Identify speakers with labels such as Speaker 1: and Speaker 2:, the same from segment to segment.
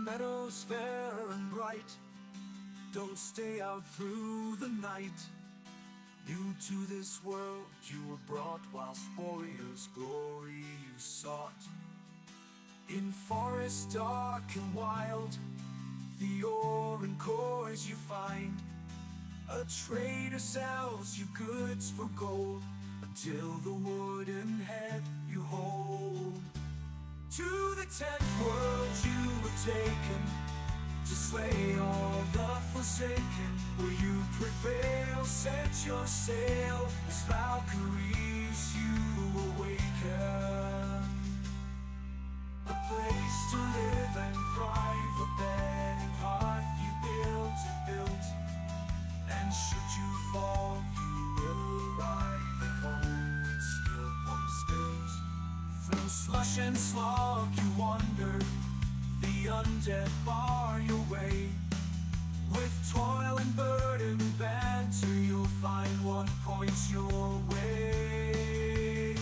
Speaker 1: meadows fair and bright. Don't stay out through the night. New to this world you were brought, whilst warriors' glory you sought. In forests dark and wild, the ore and cores you find. A trader sells you goods for gold, until the wooden head you hold. To the 10th world you were taken, to slay all the forsaken. Will you prevail? Set your sail, as Valkyries you awaken. A place to live and thrive, a bed and hearth you built and built. And should you fall, you will arrive at home with steel upon spilt. Through slush and slog you wander, the undead bar your way. With toil and burden and banter, you'll find what points your way.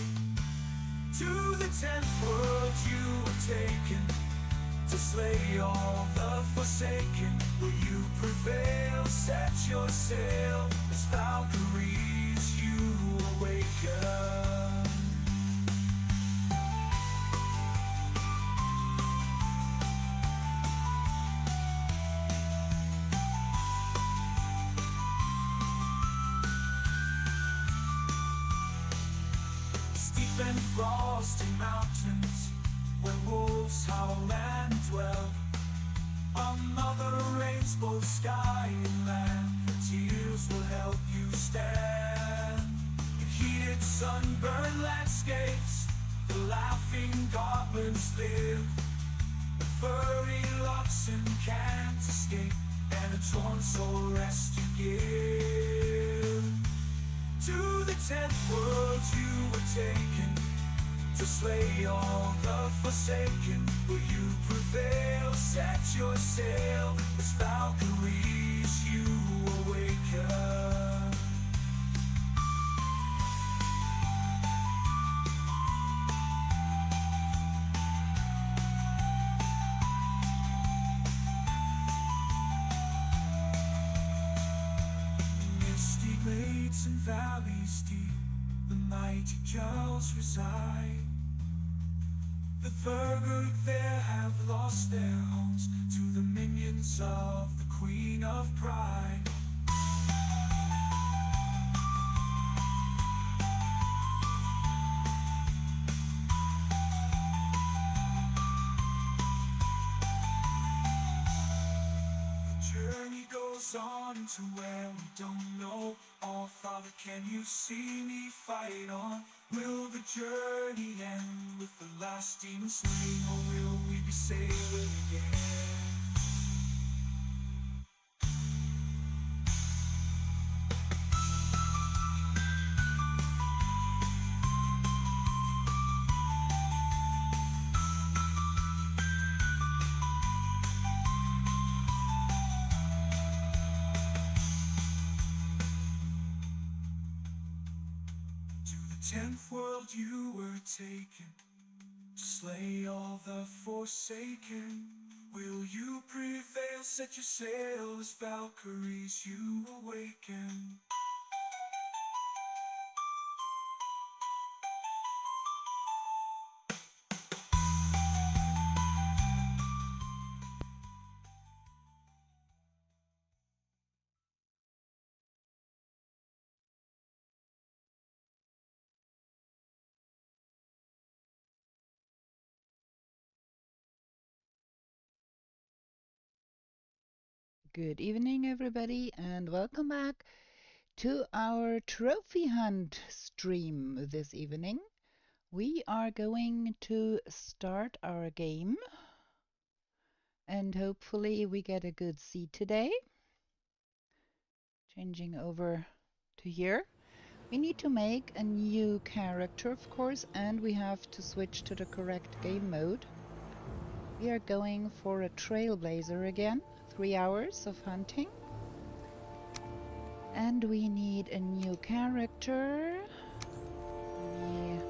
Speaker 1: To the 10th world you were taken, to slay all the forsaken. Will you prevail? Set your sail, as Valkyries you awaken. Steep and frosty mountains, where wolves howl and dwell. Another rains both sky and land, tears will help you stand. In heated sunburned landscapes, the laughing goblins live. The furry oxen can't escape, and a torn soul rest you give. To the 10th world you were taken, to slay all the forsaken. Will you prevail? Set your sail, as Valkyries you awaken. Misty glades and valleys deep, the mighty Jarls reside. The Thurgood there have lost their homes to the minions of the Queen of Pride. The journey goes on to where we don't know. Oh, Father, can you see me fight on? Will the journey end with the last demon slain, or will we be sailing again? To the 10th world you were taken, to slay all the forsaken. Will you prevail? Set your sail, as Valkyries you awaken.
Speaker 2: Good evening, everybody, and welcome back to our trophy hunt stream this evening. We are going to start our game, and hopefully we get a good seed today. Changing over to here. We need to make a new character, of course, and we have to switch to the correct game mode. We are going for a Trailblazer again. 3 hours of hunting. And we need a new character. Let me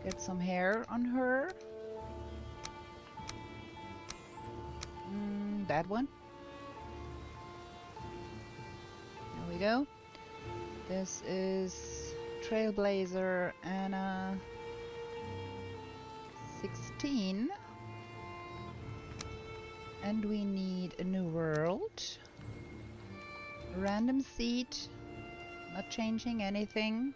Speaker 2: get some hair on her. that one. There we go. This is Trailblazer Anna 16. And we need a new world. Random seed. Not changing anything.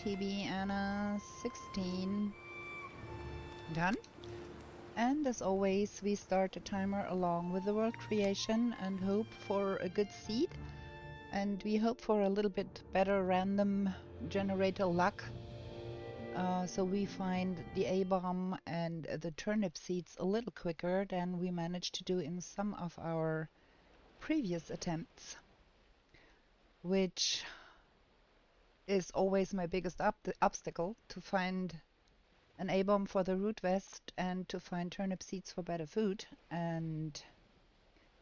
Speaker 2: TB Anna 16. Done. And as always, we start the timer along with the world creation and hope for a good seed. And we hope for a little bit better random generator luck. So we find the A-bomb and the turnip seeds a little quicker than we managed to do in some of our previous attempts. Which is always my biggest obstacle, to find an A-bomb for the root vest and to find turnip seeds for better food. And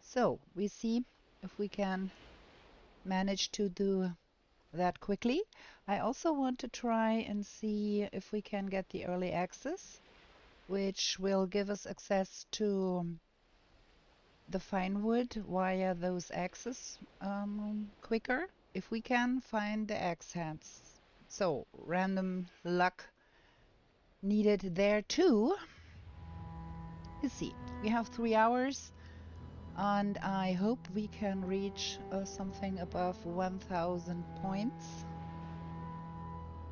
Speaker 2: so we see if we can manage to do that quickly. I also want to try and see if we can get the early access, which will give us access to the fine wood via those axes quicker, if we can find the axe heads. So random luck needed there too. Let's see, we have 3 hours and I hope we can reach something above 1000 points.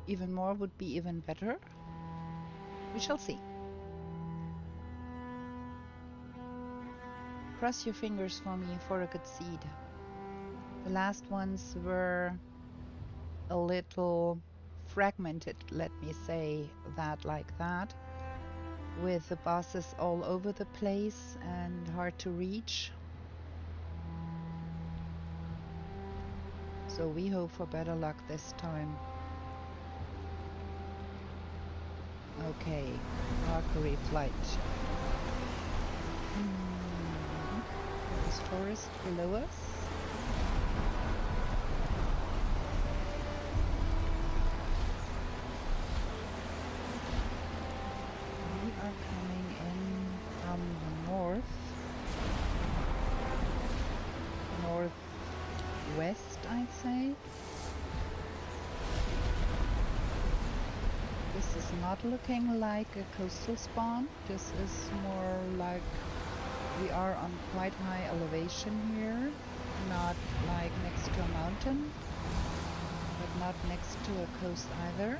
Speaker 2: Even more would be even better. We shall see. Cross your fingers for me for a good seed. The last ones were a little fragmented, let me say that like that, with the bosses all over the place and hard to reach. So we hope for better luck this time. Okay, Valkyrie flight. There's forest below us. We are coming in from the northwest, I'd say. This is not looking like a coastal spawn. This is more like we are on quite high elevation here. Not like next to a mountain, but not next to a coast either,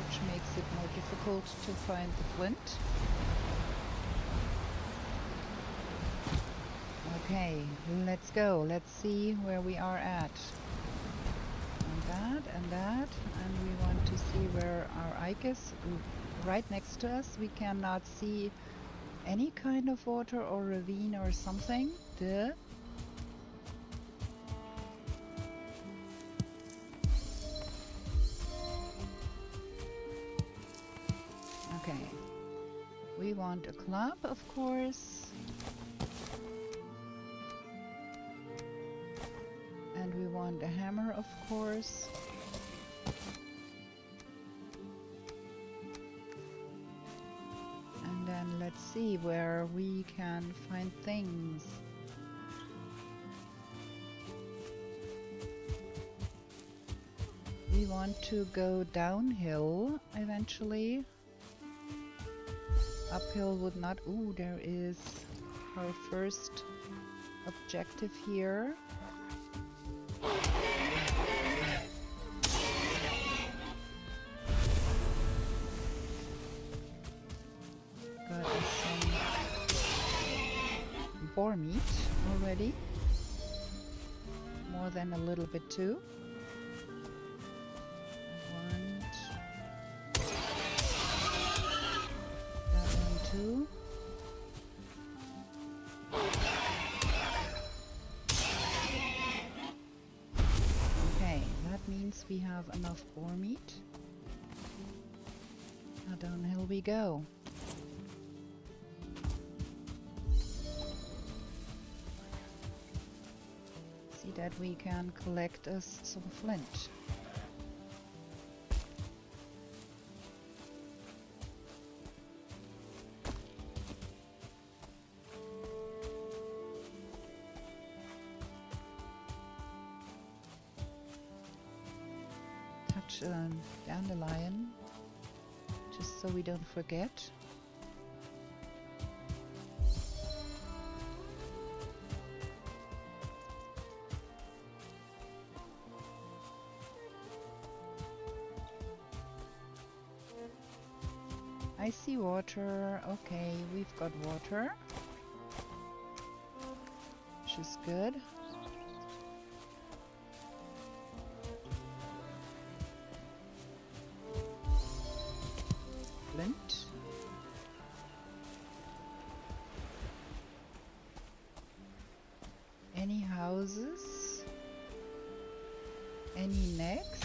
Speaker 2: which makes it more difficult to find the flint. Okay, let's go. Let's see where we are at. And that, and we want to see where our Ike is. Right next to us, we cannot see any kind of water or ravine or something. Duh. Okay. We want a club, of course. And we want a hammer, of course. And then let's see where we can find things. We want to go downhill eventually. Uphill would not. Ooh, there is our first objective here. Got us some boar meat already. More than a little bit too. That one too. Okay, that means we have enough boar meat. Now downhill we go. See that we can collect us some flint. touch a dandelion, just so we don't forget. I see water. Okay, we've got water, which is good. Flint. Any houses? Any necks?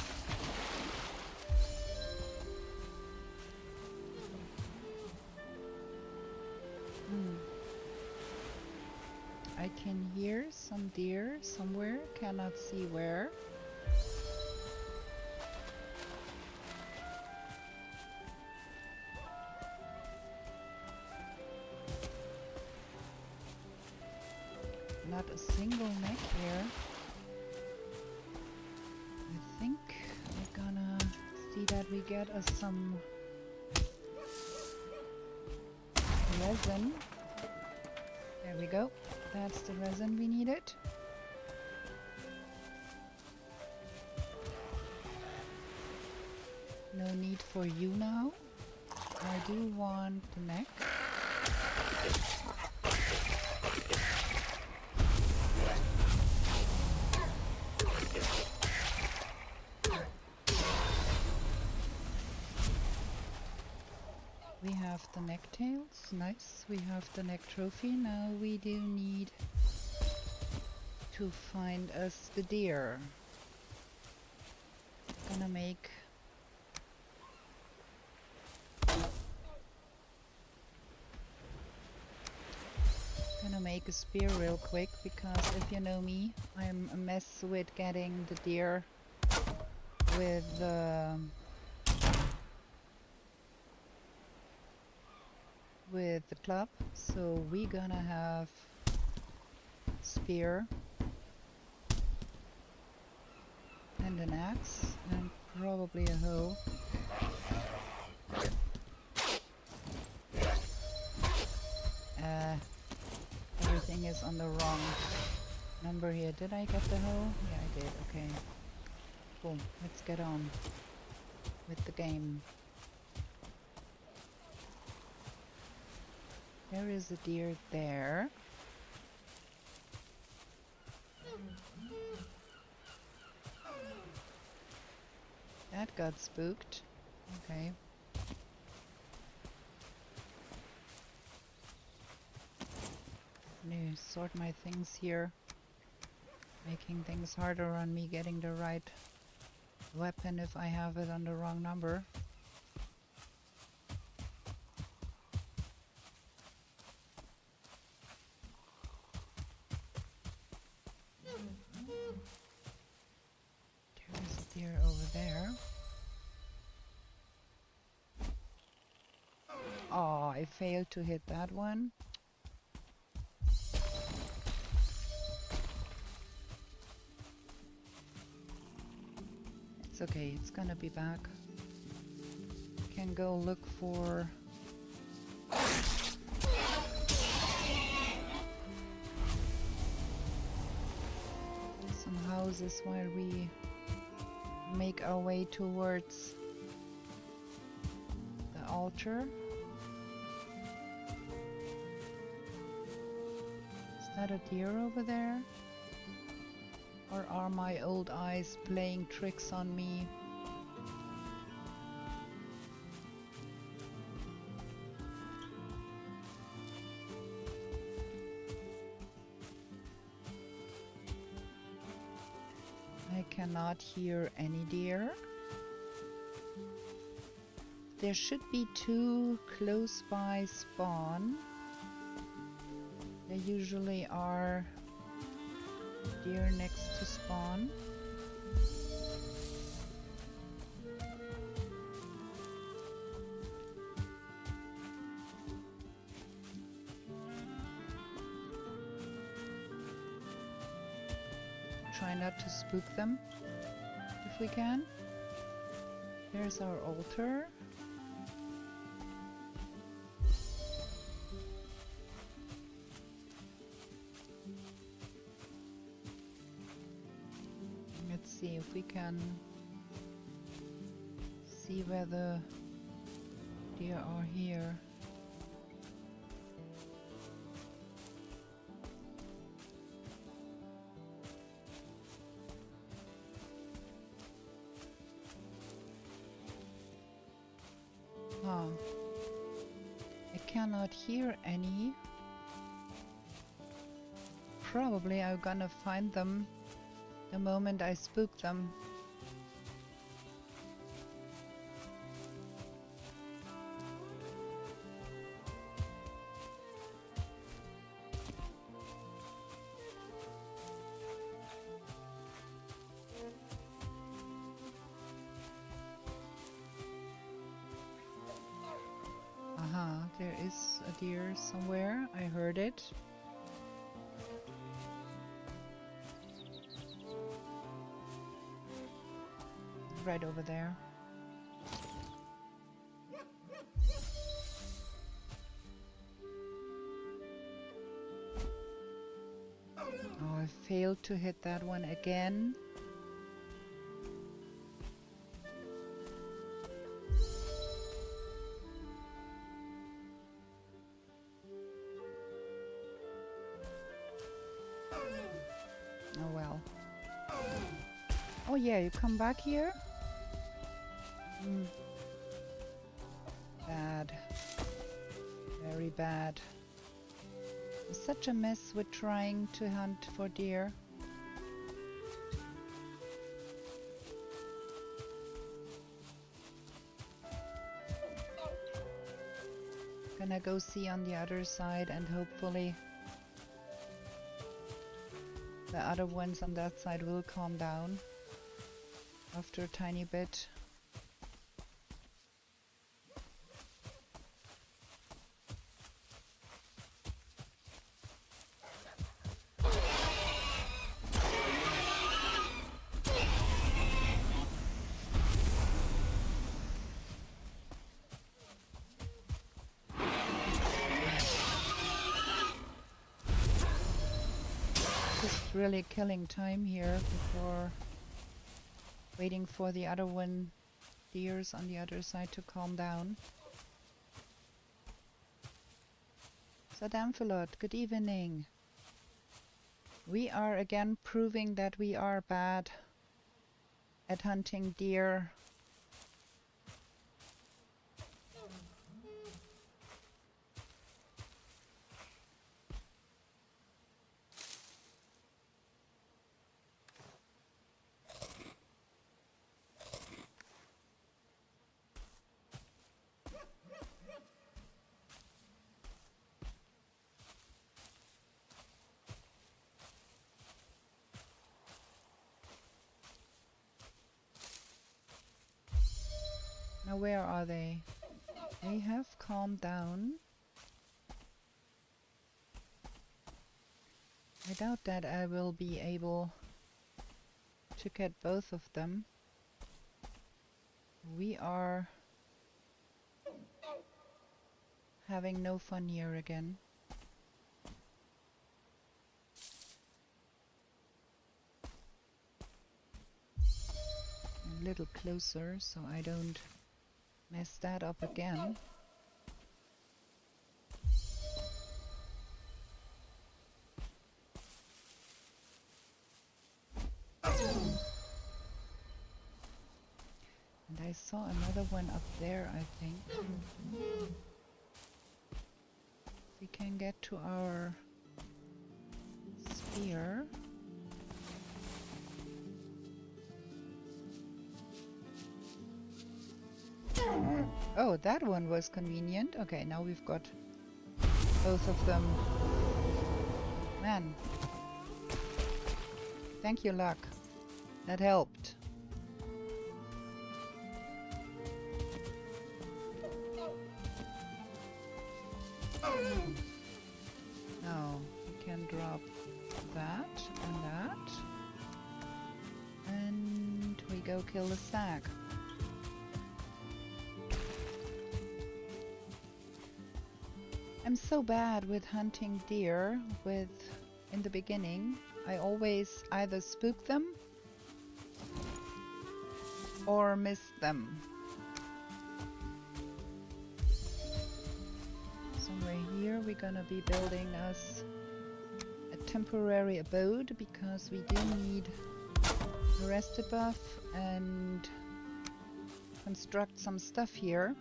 Speaker 2: I can hear some deer somewhere, cannot see where. Not a single neck here. I think we're gonna see that we get us some resin. There we go. That's the resin we needed. No need for you now. I do want the neck. We have the necktails, nice. We have the neck trophy. Now we do need to find us the deer. Gonna make a spear real quick, because if you know me, I'm a mess with getting the deer with the club, so we're gonna have spear and an axe and probably a hoe. Everything is on the wrong number here. Did I get the hoe? Yeah, I did. Okay. Cool. Let's get on with the game. There is a deer there. That got spooked. Okay. Let me sort my things here. Making things harder on me getting the right weapon if I have it on the wrong number. There's a deer over there. Oh, I failed to hit that one. It's okay, it's gonna be back. Can go look for some houses while we make our way towards the altar. Is that a deer over there? Or are my old eyes playing tricks on me? I cannot hear any deer. There should be two close by spawn. There usually are deer next to spawn. Try not to spook them if we can. Here's our altar. Let's see if we can see where the deer are here. I cannot hear any. Probably I'm gonna find them the moment I spook them. There is a deer somewhere. I heard it. Right over there. Oh, I failed to hit that one again. Oh well. Oh yeah, you come back here? Bad. Very bad. It's such a mess with trying to hunt for deer. Gonna go see on the other side and hopefully the other ones on that side will calm down after a tiny bit. Really killing time here before waiting for the other one deers on the other side to calm down. Sadamphilot, good evening. We are again proving that we are bad at hunting deer. Now where are they? They have calmed down. I doubt that I will be able to get both of them. We are having no fun here again. A little closer so I don't mess that up again. And I saw another one up there, I think. We can get to our spear. Oh, that one was convenient. Okay, now we've got both of them. Man. Thank you, luck. That helped. Now we can drop that and that. And we go kill the stag. I'm so bad with hunting deer in the beginning. I always either spook them or miss them. Somewhere here we're gonna be building us a temporary abode because we do need a rest buff and construct some stuff here.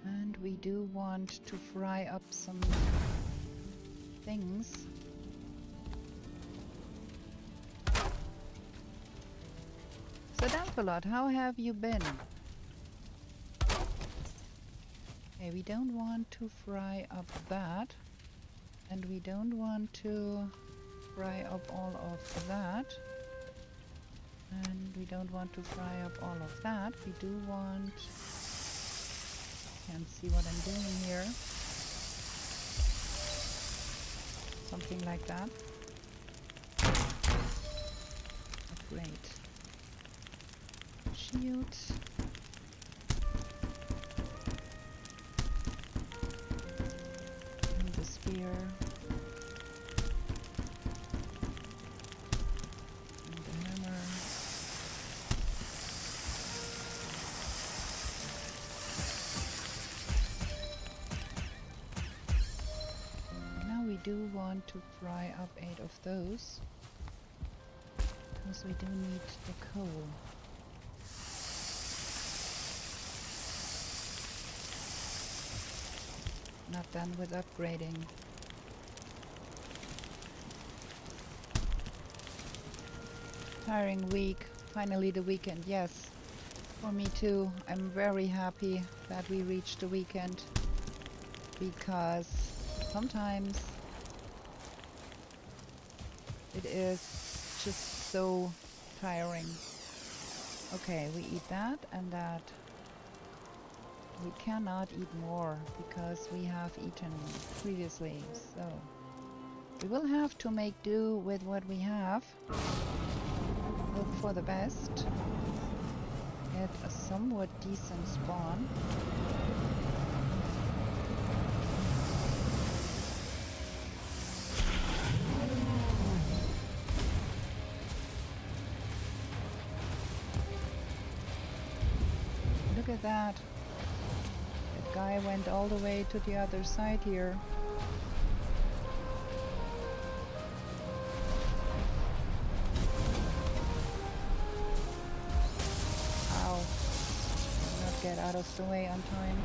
Speaker 2: And we do want to fry up some things. So Dancelot, how have you been? Okay, we don't want to fry up that. And we don't want to fry up all of that. And we don't want to fry up all of that. We do want... Can't see what I'm doing here. Something like that. Great. Shield. And the spear. And the hammer. Now we do want to fry up 8 of those. Because we do need the coal. Not done with upgrading. Tiring week. Finally the weekend. Yes. For me too. I'm very happy that we reached the weekend. Because sometimes it is just so tiring. Okay, we eat that and that. We cannot eat more because we have eaten previously, so we will have to make do with what we have. Hope for the best. Get a somewhat decent spawn. Look at that. Guy went all the way to the other side here. Ow. Did not get out of the way on time.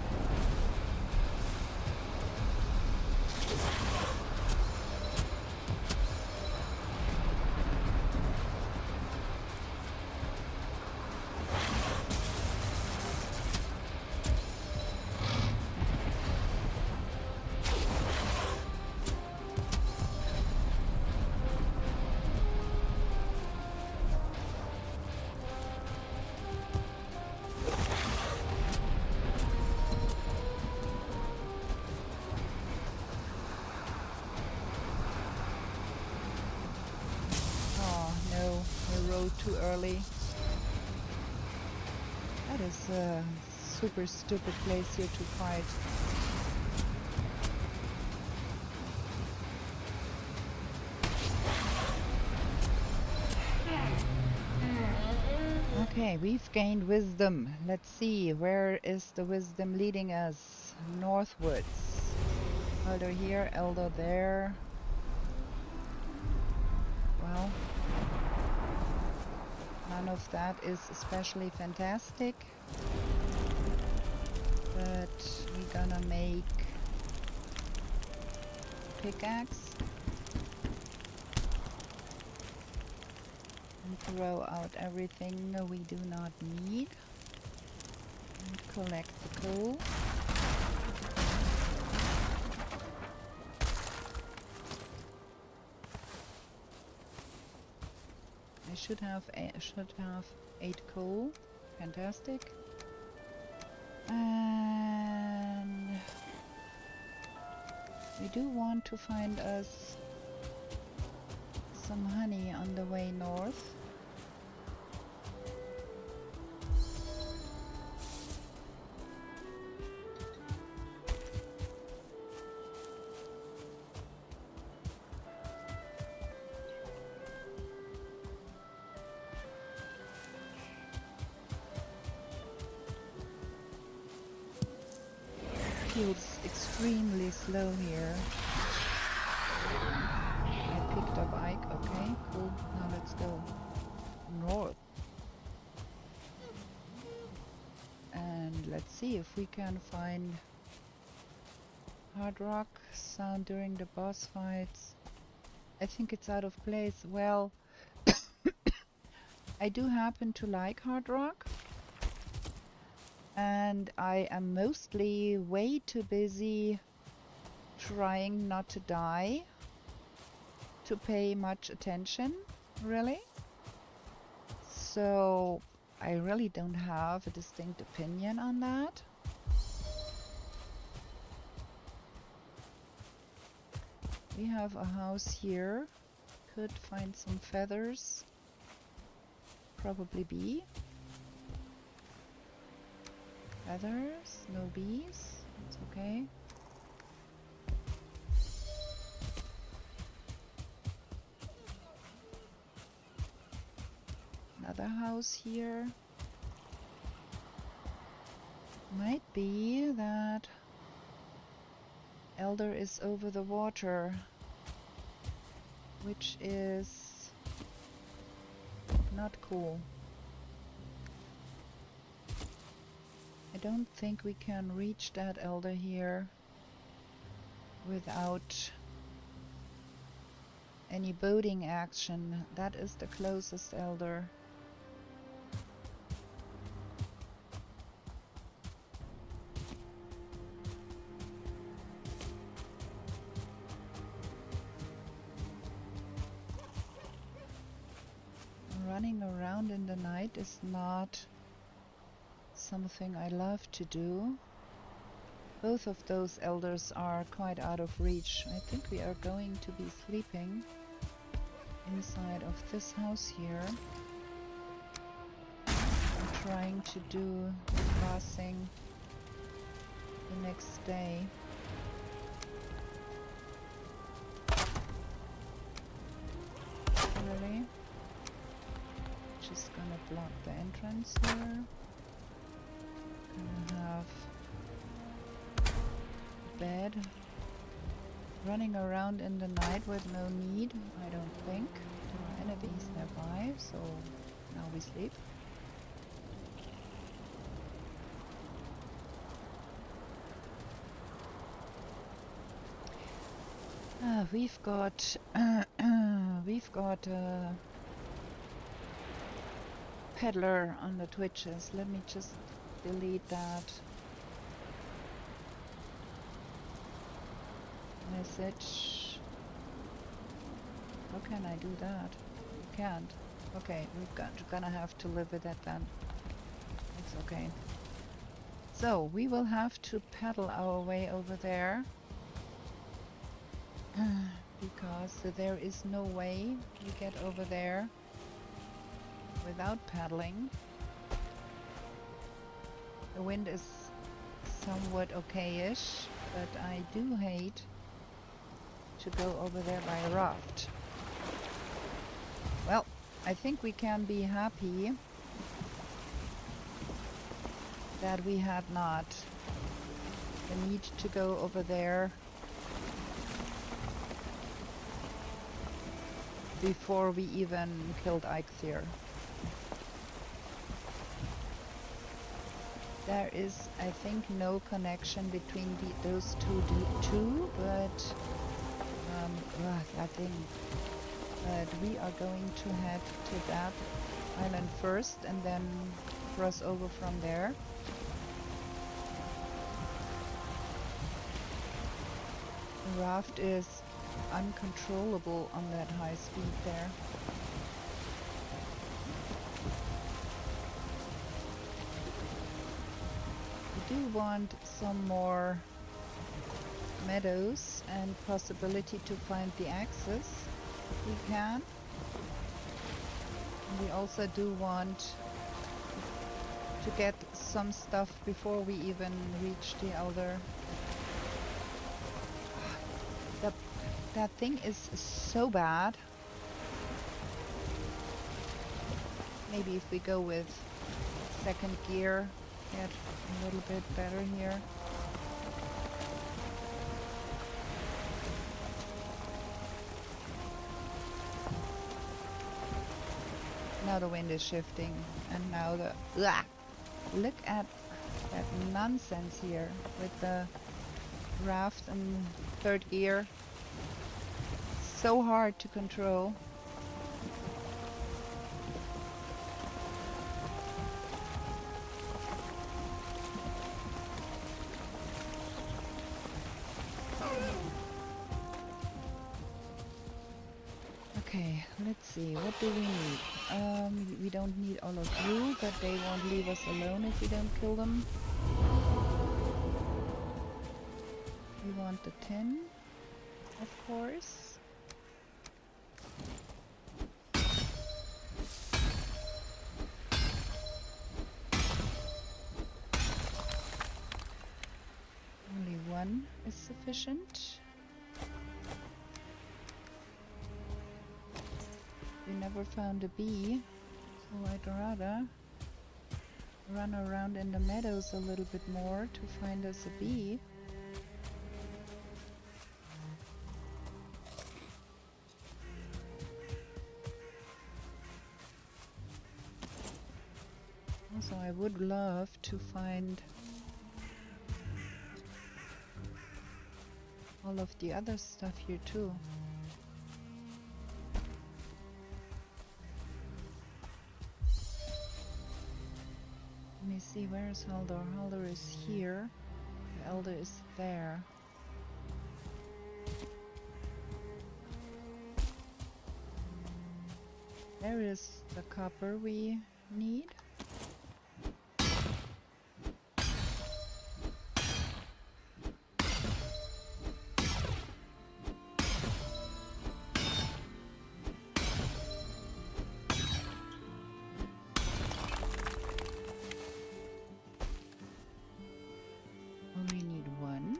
Speaker 2: Too early. That is a super stupid place here to fight. Okay, we've gained wisdom. Let's see, where is the wisdom leading us? Northwards. Elder here, elder there. Well, none of that is especially fantastic, but we're gonna make pickaxe and throw out everything we do not need and collect the coal. I should have 8 coal. Fantastic. And we do want to find us some honey on the way north. Feels extremely slow here. I picked up Ike. Okay, cool. Now let's go north. And let's see if we can find hard rock sound during the boss fights. I think it's out of place. Well, I do happen to like hard rock. And I am mostly way too busy trying not to die to pay much attention, really. So I really don't have a distinct opinion on that. We have a house here. Could find some feathers. Probably bee. Feathers, no bees. It's okay. Another house here. Might be that Elder is over the water, which is not cool. I don't think we can reach that Elder here without any boating action. That is the closest Elder. Running around in the night is not something I love to do. Both of those elders are quite out of reach. I think we are going to be sleeping inside of this house here. I'm trying to do the crossing the next day. Really? Just gonna block the entrance here. Gonna have bed. Running around in the night with no need, I don't think. There are enemies nearby, so now we sleep. We've got a peddler on the Twitches. Let me just delete that message. How can I do that? You can't. Okay, we're gonna have to live with that then. It's okay. So we will have to paddle our way over there because there is no way we get over there without paddling. The wind is somewhat okay-ish, but I do hate to go over there by raft. Well, I think we can be happy that we had not the need to go over there before we even killed Eikthyr. There is, I think, no connection between those two, but that thing. But we are going to head to that island first and then cross over from there. The raft is uncontrollable on that high speed there. We do want some more meadows and possibility to find the axes. We can. And we also do want to get some stuff before we even reach the other. That thing is so bad. Maybe if we go with second gear, get a little bit better here. Now the wind is shifting, and now the... Ugh! Look at that nonsense here with the raft and third gear. So hard to control. Okay, let's see, what do we need? We don't need all of you, but they won't leave us alone if we don't kill them. We want the tin, of course. Only one is sufficient. We never found a bee, so I'd rather run around in the meadows a little bit more to find us a bee. Also, I would love to find all of the other stuff here too. Let me see, where is Haldor? Haldor is here. The Elder is there. There is the copper we need. Only need one.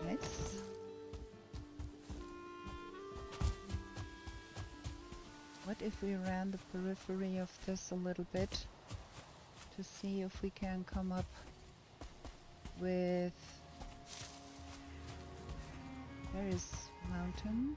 Speaker 2: Nice. What if we ran the periphery of this a little bit to see if we can come up with... There is mountain.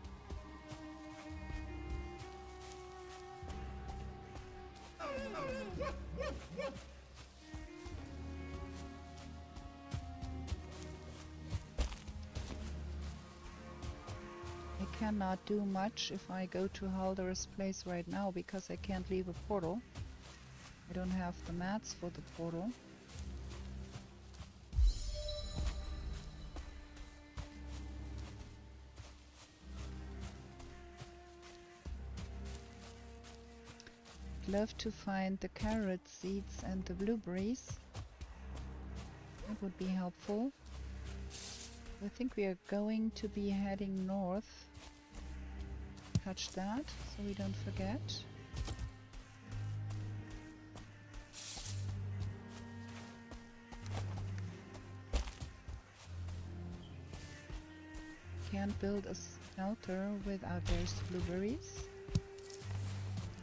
Speaker 2: I cannot do much if I go to Haldor's place right now because I can't leave a portal. I don't have the mats for the portal. I'd love to find the carrot seeds and the blueberries. That would be helpful. I think we are going to be heading north. Touch that so we don't forget. Can't build a smelter without there's blueberries.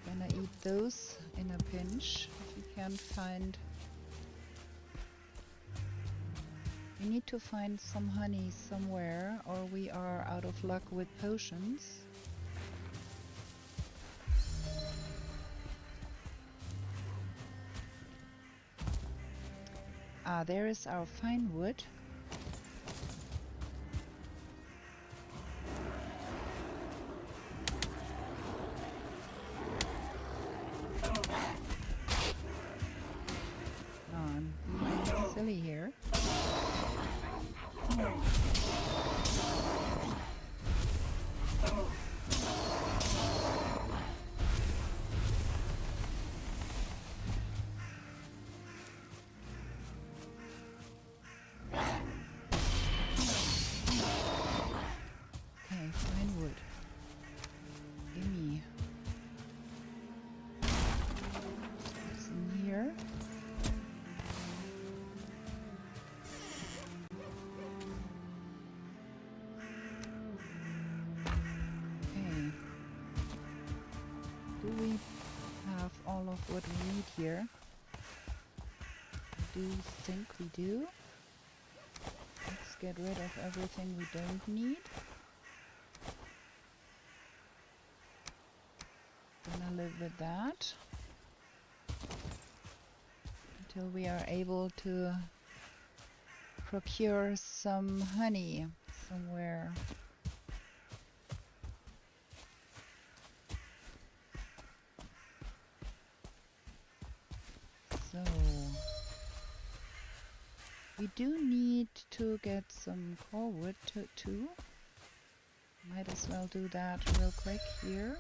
Speaker 2: Gonna eat those in a pinch if we can find. We need to find some honey somewhere or we are out of luck with potions. Ah, there is our fine wood. I'm being silly here. do we have all of what we need here? I do think we do. Let's get rid of everything we don't need. Gonna live with that until we are able to procure some honey somewhere. So we do need to get some core wood too. Might as well do that real quick here.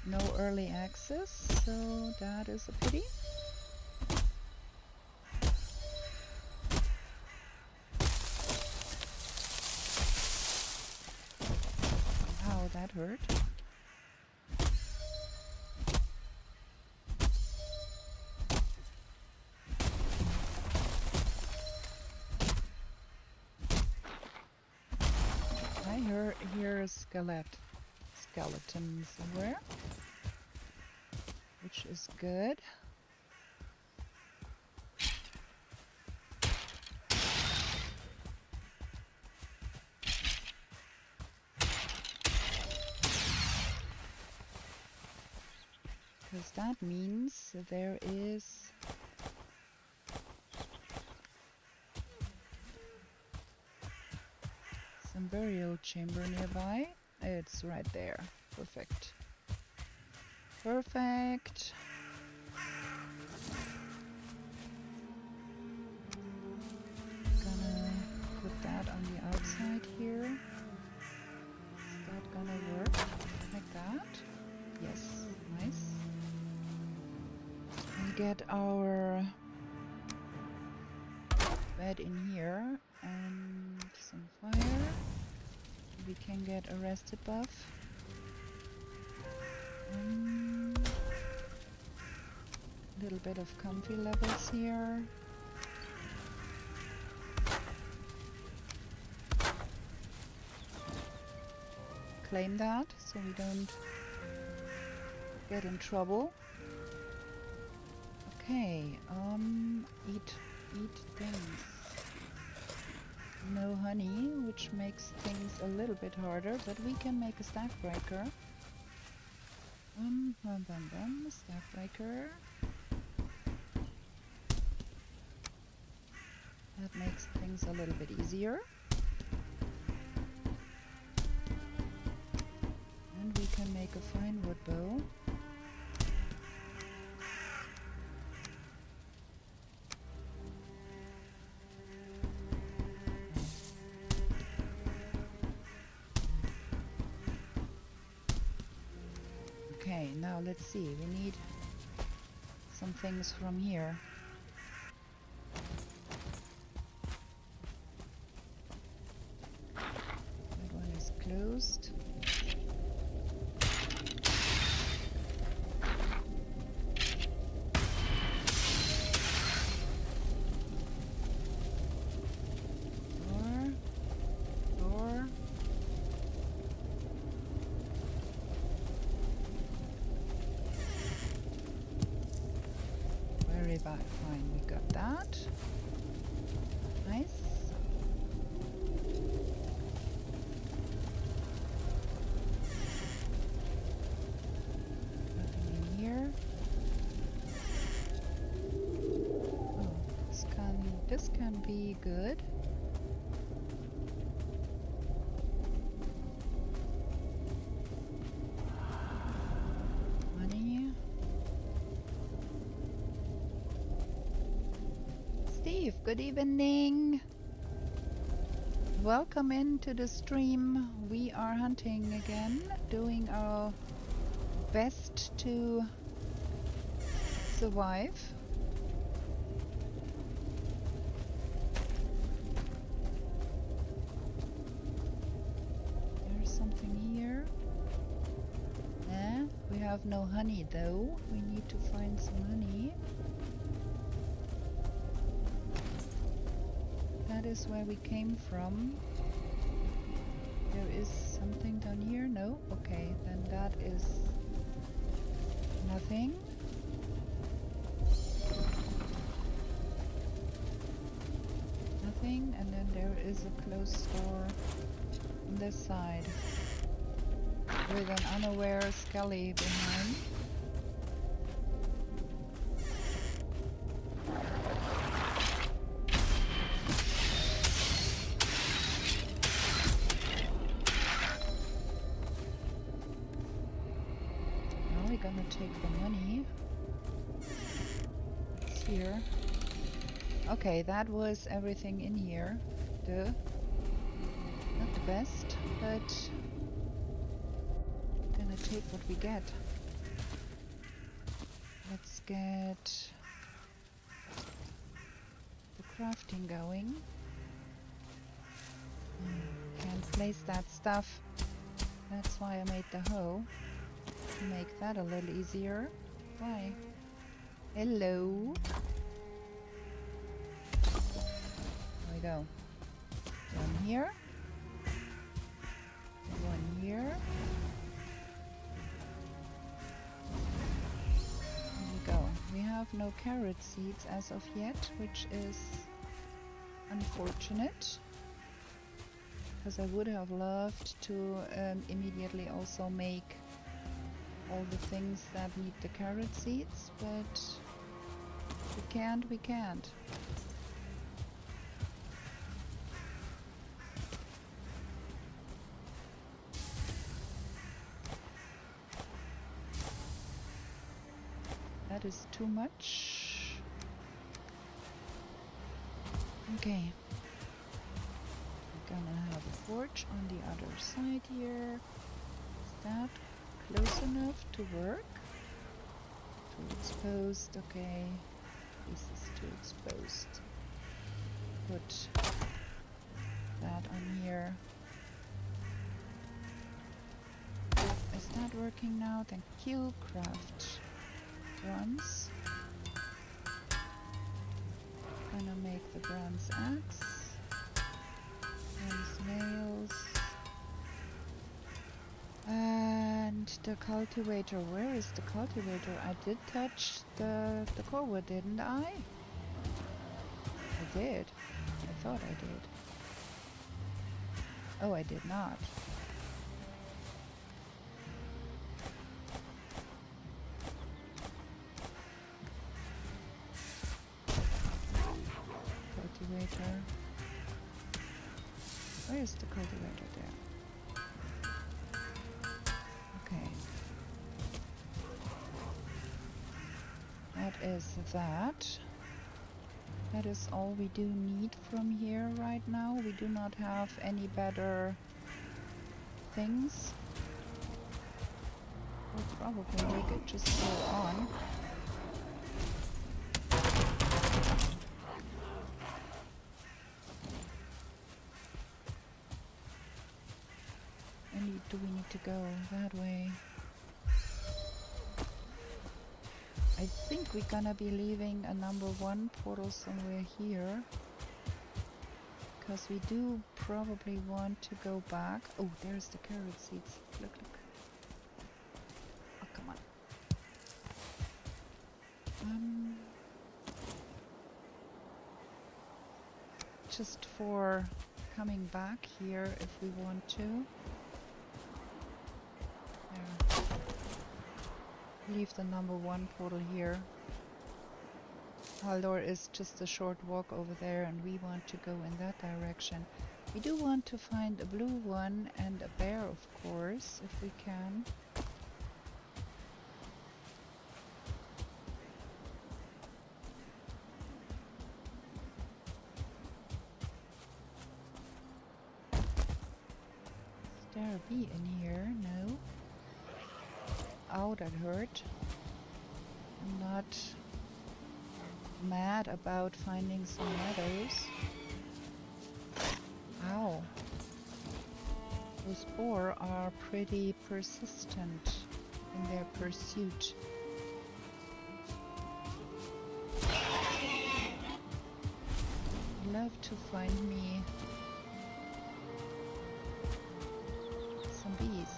Speaker 2: No early access, so that is a pity. Ow, that hurt. I hear a skeleton somewhere, which is good. Because that means there is some burial chamber nearby. It's right there. Perfect. Perfect. Gonna put that on the outside here. Is that gonna work? Like that? Yes. Nice. We get our bed in here and some fire. We can get a rested buff. Little bit of comfy levels here. Claim that so we don't get in trouble. Okay, eat things. No honey, which makes things a little bit harder, but we can make a stack breaker. Stack breaker. That makes things a little bit easier. And we can make a fine wood bow. Okay, now let's see. We need some things from here. That one is closed. Door. Very fine, we got that. Nice. Nothing in here. Oh, this can be good. Money. Steve, good evening. Welcome into the stream. We are hunting again, doing our best to survive. There's something here. We have no honey though. We need to find some honey. That is where we came from. There is something down here? No? Okay, then that is Nothing. Nothing, and then there is a closed door on this side with an unaware Skelly behind. Now we're gonna take the money. It's here. Okay, that was everything in here. Duh. Not the best, but gonna take what we get. Let's get the crafting going. Can't place that stuff. That's why I made the hoe. To make that a little easier. Why? Hello. There we go. One here. One here. There we go. We have no carrot seeds as of yet, which is unfortunate. Because I would have loved to immediately also make all the things that need the carrot seeds, but we can't. That is too much. Okay. We're gonna have a forge on the other side here. Is that close enough to work? Too exposed, okay. This is too exposed. Put that on here. Is that working now? Thank you. Craft bronze. Gonna make the bronze axe. Bronze nails. And the cultivator. Where is the cultivator? I did touch the core wood, didn't I? I did. I thought I did. Oh, I did not. Cultivator. Where is the cultivator? There. Okay. That is that. That is all we do need from here right now. We do not have any better things. We'll probably make it just go on. Do we need to go that way? I think we're gonna be leaving a number 1 portal somewhere here. Because we do probably want to go back. Oh, there's the carrot seeds. Look, look. Oh, come on. Just for coming back here if we want to. Leave the number 1 portal here. Haldor is just a short walk over there and we want to go in that direction. We do want to find a blue one and a bear, of course, if we can. Is there a bee in here? No. Ow, that hurt. I'm not mad about finding some meadows. Ow. Those spore are pretty persistent in their pursuit. Love to find me some bees.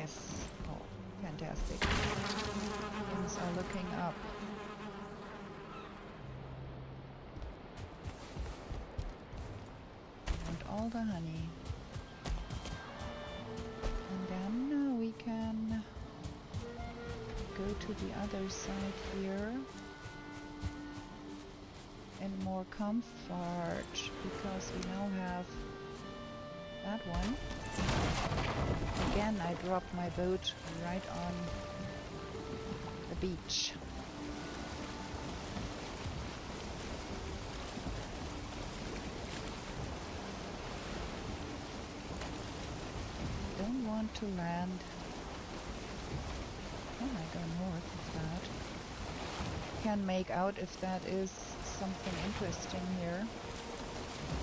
Speaker 2: Yes. Oh, fantastic. Things are looking up. And all the honey. And then we can go to the other side here in more comfort, because we now have that one. Again, I dropped my boat right on the beach. Don't want to land. Oh, I go north of that. Can make out if that is something interesting here.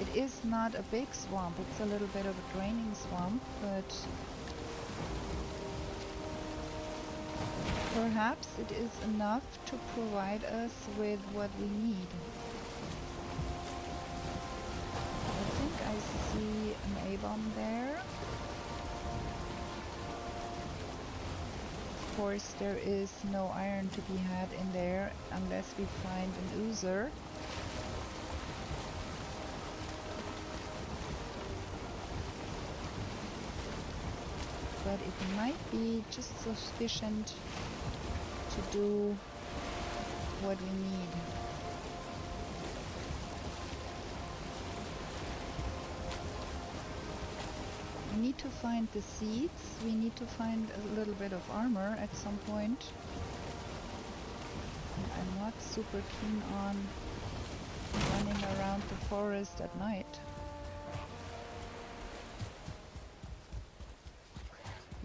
Speaker 2: It is not a big swamp, it's a little bit of a draining swamp, but perhaps it is enough to provide us with what we need. I think I see an A-bomb there. Of course, there is no iron to be had in there unless we find an oozer. But it might be just sufficient to do what we need. We need to find the seeds. We need to find a little bit of armor at some point. I'm not super keen on running around the forest at night,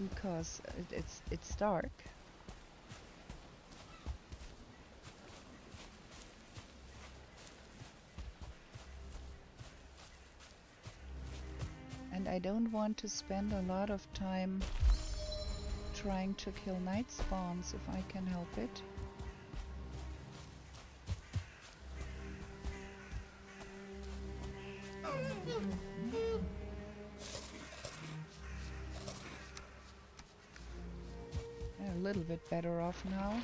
Speaker 2: because it's dark. And I don't want to spend a lot of time trying to kill night spawns if I can help it. A little bit better off now.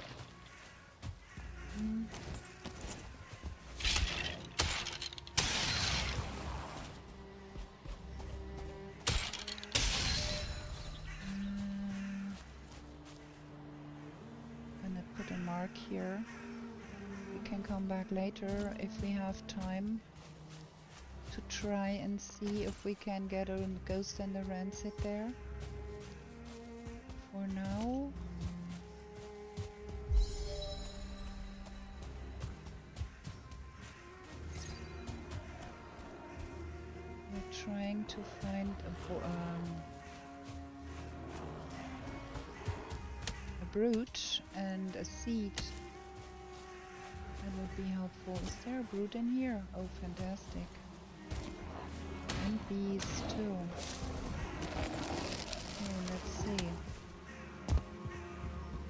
Speaker 2: Gonna put a mark here. We can come back later if we have time to try and see if we can get a ghost and a rancid there. For now, we're trying to find a brute and a seed. That would be helpful. Is there a brute in here? Oh, fantastic. And bees too. Okay, let's see.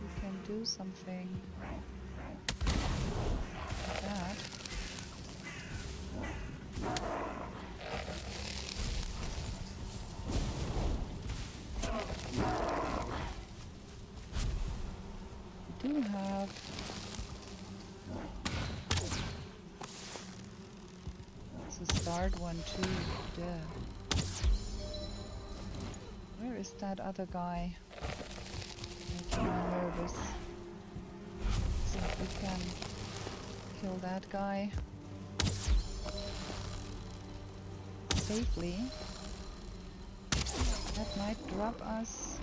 Speaker 2: We can do something like that. We do have a start one too. Duh. Where is that other guy? Making me nervous. See if we can kill that guy safely. That might drop us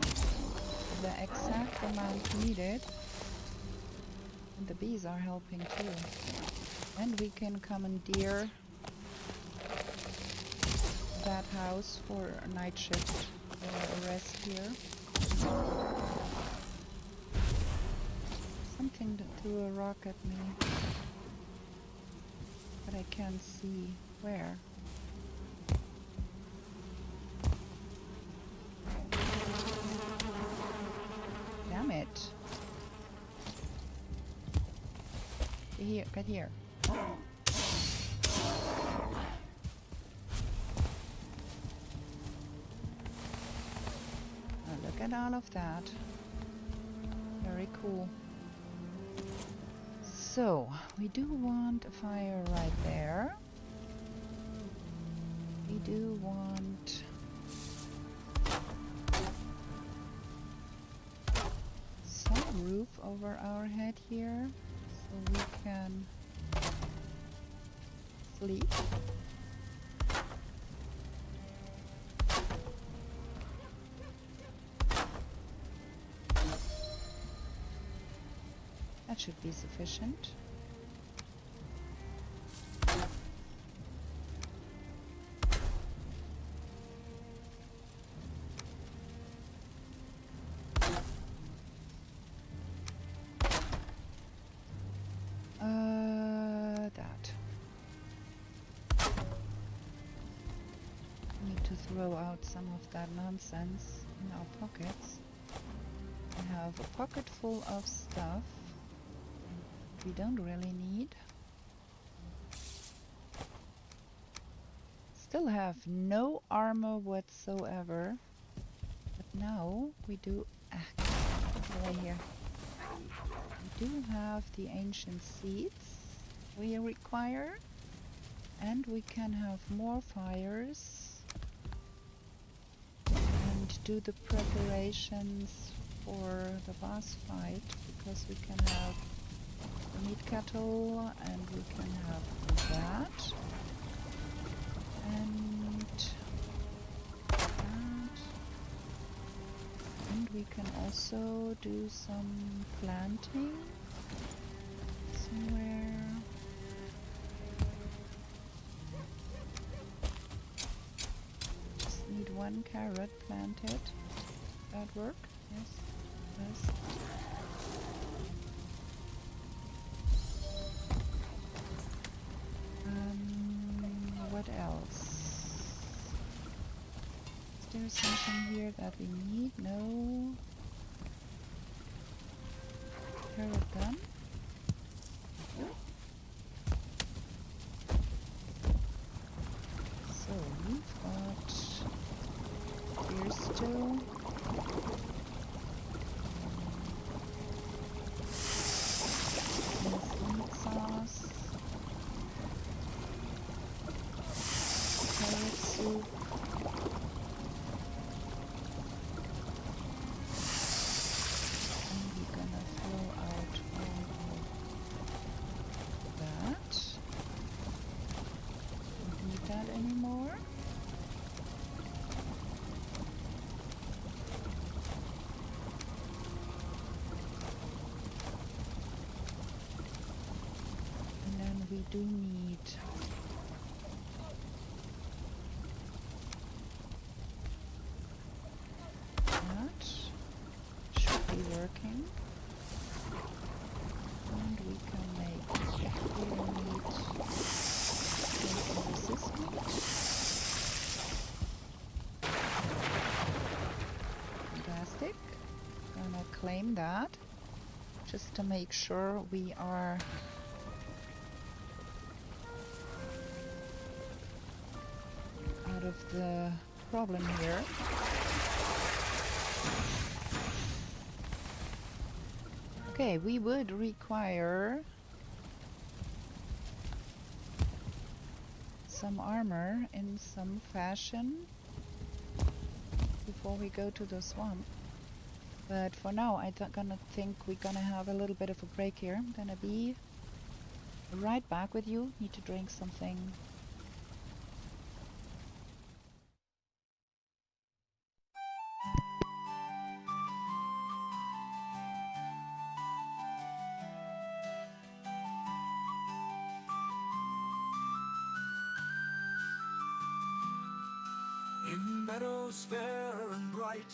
Speaker 2: the exact amount needed. And the bees are helping too. And we can commandeer that house for a night shift or a rest here. Something threw a rock at me, but I can't see where. Damn it. Get here. get all of that. Very cool. So, we do want a fire right there. We do want some roof over our head here, so we can sleep. That should be sufficient. That. Need to throw out some of that nonsense in our pockets. We have a pocket full of stuff we don't really need. Still have no armor whatsoever, but now we do. Get away here. We do have the ancient seeds we require, and we can have more fires and do the preparations for the boss fight, because we can have the meat kettle and we can have that and that, and we can also do some planting somewhere. Just need one carrot planted. That work? Yes. Yes. What else? Is there something here that we need? No. Carrot gun? So we've got here still. Meat sauce. Carrot soup. And we're gonna throw out all of that. Don't need that anymore. And then we do need working, and we can make clear meat resistant. Fantastic. Gonna claim that just to make sure we are out of the problem here. Okay, we would require some armor in some fashion before we go to the swamp. But for now, I think we're gonna have a little bit of a break here. I'm gonna be right back with you. Need to drink something.
Speaker 1: In meadows fair and bright,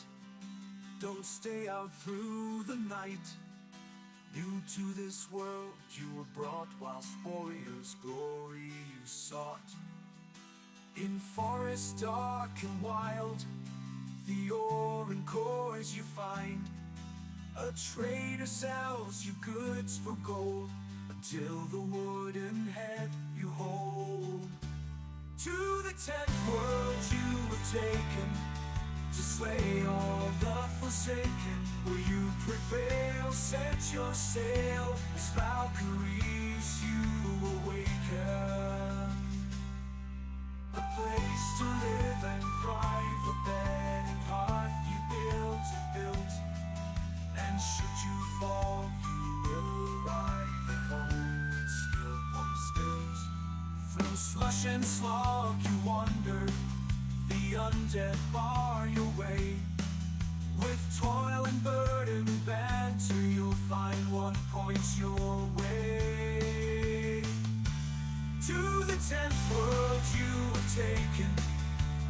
Speaker 1: don't stay out through the night. New to this world you were brought, whilst warriors' glory you sought. In forests dark and wild, the ore and cores you find. A trader sells you goods for gold, until the wooden head you hold. To the 10th world you were taken, to slay all the forsaken. Will you prevail? Set your sail as Valkyries you awaken. A place to live and thrive, a bed and hearth you built. And should you fall, you will arrive home with skill unspilled. Through slush and slog you wander, the undead bar your way. With toil and burden banter, you'll find what points your way. To the 10th world you were taken,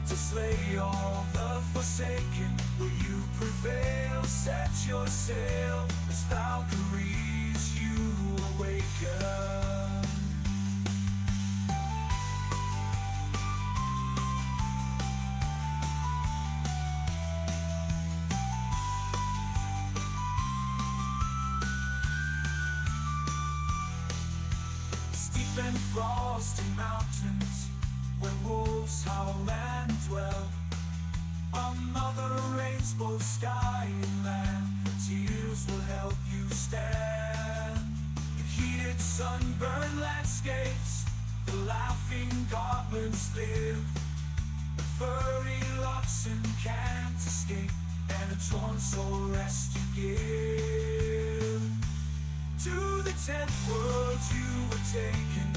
Speaker 1: to slay all the forsaken. Will you prevail? Set your sail as Valkyries you awaken. Steep and frosty mountains, where wolves howl and dwell. Another rains both sky and land, tears will help you stand. In heated sunburned landscapes, the laughing goblins live. The furry oxen can't escape, and a torn soul rest you give. To the 10th world you were taken,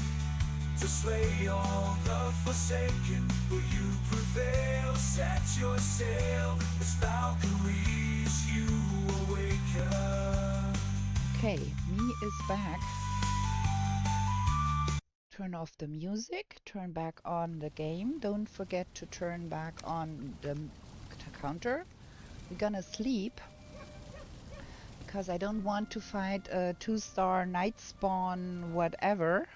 Speaker 1: to slay all the forsaken. Will you prevail? Set your sail as Valkyries you awaken.
Speaker 2: Okay, me is back. Turn off the music, turn back on the game. Don't forget to turn back on the counter. We're gonna sleep because I don't want to fight a 2-star night spawn whatever.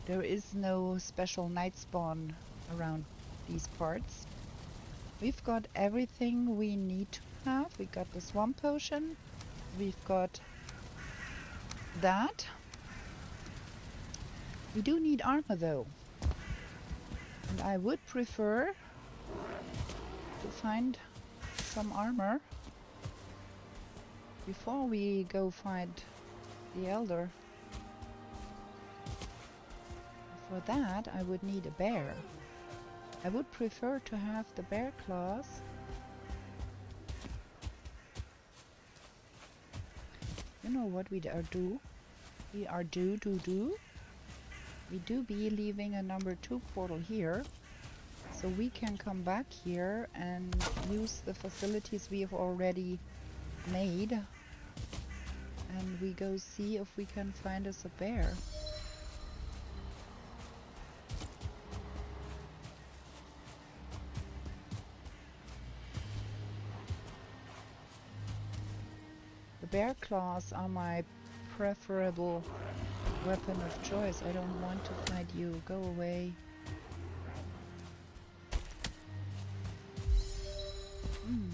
Speaker 2: There is no special night spawn around these parts. We've got everything we need to have. We got the swamp potion. We've got that. We do need armor though. And I would prefer to find some armor before we go find the elder. For that I would need a bear. I would prefer to have the bear claws. You know what we are do? We are do. We do be leaving a number 2 portal here, so we can come back here and use the facilities we have already made, and we go see if we can find us a bear. The bear claws are my preferable weapon of choice. I don't want to fight you. Go away.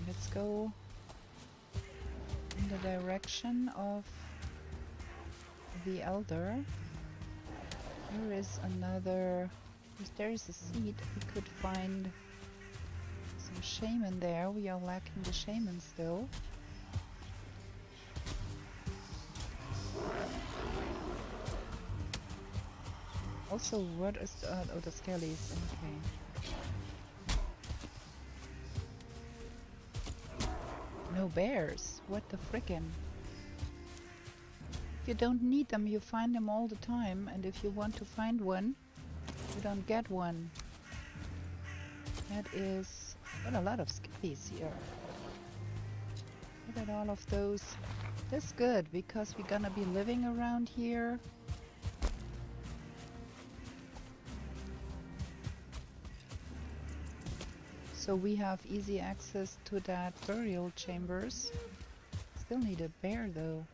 Speaker 2: Let's go in the direction of the elder. There is another... There is a seed. We could find some shaman there. We are lacking the shaman still. Also, what is the... oh, the skellies. Okay. No bears. What the frickin'? If you don't need them, you find them all the time. And if you want to find one, you don't get one. That is... got a lot of skellies here. Look at all of those. That's good, because we're gonna be living around here. So we have easy access to that burial chambers. Still need a bear though.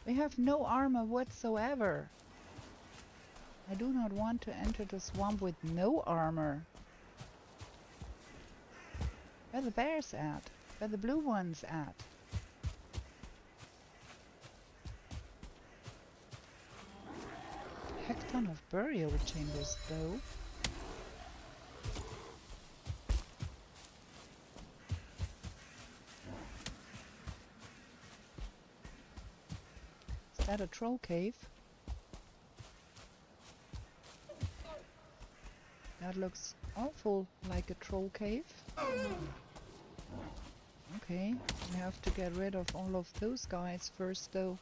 Speaker 2: We have no armor whatsoever. I do not want to enter the swamp with no armor. Where are the bears at? Where are the blue ones at? heck ton of burial chambers though. Is that a troll cave? That looks awful like a troll cave. Okay, we have to get rid of all of those guys first though.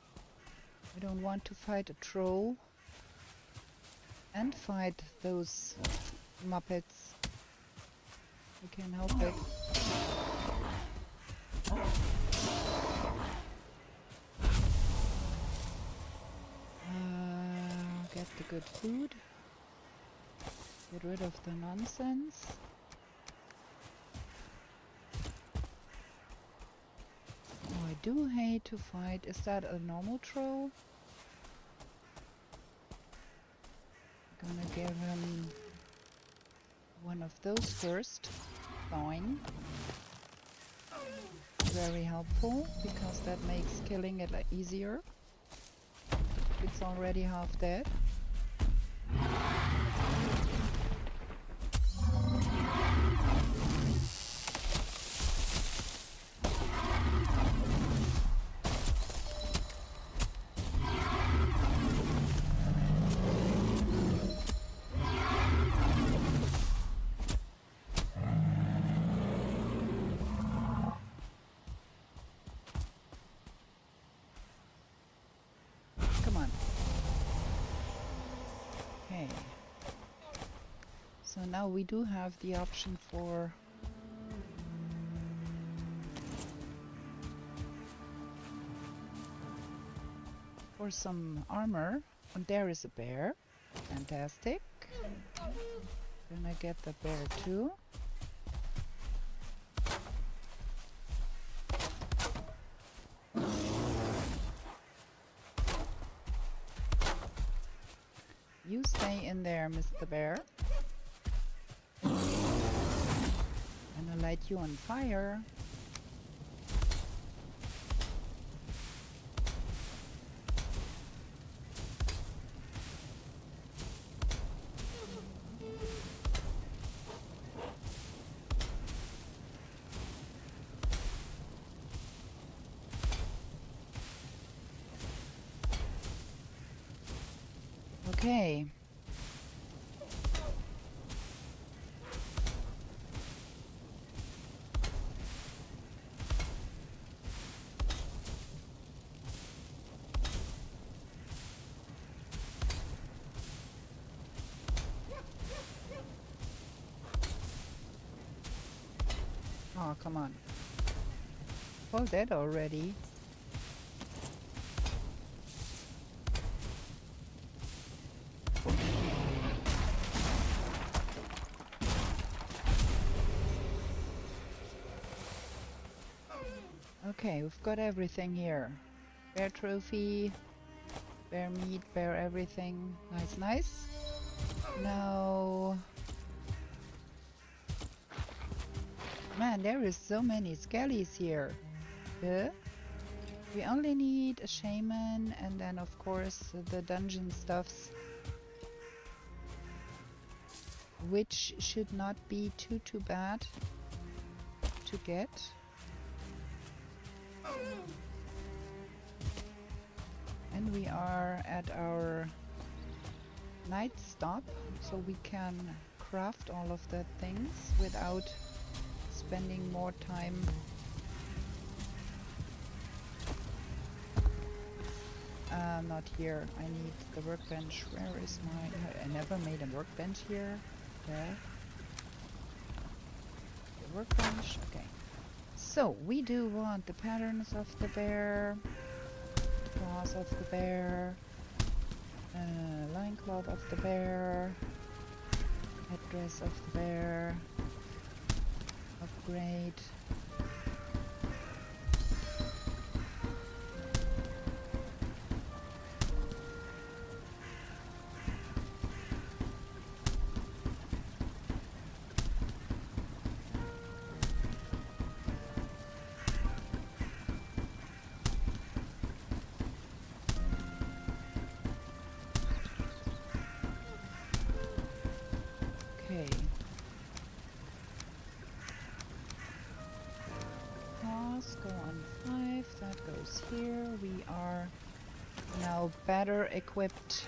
Speaker 2: I don't want to fight a troll and fight those Muppets. We can't help it. Get the good food. Get rid of the nonsense. Oh, I do hate to fight. Is that a normal troll? Gonna give him one of those first. Fine. Very helpful, because that makes killing it easier. It's already half dead. So now we do have the option for some armor. And there is a bear. Fantastic. Gonna get the bear too. You stay in there, Mr. Bear. And I'll light you on fire. Okay. Oh, come on. All dead already. Okay, we've got everything here. Bear trophy, bear meat, bear everything. Nice, nice. Now... Man, there is so many skellies here. We only need a shaman and then of course the dungeon stuffs. Which should not be too bad to get. And we are at our night stop, so we can craft all of the things without spending more time not here. I need the workbench. Where is my... I never made a workbench here. There. The workbench. Okay. So, we do want the patterns of the bear, claws of the bear, loincloth of the bear, headdress of the bear, upgrade. glass go on 5. That goes here. We are now better equipped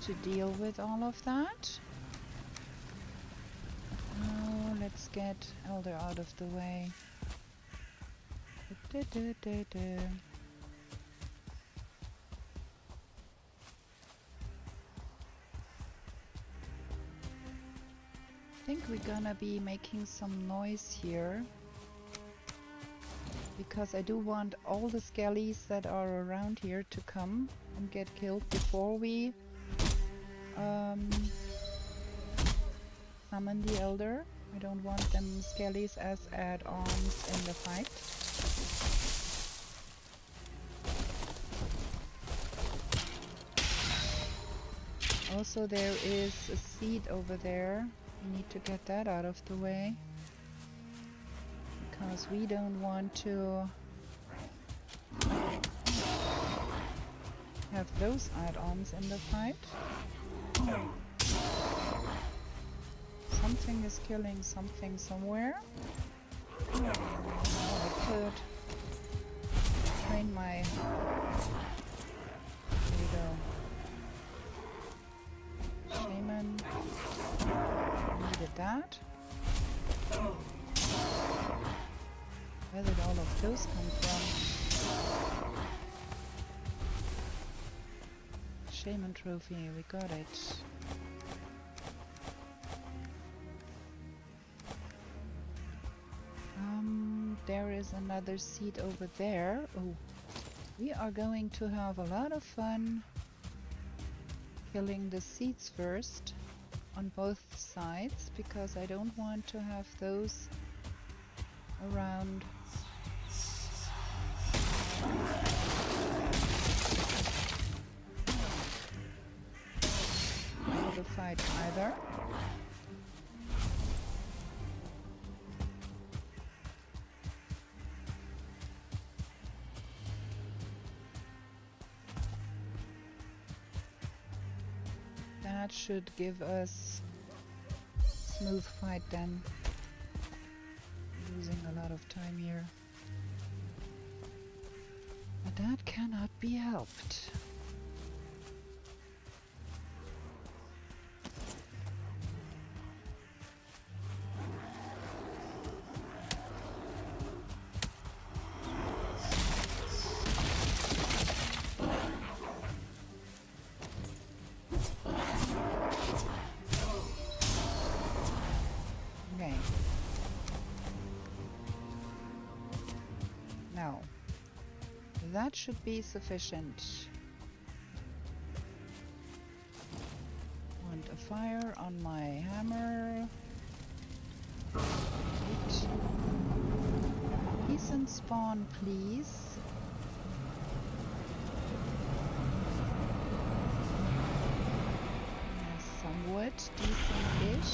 Speaker 2: to deal with all of that. Now let's get Elder out of the way. I think we're gonna be making some noise here, because I do want all the skellies that are around here to come and get killed before we summon the Elder. I don't want them skellies as add-ons in the fight. Also, there is a seed over there. We need to get that out of the way, because we don't want to have those add-ons in the fight. Something is killing something somewhere. I could train my... There we go. Shaman. Needed that. Where did all of those come from? Shaman trophy, we got it. There is another seed over there. Oh, we are going to have a lot of fun killing the seeds first on both sides, because I don't want to have those around the fight either. That should give us smooth fight then. Losing a lot of time here. But that cannot be helped. That should be sufficient. Want a fire on my hammer. Right. Decent spawn, please. Somewhat decent-ish.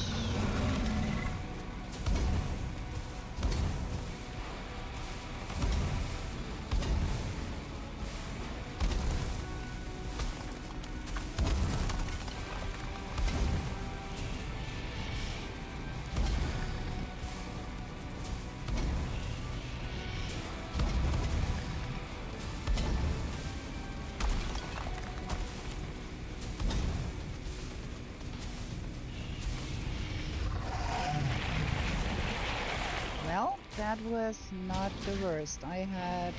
Speaker 2: That was not the worst. I had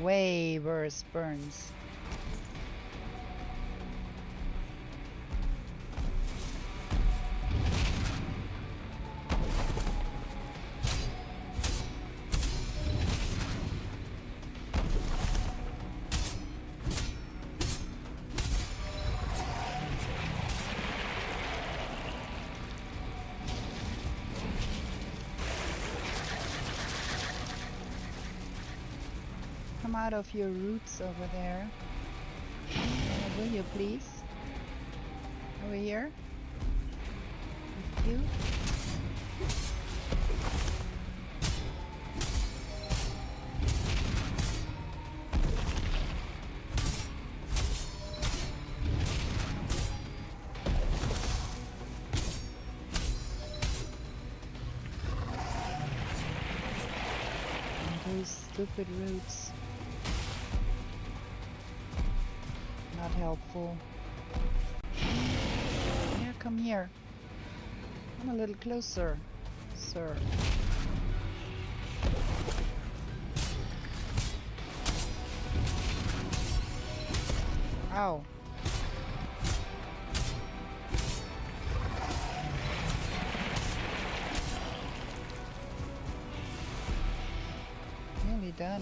Speaker 2: way worse burns. Come out of your roots over there. Will you please? Over here. Thank you. Those stupid roots. Not helpful. Yeah, come here. Come a little closer, sir. Ow. Nearly done.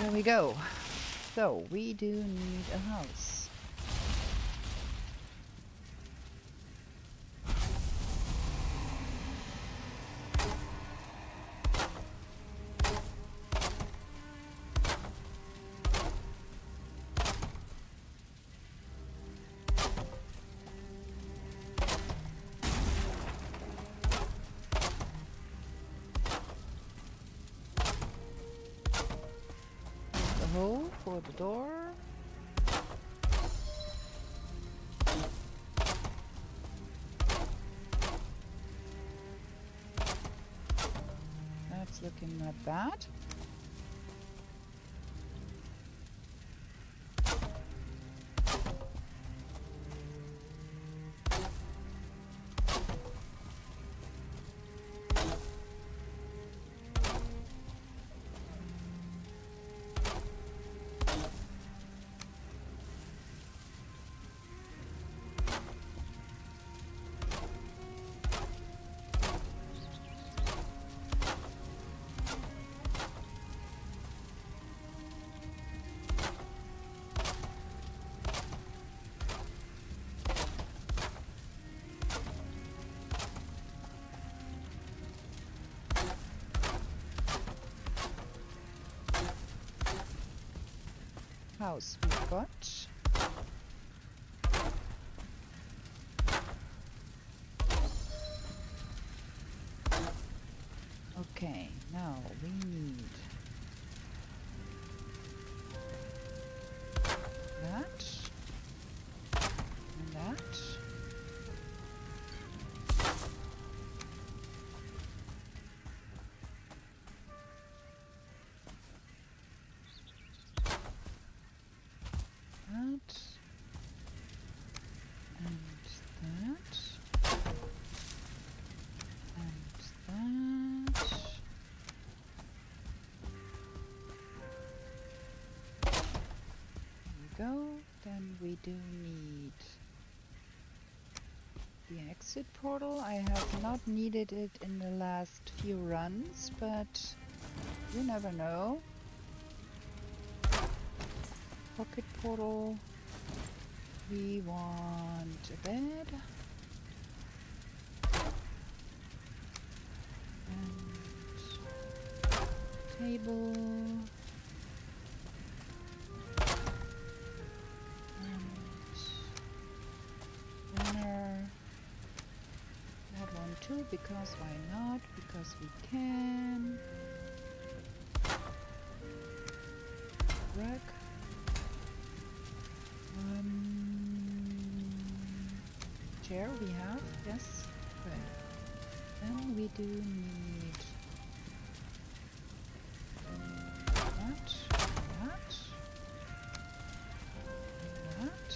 Speaker 2: There we go. So, we do need a house. Hole for the door. That's looking not bad. House we've got. Okay, now we need that and that. Then we do need the exit portal. I have not needed it in the last few runs, but you never know. Pocket portal. We want a bed. And table. Because why not? Because we can. Rack. Chair we have, yes. Good. Then we do need that, that, that.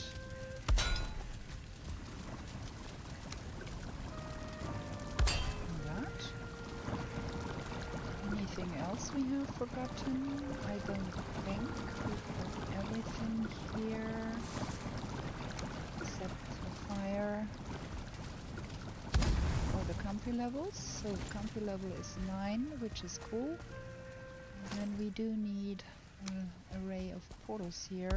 Speaker 2: Anything else we have forgotten? I don't think we've got everything here except the fire. Oh, the comfy levels. So the comfy level is 9, which is cool. And then we do need an array of portals here.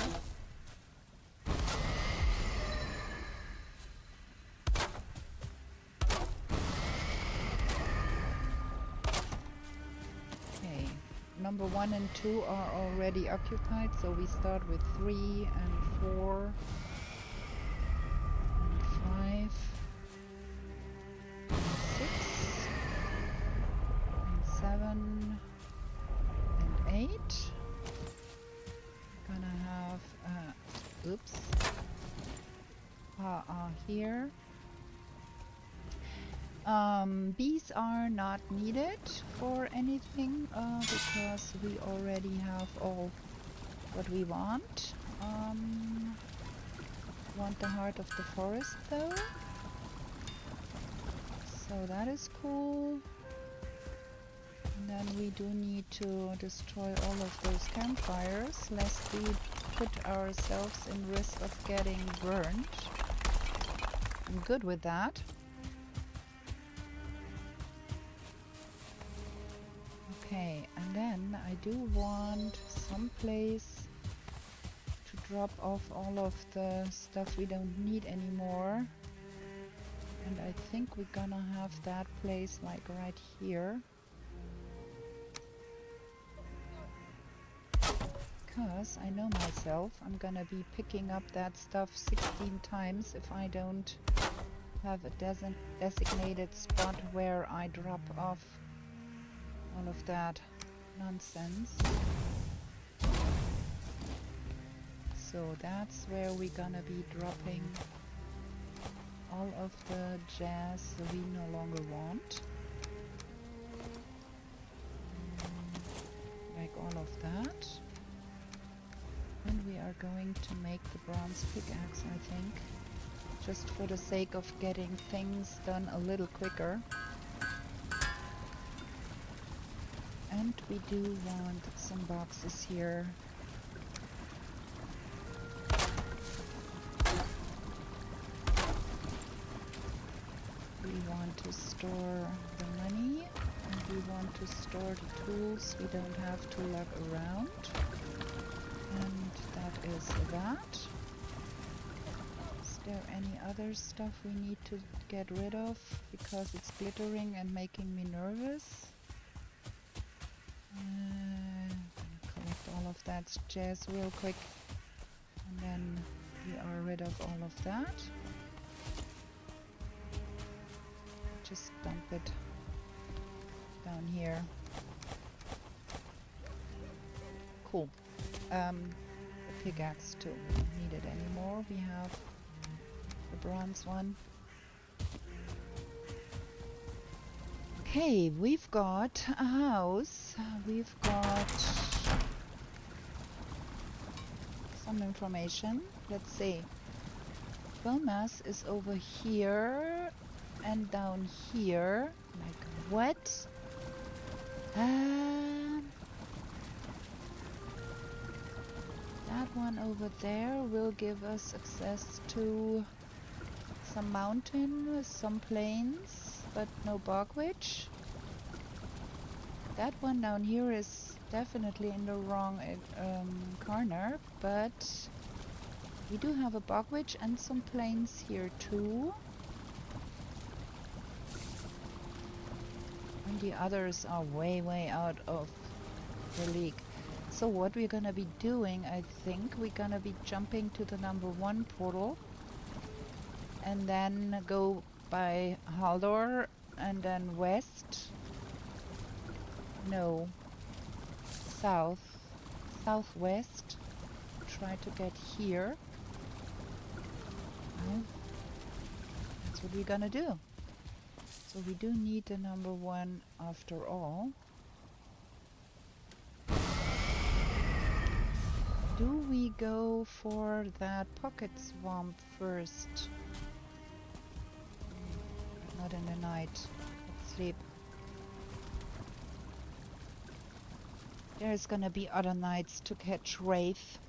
Speaker 2: Number 1 and 2 are already occupied, so we start with 3 and 4 and 5 and 6 and 7 and 8. Gonna have oops. here. Bees are not needed for anything because we already have all what we want. Want the heart of the forest though, so that is cool. And then we do need to destroy all of those campfires lest we put ourselves in risk of getting burned. I'm good with that. Okay, and then I do want some place to drop off all of the stuff we don't need anymore. And I think we're gonna have that place like right here. Because I know myself, I'm gonna be picking up that stuff 16 times if I don't have a designated spot where I drop off all of that nonsense. So that's where we're gonna be dropping all of the jazz we no longer want. Like all of that. And we are going to make the bronze pickaxe, I think. Just for the sake of getting things done a little quicker. And we do want some boxes here. We want to store the money, and we want to store the tools we don't have to lug around. And that is that. Is there any other stuff we need to get rid of because it's glittering and making me nervous? Collect all of that jazz real quick, and then we are rid of all of that. Just dump it down here. Cool. The pickaxe too. We don't need it anymore. We have the bronze one. Okay, we've got a house. We've got some information. Let's see. Biomass is over here and down here. Like what? That one over there will give us access to some mountain, some plains, but no bogwitch. That one down here is definitely in the wrong corner, but we do have a bogwitch and some plains here too. And the others are way out of the league. So what we're gonna be doing, I think, we're gonna be jumping to the #1 portal and then go by Haldor and then west. No, southwest. Try to get here. Well, that's what we're gonna do. So we do need the #1 after all. Do we go for that pocket swamp first? Not in the night. Let's sleep. There's gonna be other nights to catch wraith.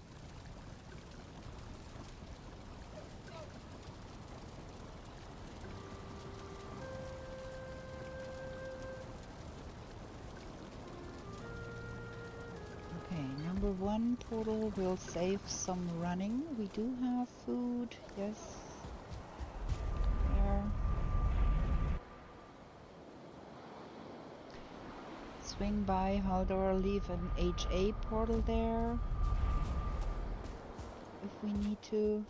Speaker 2: Okay, #1 portal will save some running. We do have food, yes. There. Swing by Haldor, leave an HA portal there. If we need to.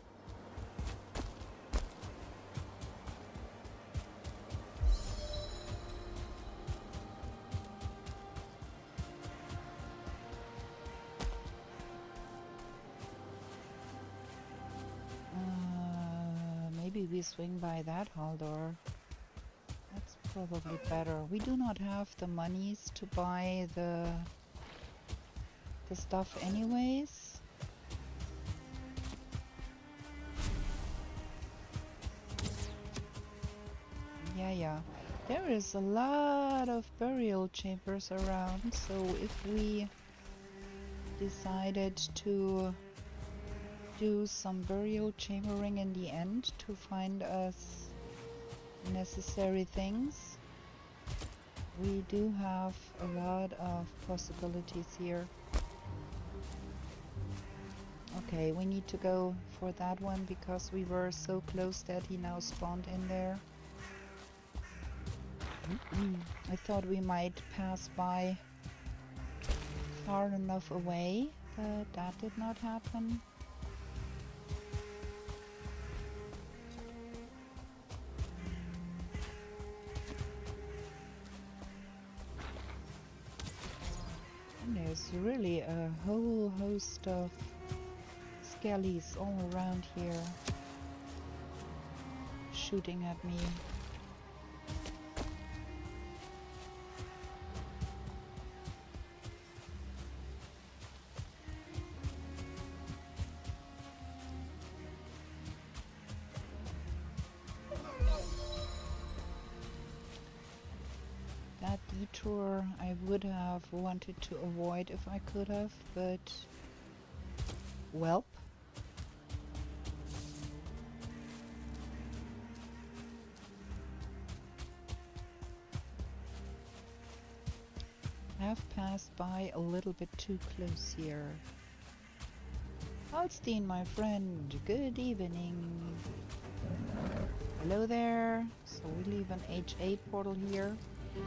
Speaker 2: Maybe we swing by that hall door. That's probably better. We do not have the monies to buy the stuff anyways. Yeah. There is a lot of burial chambers around, so if we decided to do some burial chambering in the end to find us necessary things, we do have a lot of possibilities here. Okay, we need to go for that one because we were so close that he now spawned in there. I thought we might pass by far enough away, but that did not happen. And there's really a whole host of skellies all around here shooting at me. That detour I would have wanted to avoid if I could have, but welp. Have passed by a little bit too close here. Alstein, my friend, good evening. Hello there. So we leave an H8 portal here. We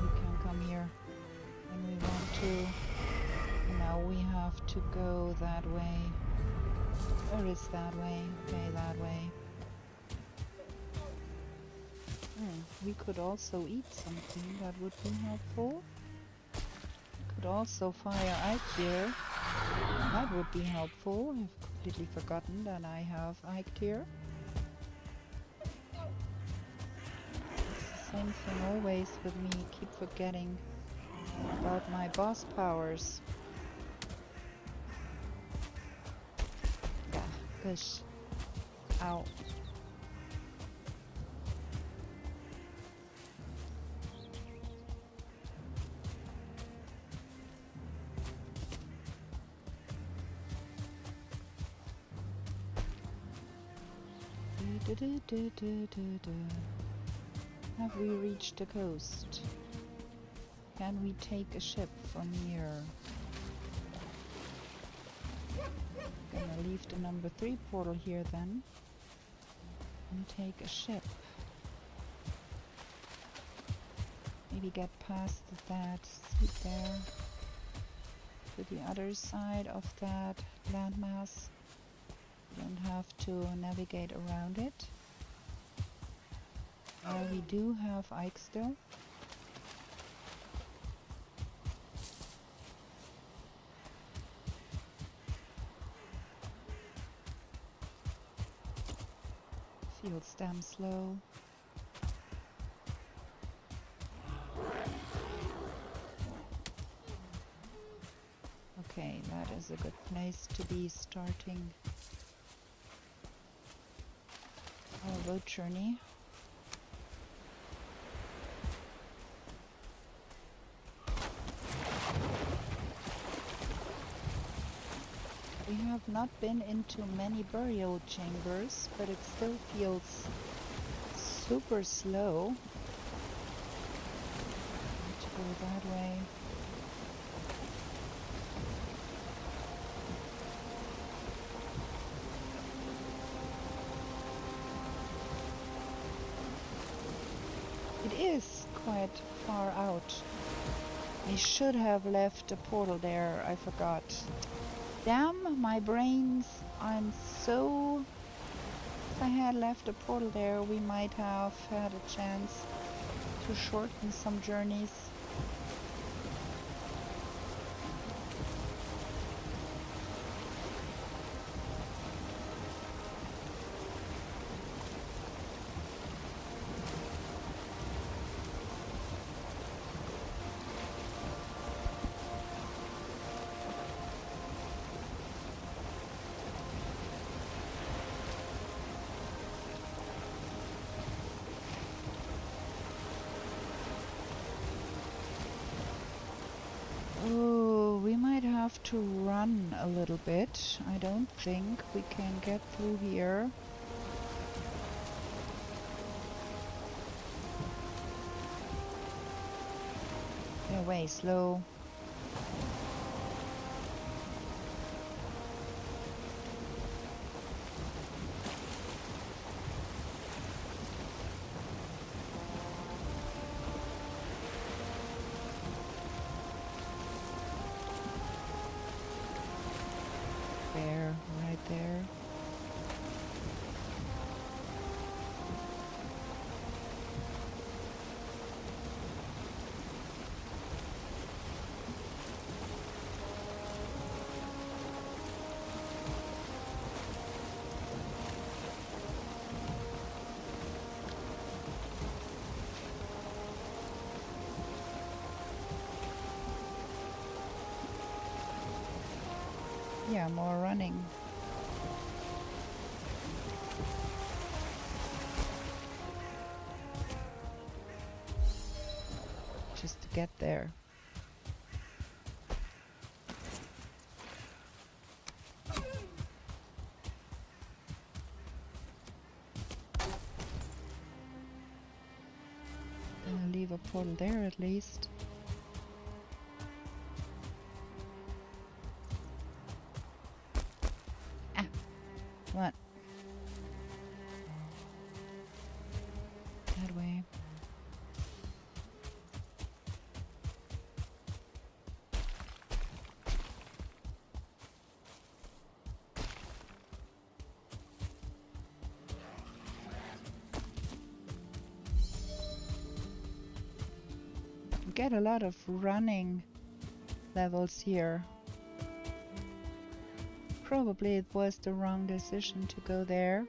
Speaker 2: can come here when we want to. Now we have to go that way. Or is that way? Okay, that way. We could also eat something, that would be helpful. We could also fire Ike here. That would be helpful. I've completely forgotten that I have Ike here. It's the same thing always with me, keep forgetting about my boss powers. Yeah, gosh. Ow. Have we reached the coast? Can we take a ship from here? Gonna leave the number 3 portal here then and take a ship. Maybe get past that seat there to the other side of that landmass. Don't have to navigate around it. We do have Ike still. Feels damn slow. Okay, that is a good place to be starting our boat journey. We have not been into many burial chambers, but it still feels super slow. Need to go that way. It is quite far out. I should have left a portal there, I forgot. Damn, my brains, I'm so... If I had left a portal there, we might have had a chance to shorten some journeys. have to run a little bit. I don't think we can get through here. They're way slow. There, right there. Yeah, more running. Just to get there. Gonna leave a portal there at least. What? That way. We get a lot of running levels here. Probably it was the wrong decision to go there,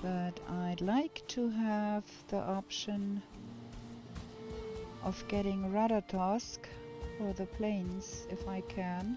Speaker 2: but I'd like to have the option of getting Ratatosk for the plains if I can.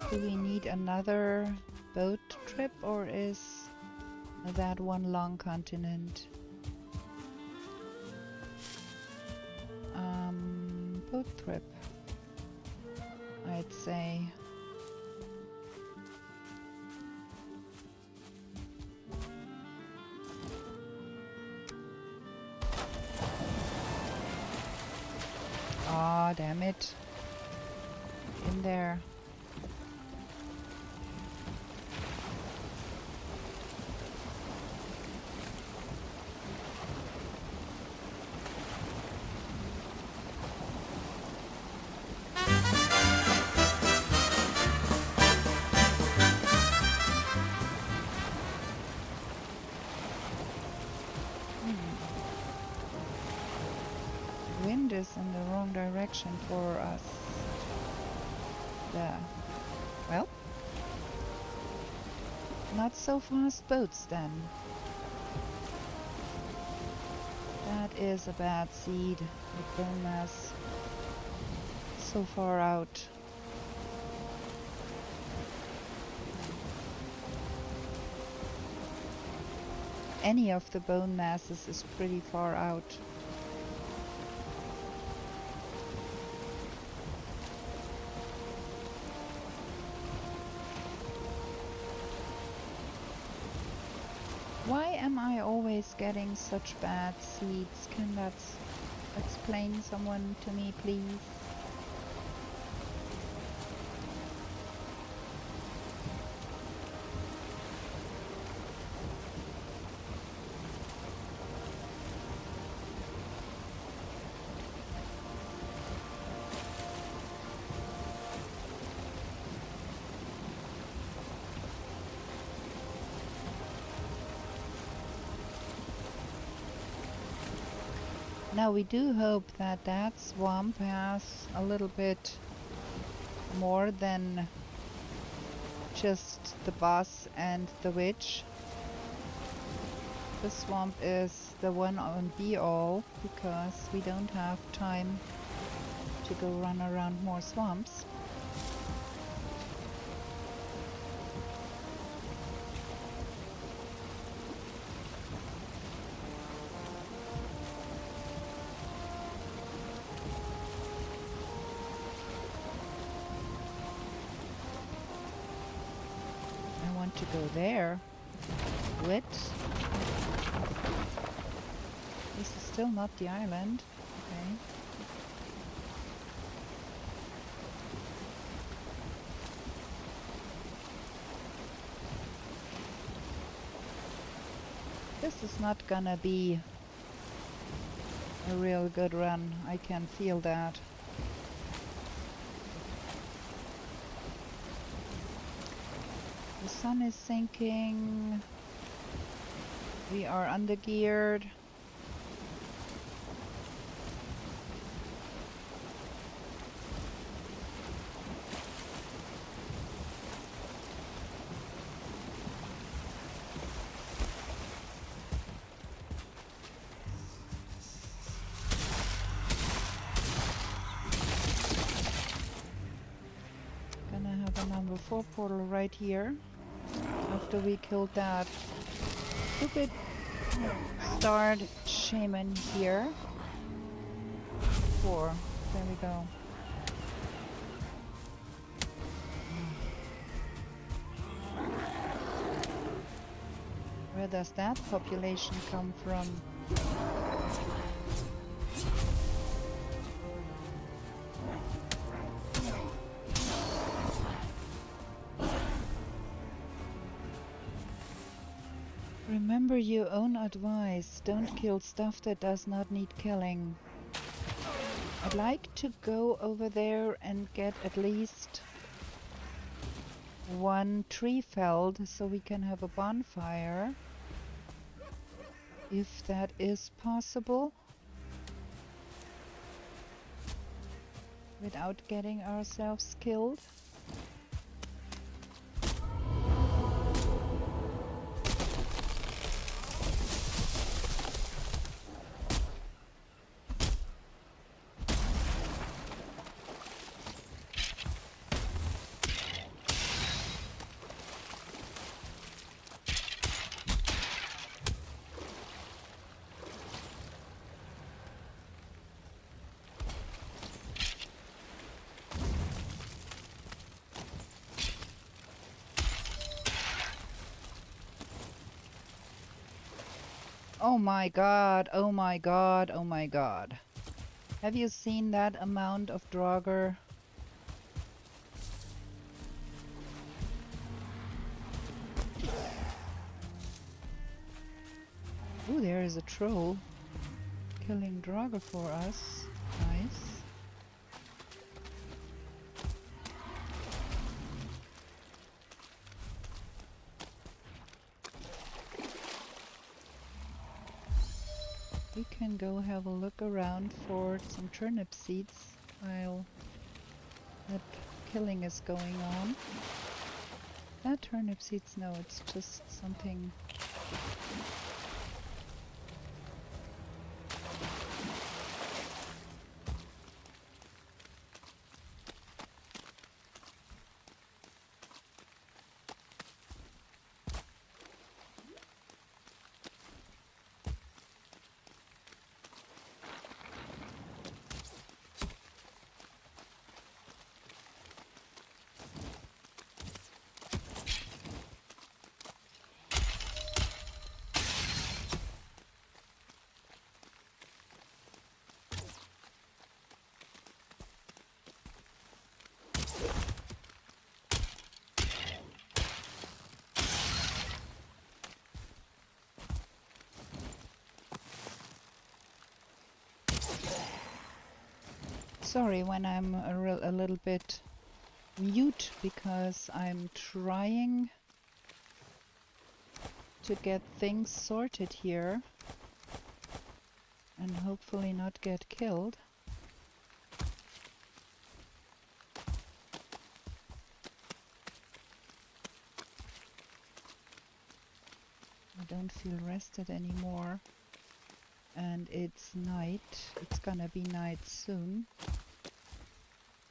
Speaker 2: Do we need another boat trip, or is that one long continent? Boat trip, I'd say. Ah, damn it. In there. Wind is in the wrong direction for us. There. Well, not so fast boats then. That is a bad seed with bone mass so far out. Any of the bone masses is pretty far out. Why am I always getting such bad seeds? Can that explain someone to me, please? Now we do hope that that swamp has a little bit more than just the boss and the witch. This swamp is the one on be all because we don't have time to go run around more swamps. I want to go there. Wit. This is still not the island. Okay. This is not gonna be a real good run. I can feel that. The sun is sinking. We are undergeared. Gonna have a number 4 portal right here after we killed that stupid starred shaman here. 4. There we go. Where does that population come from? Remember your own advice. Don't kill stuff that does not need killing. I'd like to go over there and get at least 1 tree felled so we can have a bonfire. If that is possible. Without getting ourselves killed. Oh my god, oh my god, oh my god. Have you seen that amount of Draugr? Ooh, there is a troll killing Draugr for us. Nice. We can go have a look around for some turnip seeds while that killing is going on. Not turnip seeds, no, it's just something. Sorry when I'm a little bit mute because I'm trying to get things sorted here and hopefully not get killed. don't feel rested anymore. And it's night. It's gonna be night soon.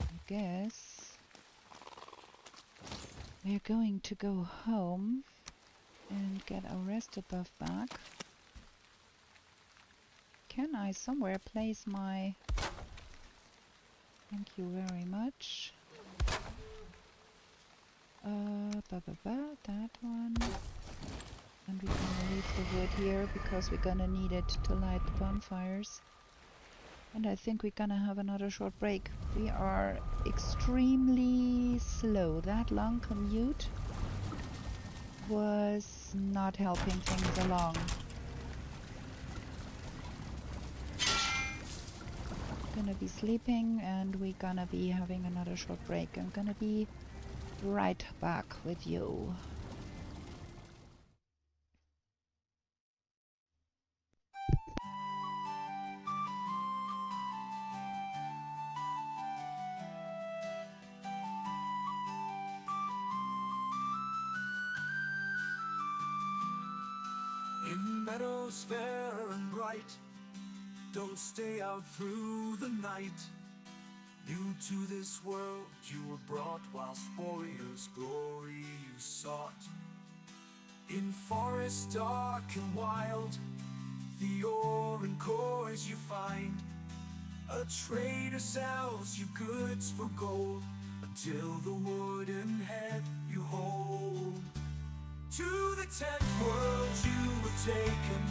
Speaker 2: I guess we're going to go home and get our rested buff back. Can I somewhere place my... Thank you very much. That one. And we're gonna leave the wood here because we're gonna need it to light the bonfires. And I think we're gonna have another short break. We are extremely slow. That long commute was not helping things along. Gonna be sleeping and we're gonna be having another short break. I'm gonna be right back with you.
Speaker 1: In meadows fair and bright, don't stay out through the night. New to this world you were brought, whilst warriors' glory you sought. In forest dark and wild, the ore and cores you find. A trader sells you goods for gold, until the wooden head you hold. To the 10th world you were taken,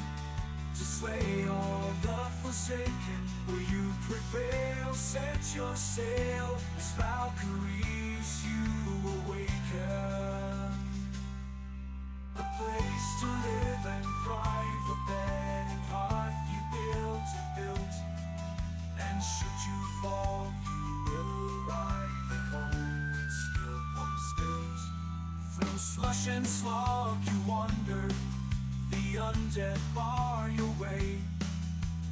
Speaker 1: to slay all the forsaken. Will you prevail? Set your sail, as Valkyries you awaken. A place to live and thrive, a bed and hearth you built. And should you fall, you will arrive at home with steel pump spilt. Through slush and slog you wander, the undead bar your way.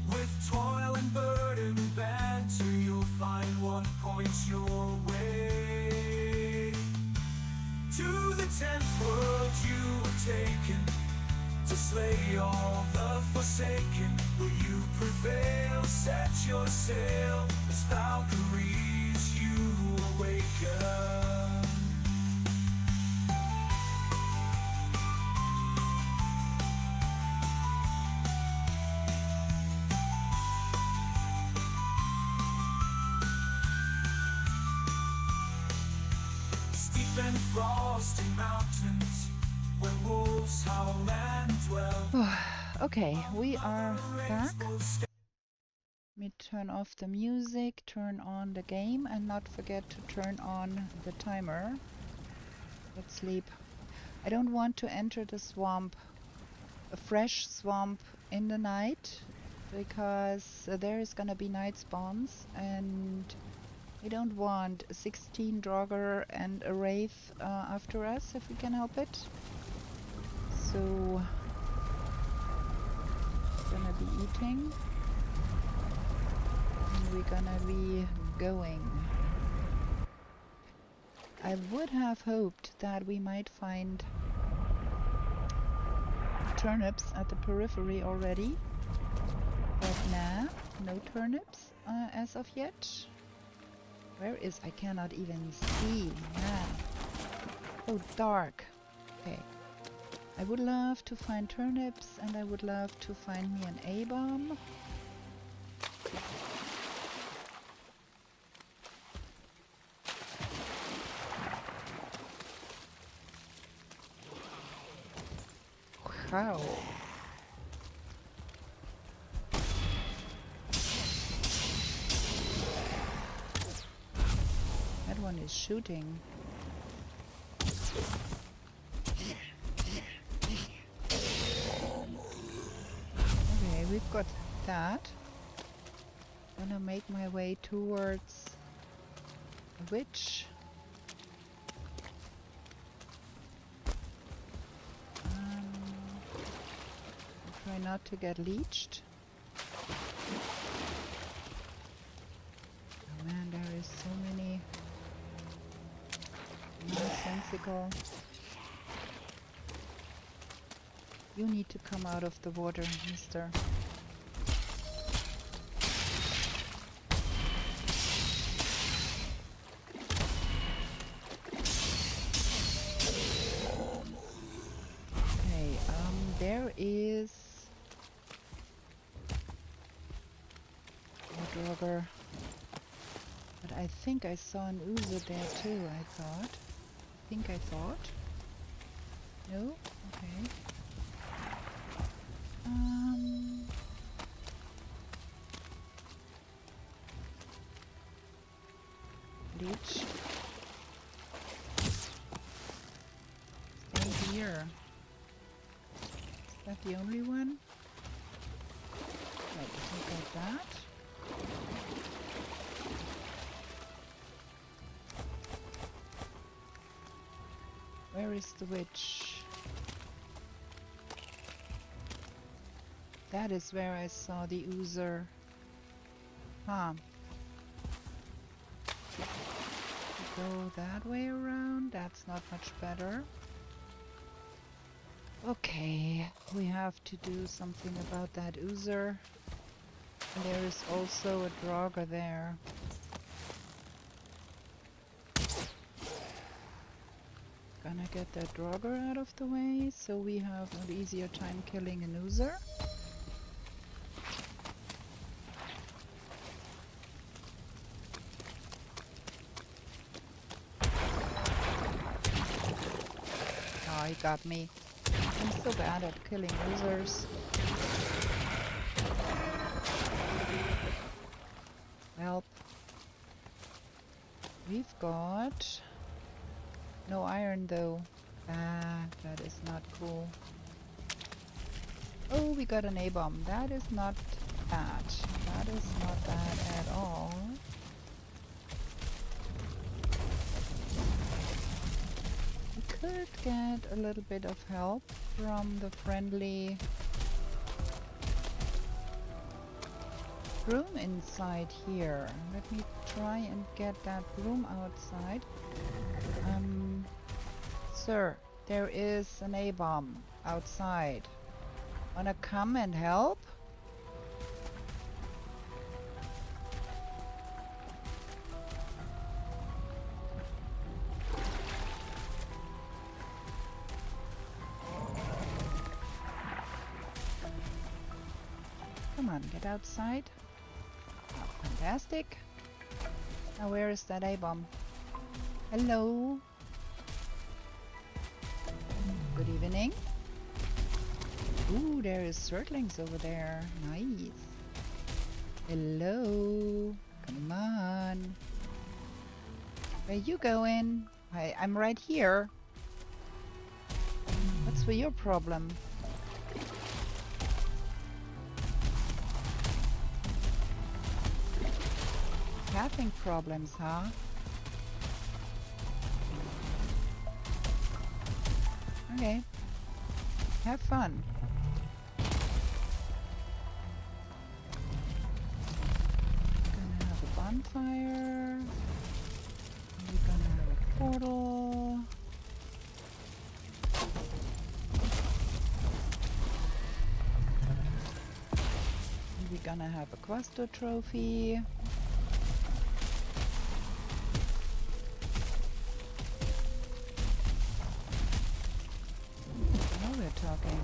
Speaker 1: With toil and burden banter, you'll find what points your way. To the 10th world you were taken, to slay all the forsaken. Will you prevail? Set your sail, as Valkyries you awaken. And frosty mountains, where wolves howl and dwell.
Speaker 2: Okay, we are back. Let me turn off the music, turn on the game, and not forget to turn on the timer. Let's sleep. I don't want to enter the swamp, a fresh swamp in the night, because there is gonna be night spawns, and we don't want 16 Draugr and a Wraith after us if we can help it. So, we're gonna be eating. And we're gonna be going. I would have hoped that we might find turnips at the periphery already. But nah, no turnips as of yet. Where is... I cannot even see. Man. Oh, dark. Okay. I would love to find turnips, and I would love to find me an A-bomb. Wow. That one is shooting. Okay, we've got that. Gonna make my way towards a witch. Try not to get leeched. Oh man, there is so many nonsensical You need to come out of the water, mister. Okay, there is a Draugr. But I think I saw an Oozer there too, I thought. I thought. No? Okay. Leech. Stay here. Is that the only one? Right, look at that. Where is the witch? That is where I saw the Oozer. Huh. Go that way around. That's not much better. Okay, we have to do something about that Oozer. And there is also a Draugr there. Gonna get that Draugr out of the way so we have an easier time killing an Oozer. Oh, he got me. I'm so bad at killing Oozers. Help. We've got no iron though. Ah, that is not cool. Oh, we got an A-bomb. That is not bad. That is not bad at all. We could get a little bit of help from the friendly broom inside here. Let me try and get that broom outside. Sir, there is an A-bomb outside. Wanna come and help? Come on, get outside. Oh, fantastic. Now where is that A-bomb? Hello? Good evening. Ooh, there is Surtlings over there. Nice. Hello. Come on. Where you going? I'm right here. What's for your problem? Having problems, huh? Okay. Have fun. Gonna have a bonfire. We're gonna have a portal. We're gonna have a Quasto trophy. Talking.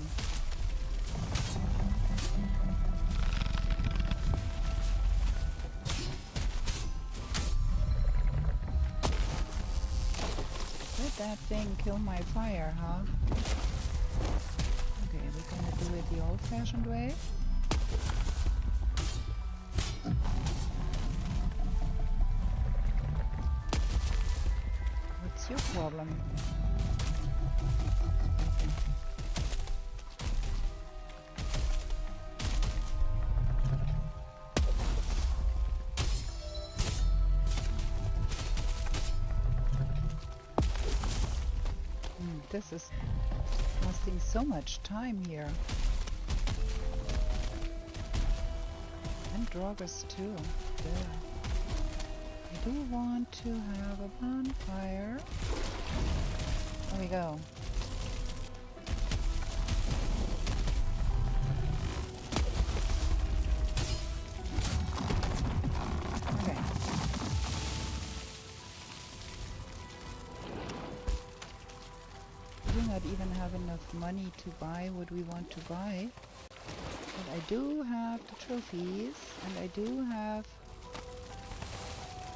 Speaker 2: Let that thing kill my fire, huh? Okay, we're gonna do it the old-fashioned way. What's your problem? This is costing so much time here. And Draugrs too. Yeah. I do want to have a bonfire. There we go. even have enough money to buy what we want to buy. But I do have the trophies, and I do have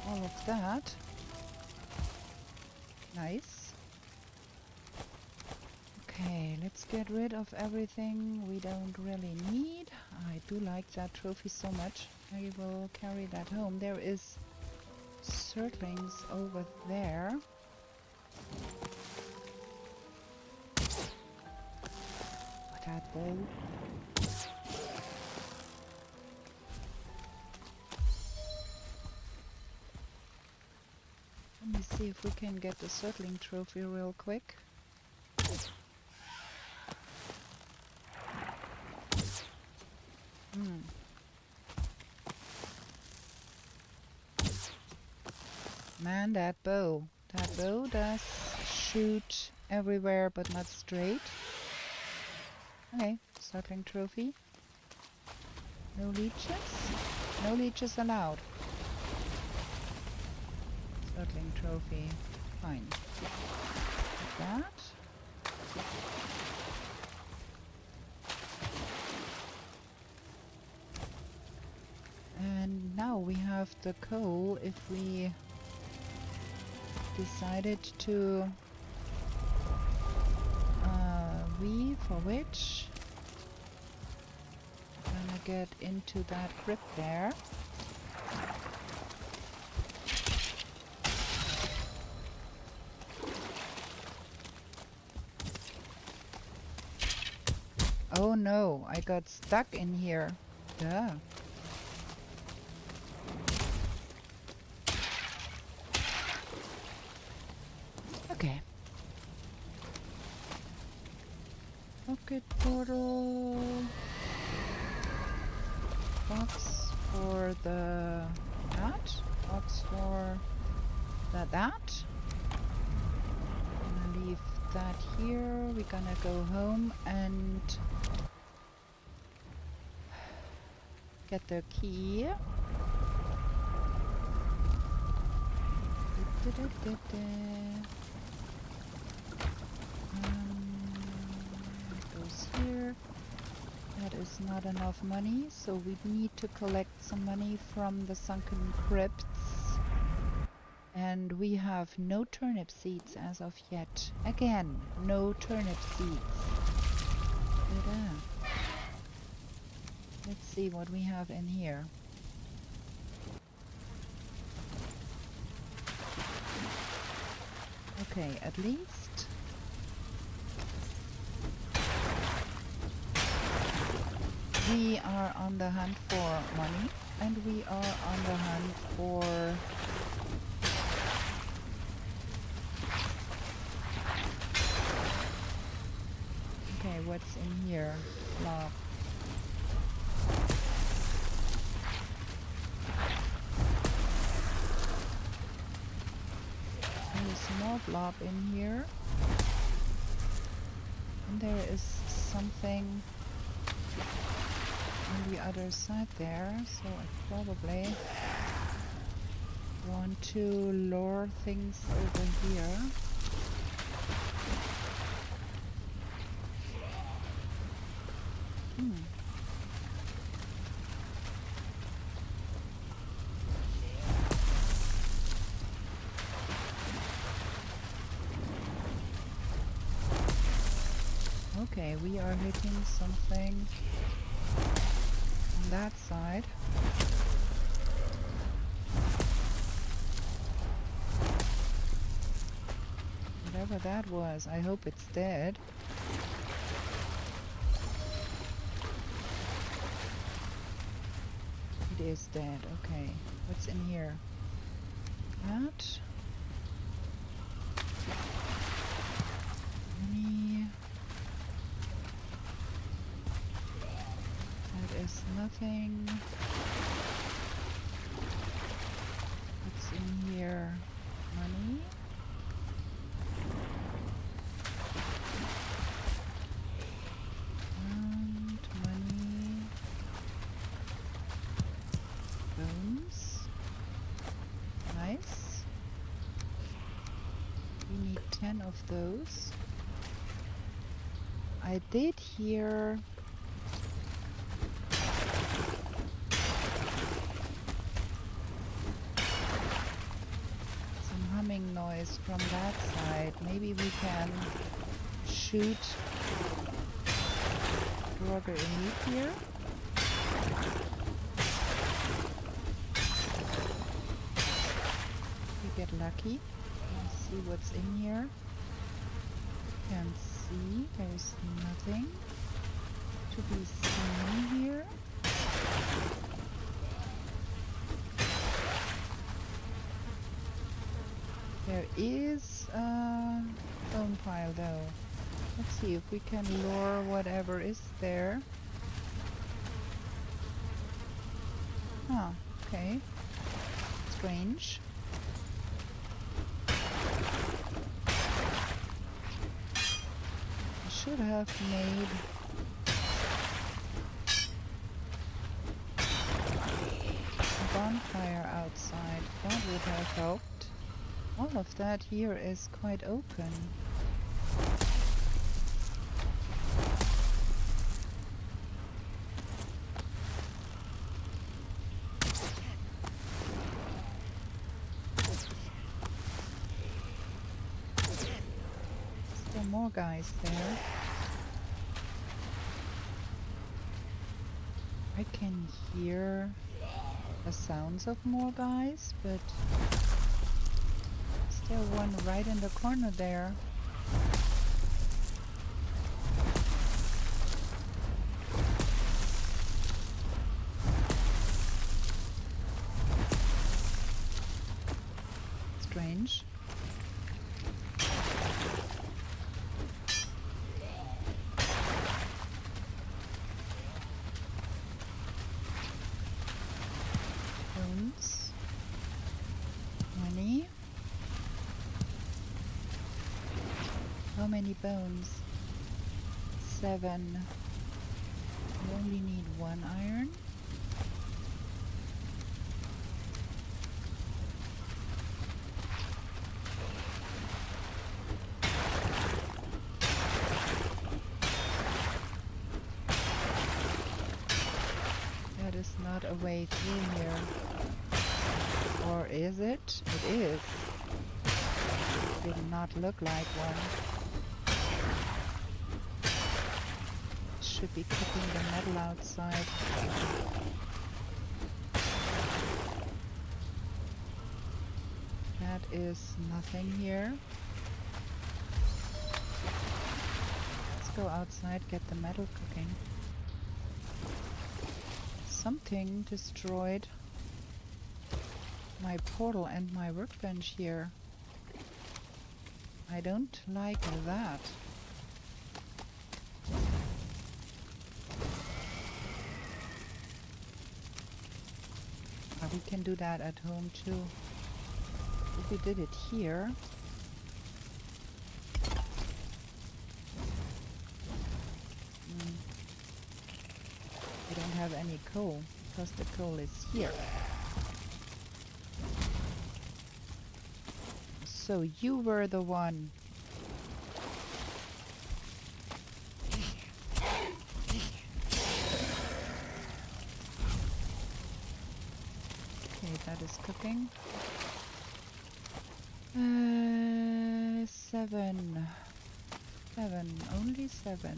Speaker 2: all of that. Nice. Okay, let's get rid of everything we don't really need. I do like that trophy so much. I will carry that home. There is Surtlings over there. What that bow? Let me see if we can get the Surtling trophy real quick. Man, that bow. That bow does shoot everywhere but not straight. Okay, Surtling trophy. No leeches? No leeches allowed. Surtling trophy. Fine. Like that. And now we have the coal if we decided to for which I'm gonna get into that crypt there. Oh no, I got stuck in here. Duh. Okay. Pocket portal. Box for the that. Box for that. I'm gonna leave that here. We're gonna go home and get the key. That goes here. That is not enough money, so we need to collect some money from the sunken crypts. And we have no turnip seeds as of yet. Again, no turnip seeds. Ta-da. Let's see what we have in here. Okay, at least we are on the hunt for money, and we are on the hunt for okay, what's in here? Blob. There's more blob in here. And there is something on the other side there, so I probably want to lure things over here. Okay, we are hitting something on that side. Whatever that was, I hope it's dead. It is dead, okay. What's in here? That. Money. That is nothing. What's in here? Money. And money. Bones. Nice. We need 10 of those. I did hear some humming noise from that side. Maybe we can shoot Roger Elite here. We get lucky. Let's see what's in here. Can't see. There's nothing to be seen here. There is a bone pile though. Let's see if we can lure whatever is there. Ah, okay. Strange. I should have made a bonfire outside. That would have helped. All of that here is quite open. Still more guys there. I can hear the sounds of more guys, but still one right in the corner there. Strange. Bones. Money. How many bones? 7. We only need 1 iron. That is not a way through here. Or is it? It is. Did not look like one. Should be keeping the metal outside. That is nothing here. Let's go outside, get the metal cooking. Something destroyed my portal and my workbench here. I don't like that. We can do that at home too. If we did it here, we don't have any coal because the coal is here. So you were the one. That is cooking. 7. 7. Only 7.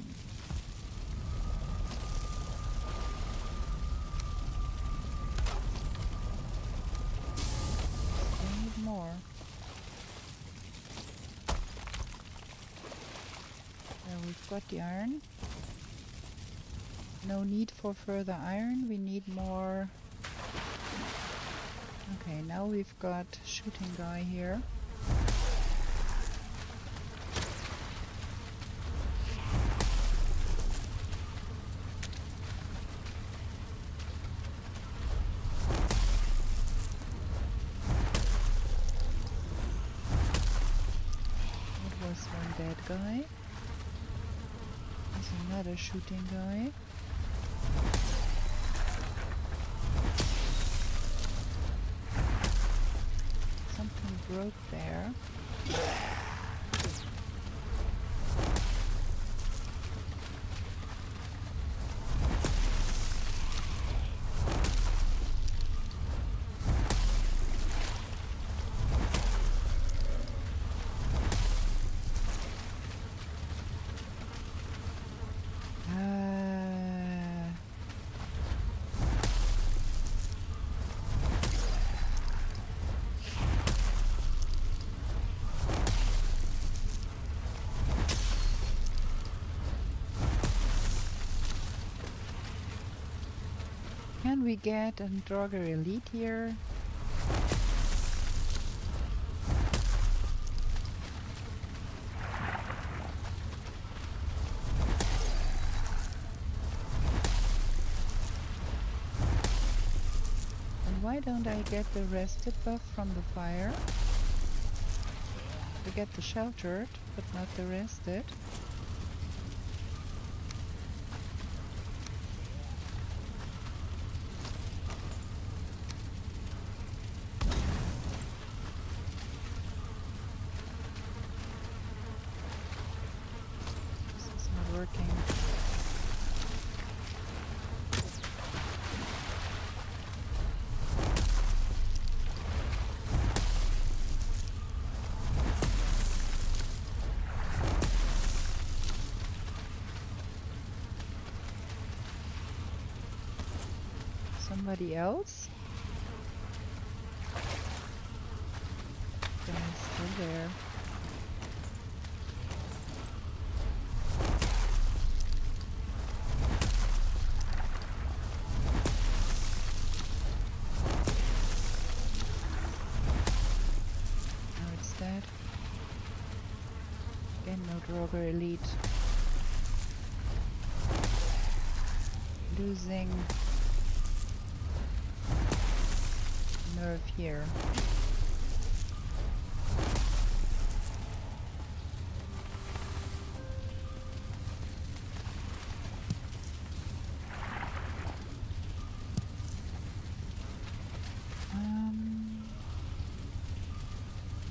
Speaker 2: We need more. There we've got the iron. No need for further iron. We need more. Okay, now we've got shooting guy here. That was one dead guy. There's another shooting guy. Broke there. And we get a Draugr Elite here. And why don't I get the rested buff from the fire? I get the sheltered, but not the rested. This is not working. Somebody else? Guy is still there. Now it's dead. Again, no Draugr Elite. Losing nerve here.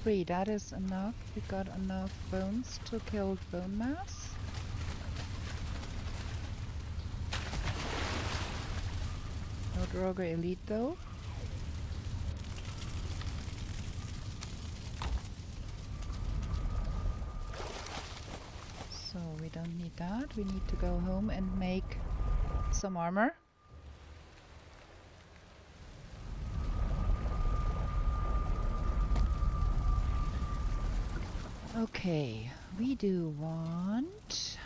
Speaker 2: Three, that is enough. We got enough bones to kill bone mass. No Draugr Elite though. So we don't need that. We need to go home and make some armor. Okay, we do want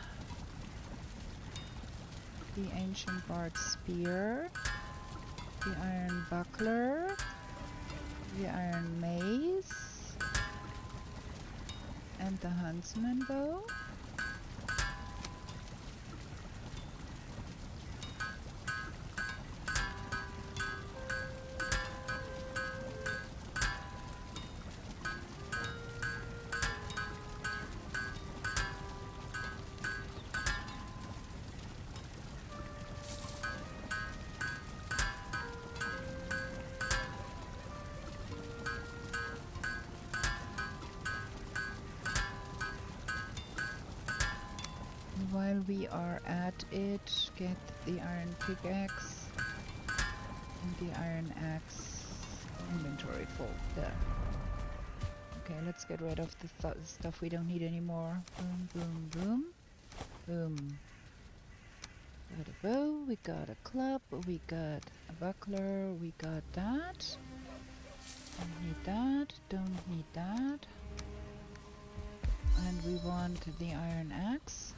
Speaker 2: the Ancient Bard Spear, the Iron Buckler, the Iron Mace, and the Huntsman Bow. While we are at it, get the iron pickaxe and the iron axe. Inventory full. There. Okay, let's get rid of the stuff we don't need anymore. Boom, boom, boom. Boom. Got a bow, we got a club, we got a buckler, we got that. Don't need that, don't need that. And we want the iron axe.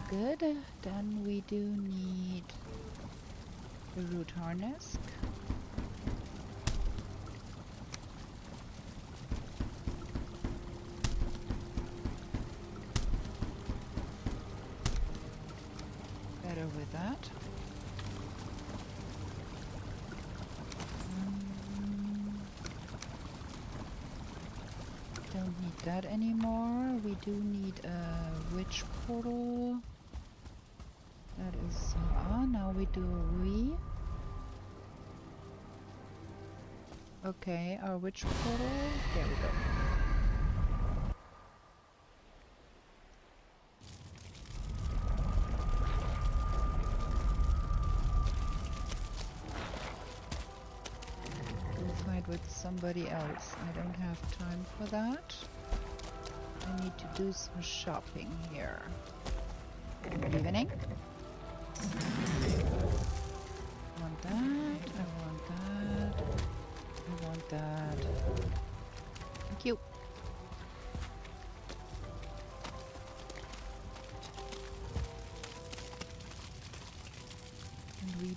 Speaker 2: Good, then we do need the root harness. Better with that. Don't need that anymore. We do need a witch portal. That is, now we do Okay, our witch portal, there we go. Go fight with somebody else. I don't have time for that. I need to do some shopping here. Good evening. I want that, I want that, I want that. Thank you.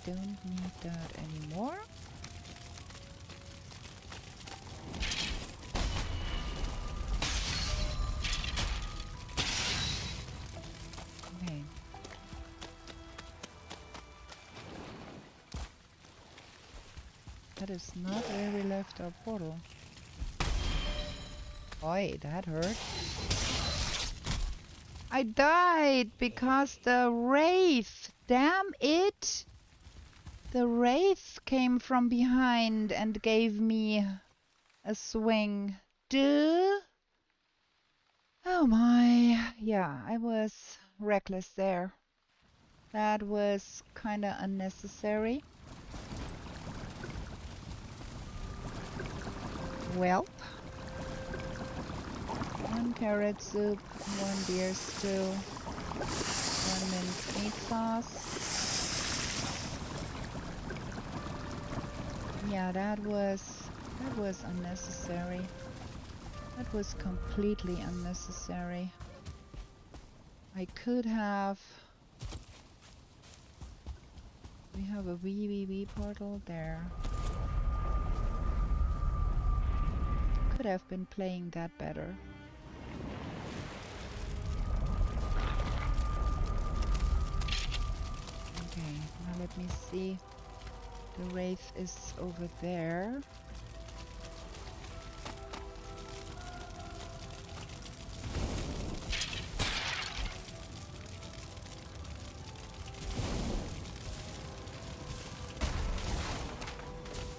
Speaker 2: don't need that anymore. Okay. That is not where we left our portal. Oi, that hurt. I died because the wraith, damn it! The wraith came from behind and gave me a swing. Duh! Oh my. Yeah, I was reckless there. That was kinda unnecessary. Well. One carrot soup, one beer stew, one minced meat sauce. Yeah, that was unnecessary. That was completely unnecessary. I could have... We have a wee portal there. Could have been playing that better. Okay, now let me see. The wraith is over there.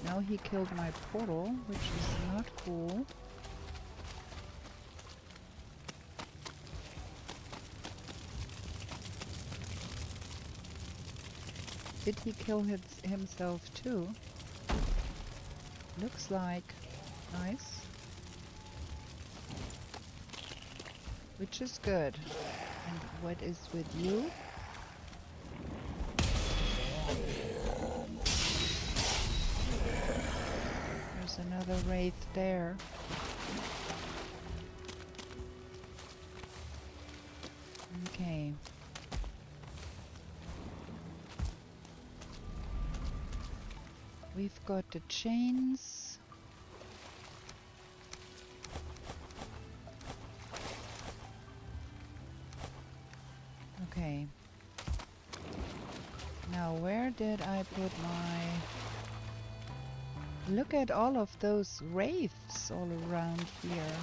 Speaker 2: Now he killed my portal, which is not cool. Did he kill himself too? Looks like. Nice. Which is good. And what is with you? There's another wraith there. Okay. We've got the chains. Okay. Now where did I put my... Look at all of those wraiths all around here.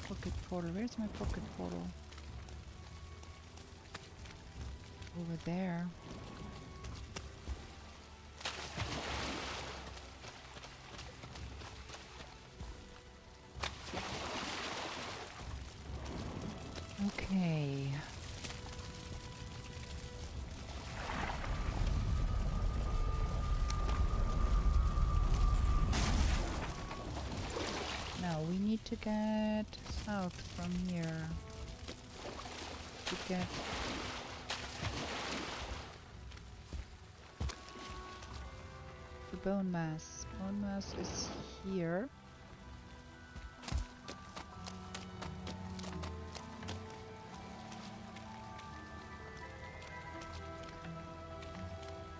Speaker 2: Pocket portal. Where's my pocket portal? Over there. Okay. Now we need to get south from here to get the bone mass. Bone mass is here.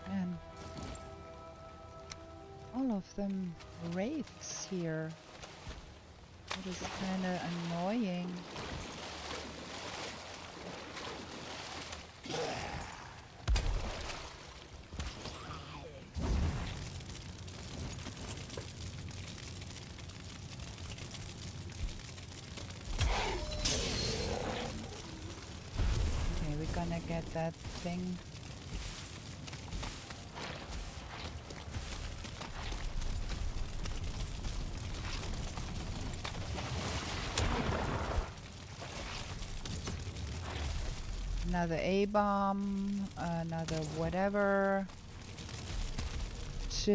Speaker 2: Man, all of them wraiths here. It is kinda annoying. Okay, we're gonna get that thing. Another A-bomb, another whatever. Tch.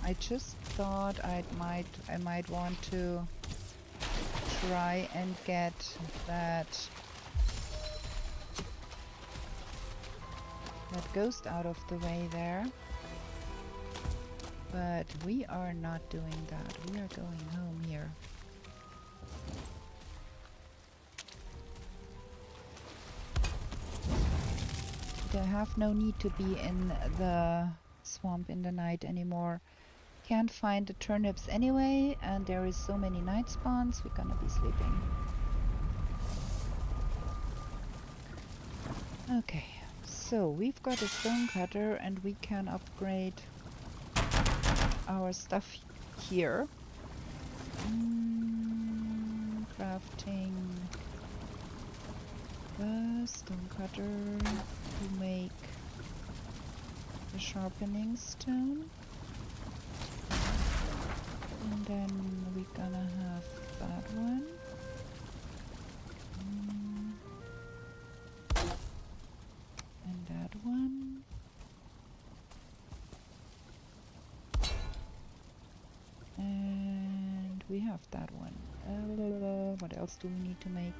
Speaker 2: I just thought I might want to try and get that ghost out of the way there. But we are not doing that. We are going home here. have no need to be in the swamp in the night anymore. Can't find the turnips anyway, and there is so many night spawns, we're gonna be sleeping. Okay, so we've got a stone cutter and we can upgrade our stuff here. Crafting the stone cutter to make the sharpening stone. And then we're gonna have that one. And that one. And we have that one. What else do we need to make?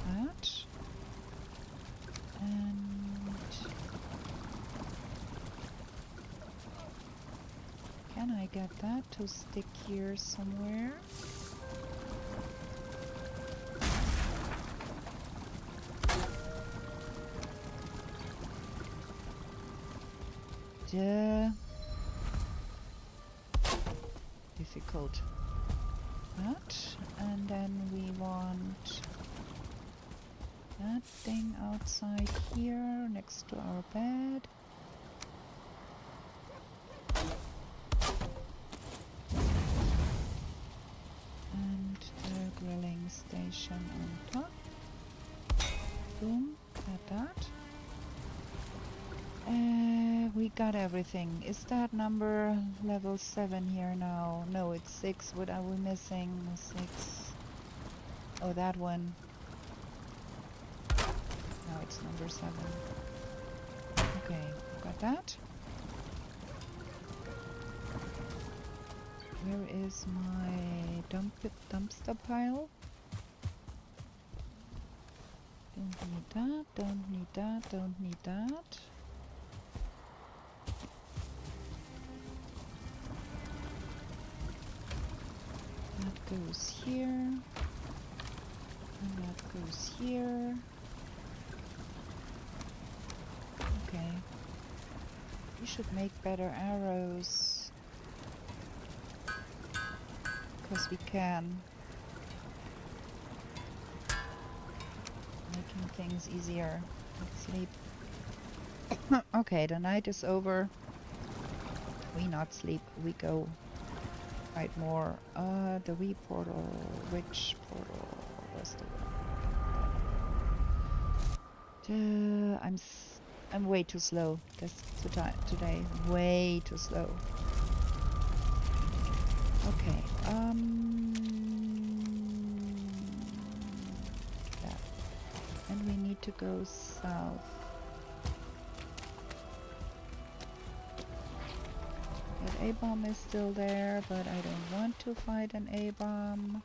Speaker 2: That. And can I get that to stick here somewhere? Difficult. That, and then we want that thing outside here next to our bed. And the grilling station on top. Boom, got that. We got everything. Is that number level 7 here now? No, it's 6. What are we missing? 6. Oh, that one. Now it's number 7. Okay, got that. Where is my dumpster pile? Don't need that, don't need that, don't need that. That goes here, and that goes here. Okay. We should make better arrows. Because we can. Making things easier. Let's sleep. Okay, the night is over. We not sleep, we go. Right, more. The Wii portal. Which portal was the one? I'm way too slow this today. Way too slow. Okay. That. And we need to go south. That A-bomb is still there, but I don't want to fight an A-bomb.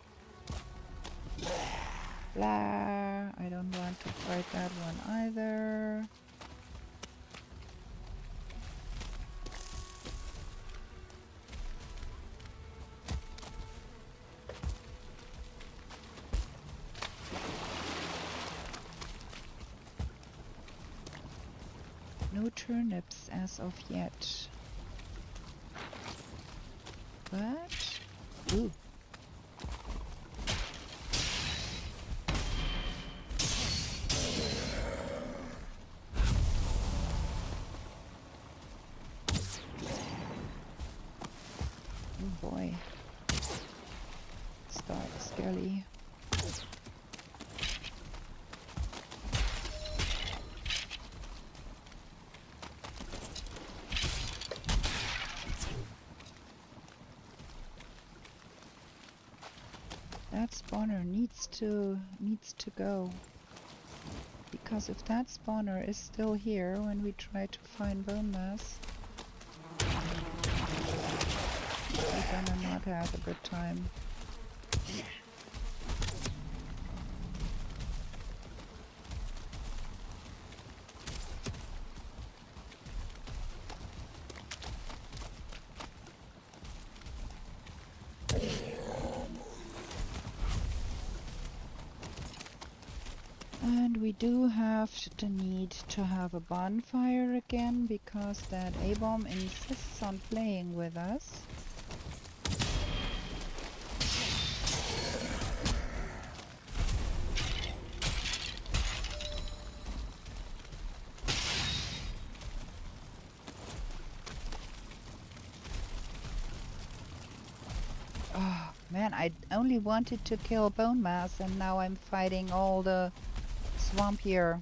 Speaker 2: Blah. I don't want to fight that one either. No turnips as of yet. But, ooh. Oh boy. Start scary. That spawner needs to go, because if that spawner is still here when we try to find bone mass, we're gonna not have a good time. do have the need to have a bonfire again because that A-bomb insists on playing with us. Oh man, I only wanted to kill bone mass and now I'm fighting all the swamp here.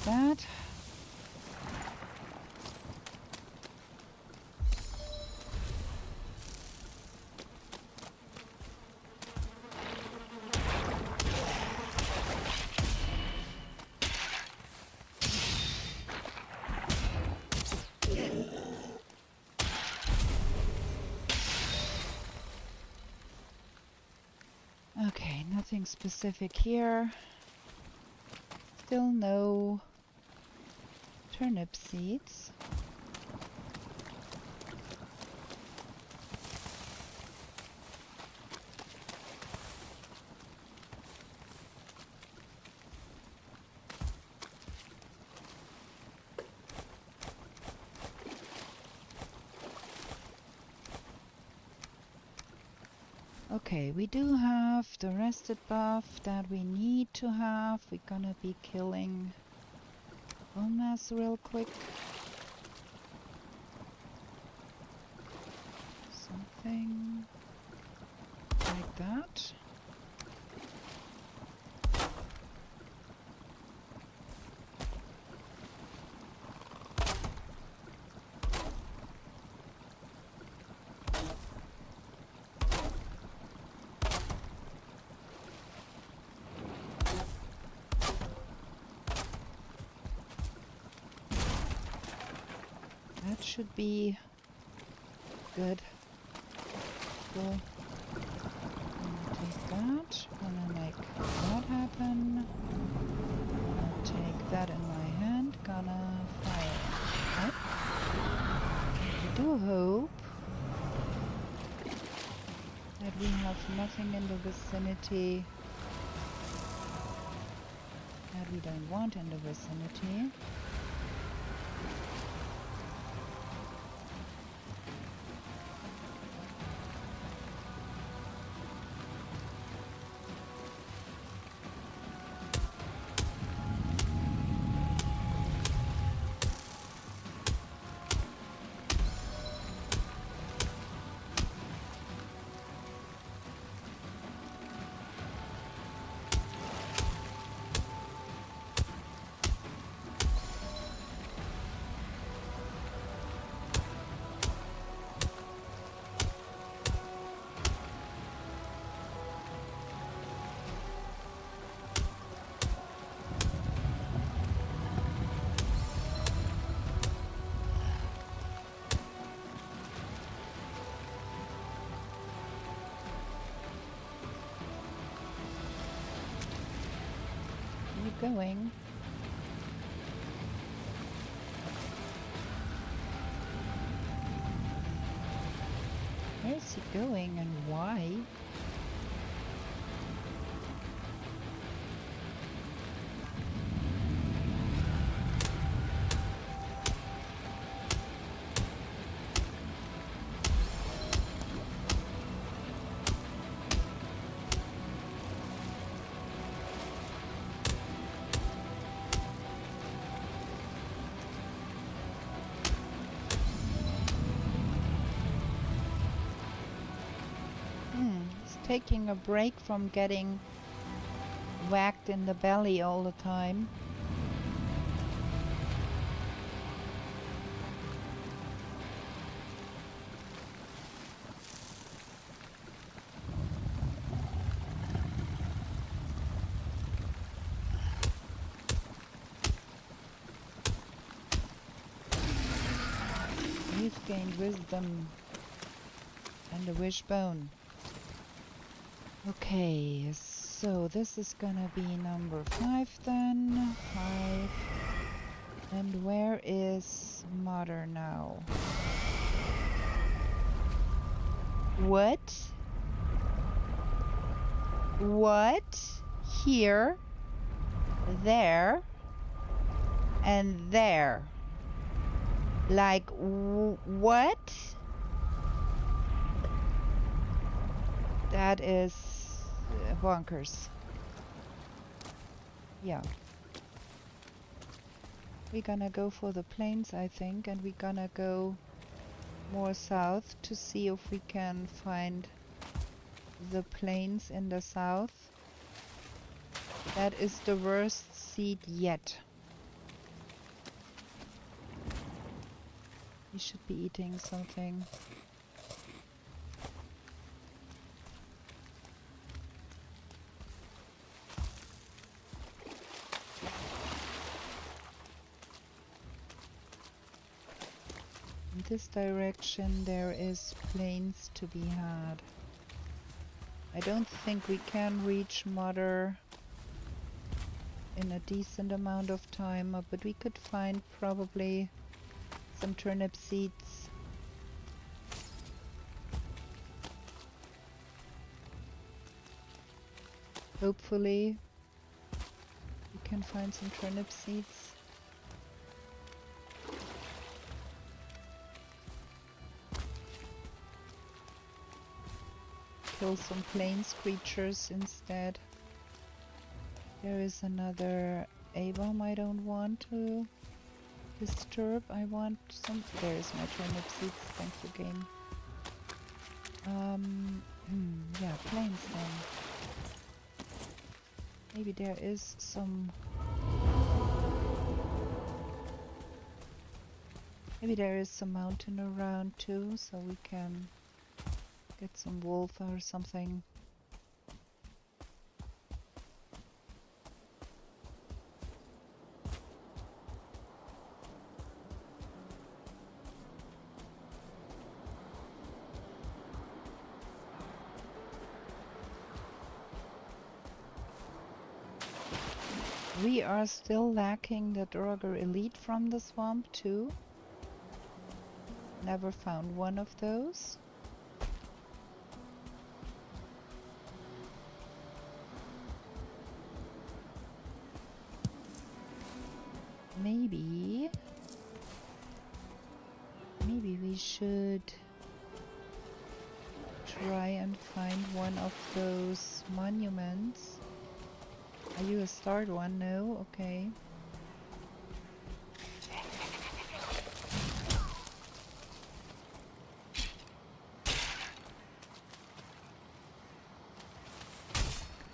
Speaker 2: That. Okay, nothing specific here. Still no turnip seeds. Okay, we do have the rested buff that we need to have. We're gonna be killing bone mass real quick. Something like that. That should be good. Cool. Take that. Gonna make that happen. I'll take that in my hand. Gonna fire. Right? I do hope that we have nothing in the vicinity that we don't want in the vicinity. Going. Where is he going and why? It's taking a break from getting whacked in the belly all the time. He's gained wisdom and a wishbone. Okay, so this is gonna be number 5 then. 5. And where is Mother now? What? What? Here, there, and there. Like, what? That is bonkers. Yeah. We're gonna go for the plains, I think, and we're gonna go more south to see if we can find the plains in the south. That is the worst seed yet. You should be eating something. In this direction there is plains to be had. I don't think we can reach Mother in a decent amount of time, but we could find probably some turnip seeds. Hopefully we can find some turnip seeds. Kill some plains creatures instead. There is another A-bomb I don't want to disturb. I want some... There is my turnip seeds. Thank you, game. Yeah, plains then. Maybe there is some... Maybe there is some mountain around too, so we can get some wolf or something. We are still lacking the Draugr Elite from the swamp too. Never found one of those. Maybe we should try and find one of those monuments. Are you a starred one? No? Okay.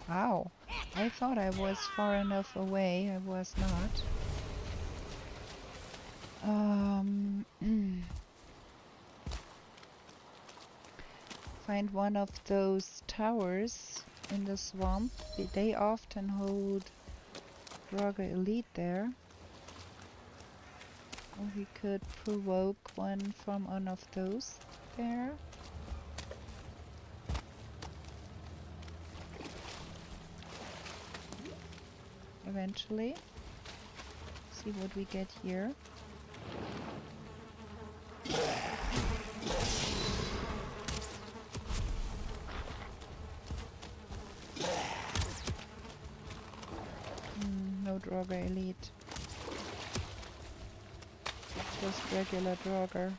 Speaker 2: Ow. I thought I was far enough away. I was not. Find one of those towers in the swamp. They often hold Draugr Elite there. Or we could provoke one from one of those there. Eventually. See what we get here. No Draugr Elite. Just regular Draugr.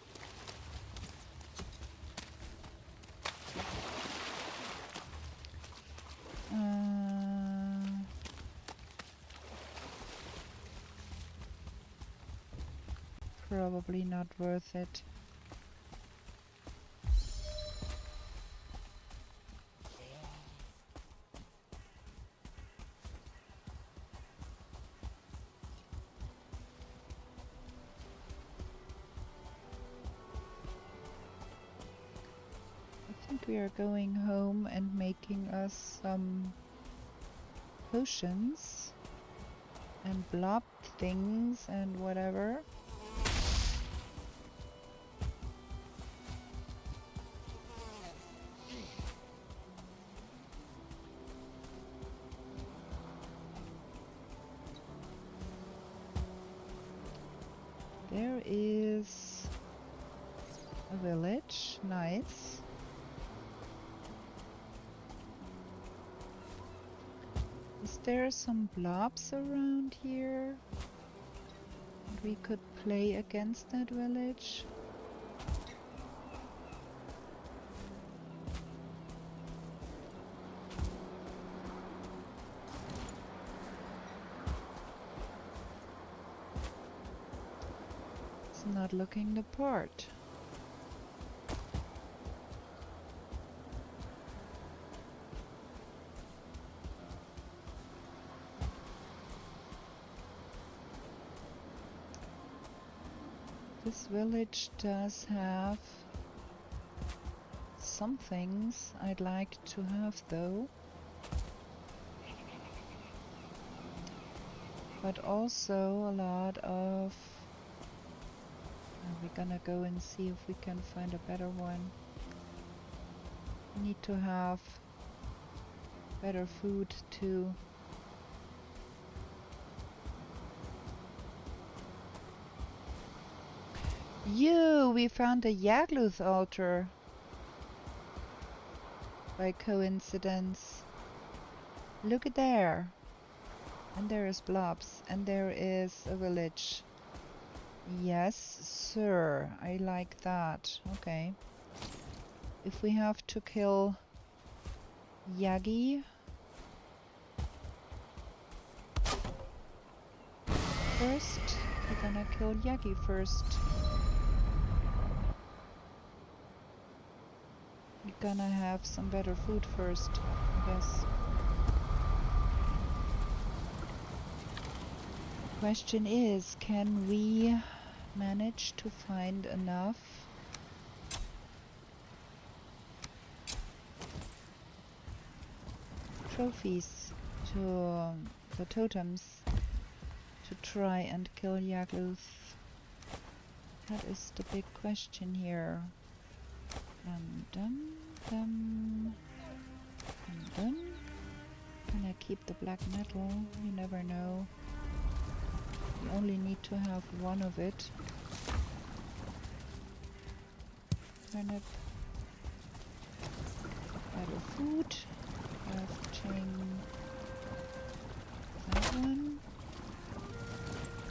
Speaker 2: Probably not worth it. we are going home and making us some potions and blob things and whatever. There is a village, nice. Is there some blobs around here? We could play against that village. It's not looking the part. This village does have some things I'd like to have though. But also a lot of... we're gonna go and see if we can find a better one. We need to have better food too. We found a Yagluth altar. By coincidence. Look at there. And there is blobs. And there is a village. Yes, sir. I like that. Okay. If we have to kill Yagi first, we're gonna kill Yagi first. We're gonna have some better food first, I guess. The question is, can we manage to find enough trophies to the totems to try and kill Yagluth? That is the big question here. Can I keep the black metal? You never know. You only need to have one of it. Turnip. Better food. Crafting that one.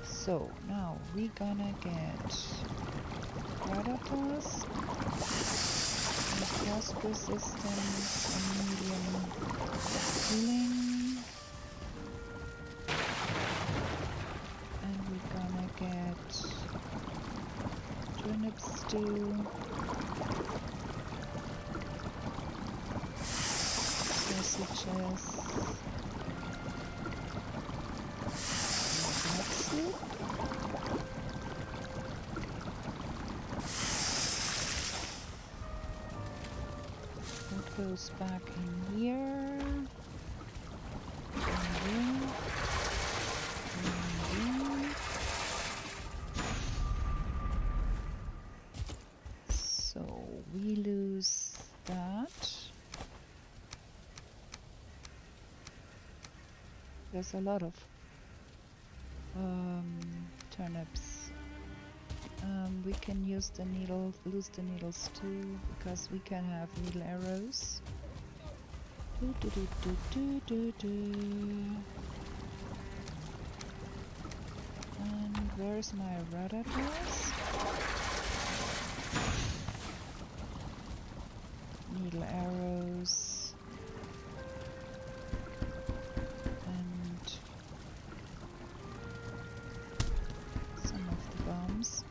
Speaker 2: So now we're gonna get Predators. Frost resistance and medium healing. And we're gonna get turnip stew, sausages, that's it. Goes back in here, and here, and here. So we lose that. There's a lot of turnips. We can use the needle, lose the needles too, because we can have needle arrows. And where's my Predators? Needle arrows. And some of the bombs.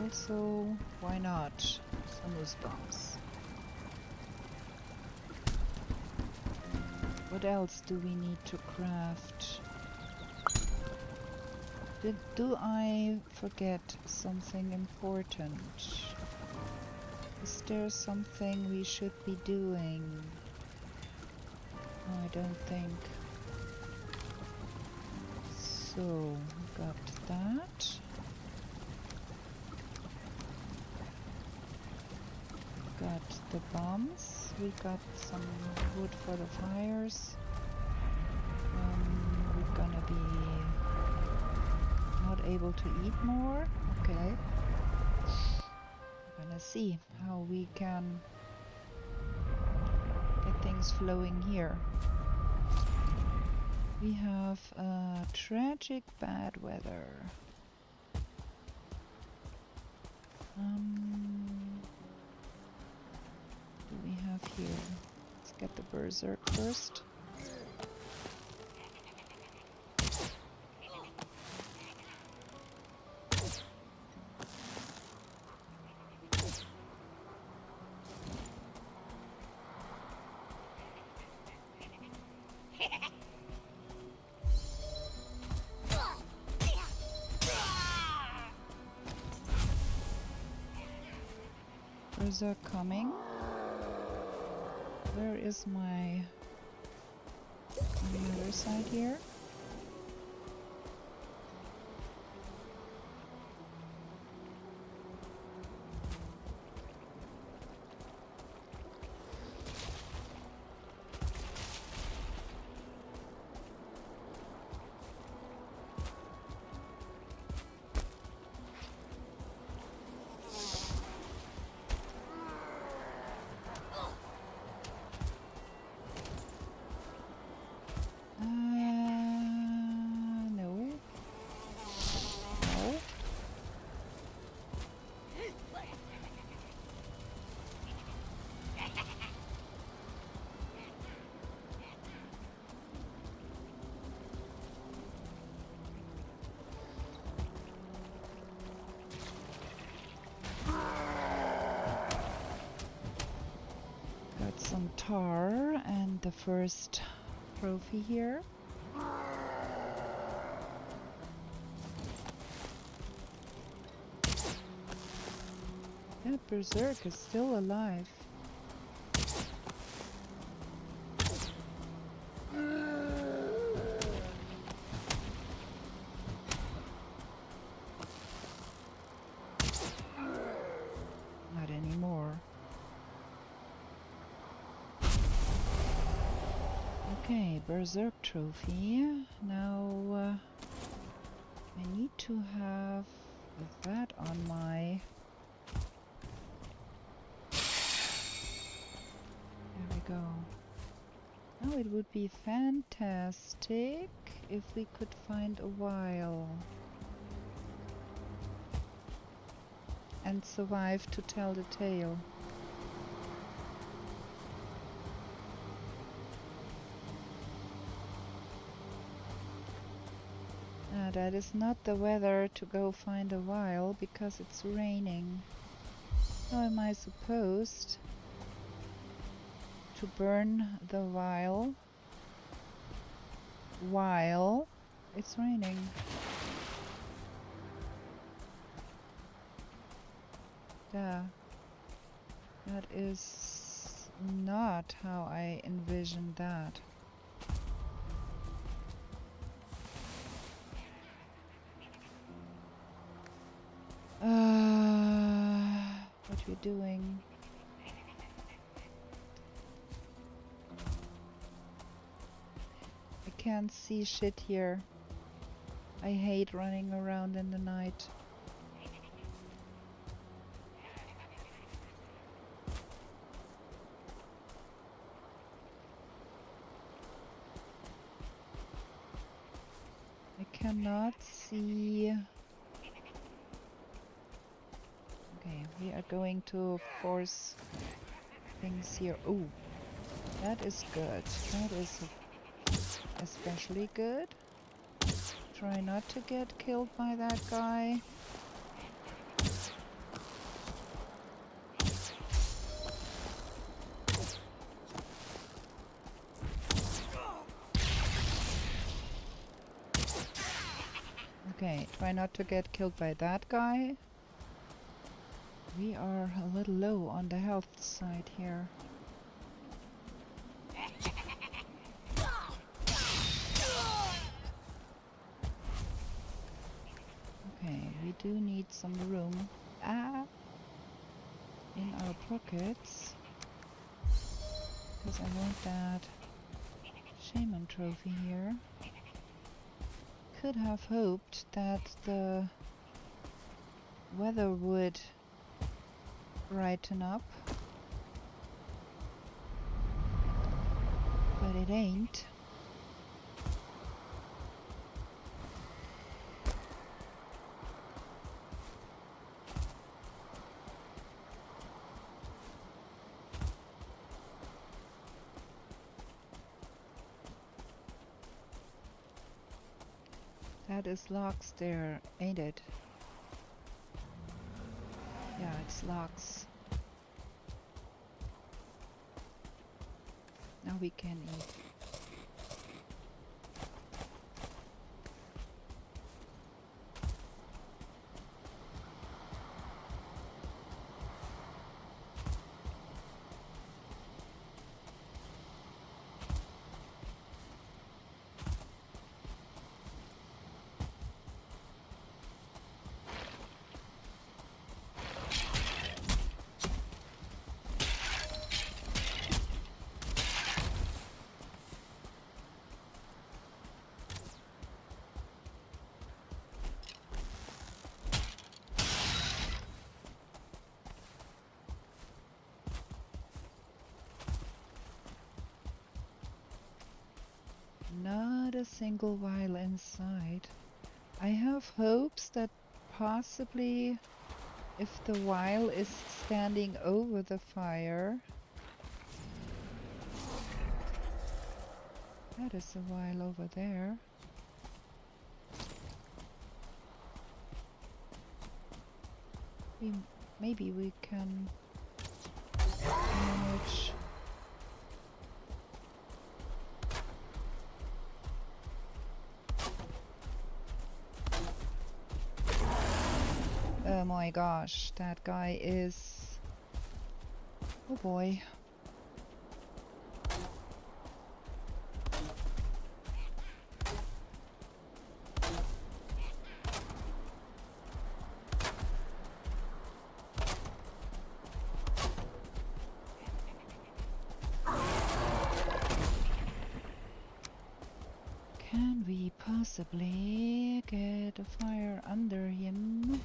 Speaker 2: Also, why not? bonus bombs. What else do we need to craft? Do I forget something important? Is there something we should be doing? No, I don't think. So, we got that. Got the bombs. We got some wood for the fires. We're gonna be not able to eat more. Okay. We're gonna see how we can get things flowing here. We have tragic bad weather. What do we have here? Let's get the berserk first. Berserk coming. Where is my on the other side here? No. No. Got some tar and the first trophy here. That berserk is still alive. Not anymore. Okay, berserk trophy. Now I need to have that on my... There we go. Now it would be fantastic if we could find a while and survive to tell the tale. That is not the weather to go find a while because it's raining. How am I supposed to burn the while it's raining? Yeah, that is not how I envisioned that. What are we doing? I can't see shit here. I hate running around in the night. I cannot see. Okay, we are going to force things here. Oh, that is good. That is especially good. Try not to get killed by that guy. Okay, try not to get killed by that guy. We are a little low on the health side here. Okay, we do need some room in our pockets, because I want that shaman trophy here. Could have hoped that the weather would brighten up, but it ain't. That is logs there, ain't it? Yeah, it's logs. Now we can eat. Not a single while inside. I have hopes that possibly if the while is standing over the fire. That is a while over there. Maybe we can manage. Oh my gosh, that guy is... Oh boy. Can we possibly get a fire under him?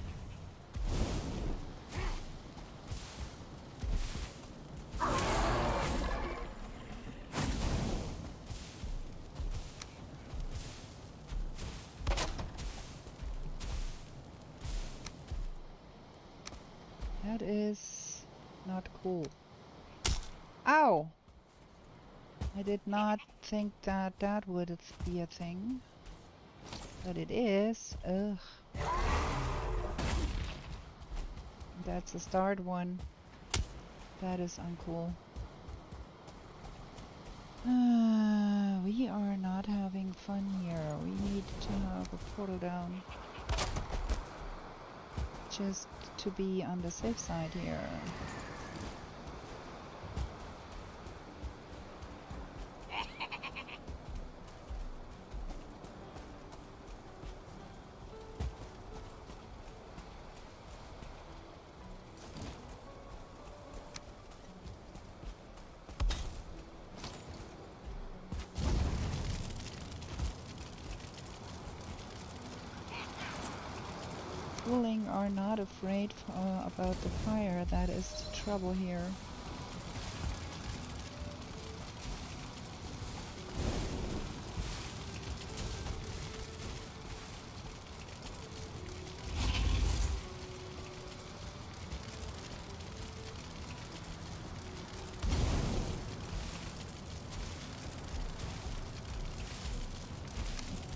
Speaker 2: That is not cool. Ow! I did not think that that would be a thing. But it is. Ugh. That's a start one. That is uncool. We are not having fun here. We need to have a portal down. Just to be on the safe side here. Fooling are not afraid about the fire. That is the trouble here.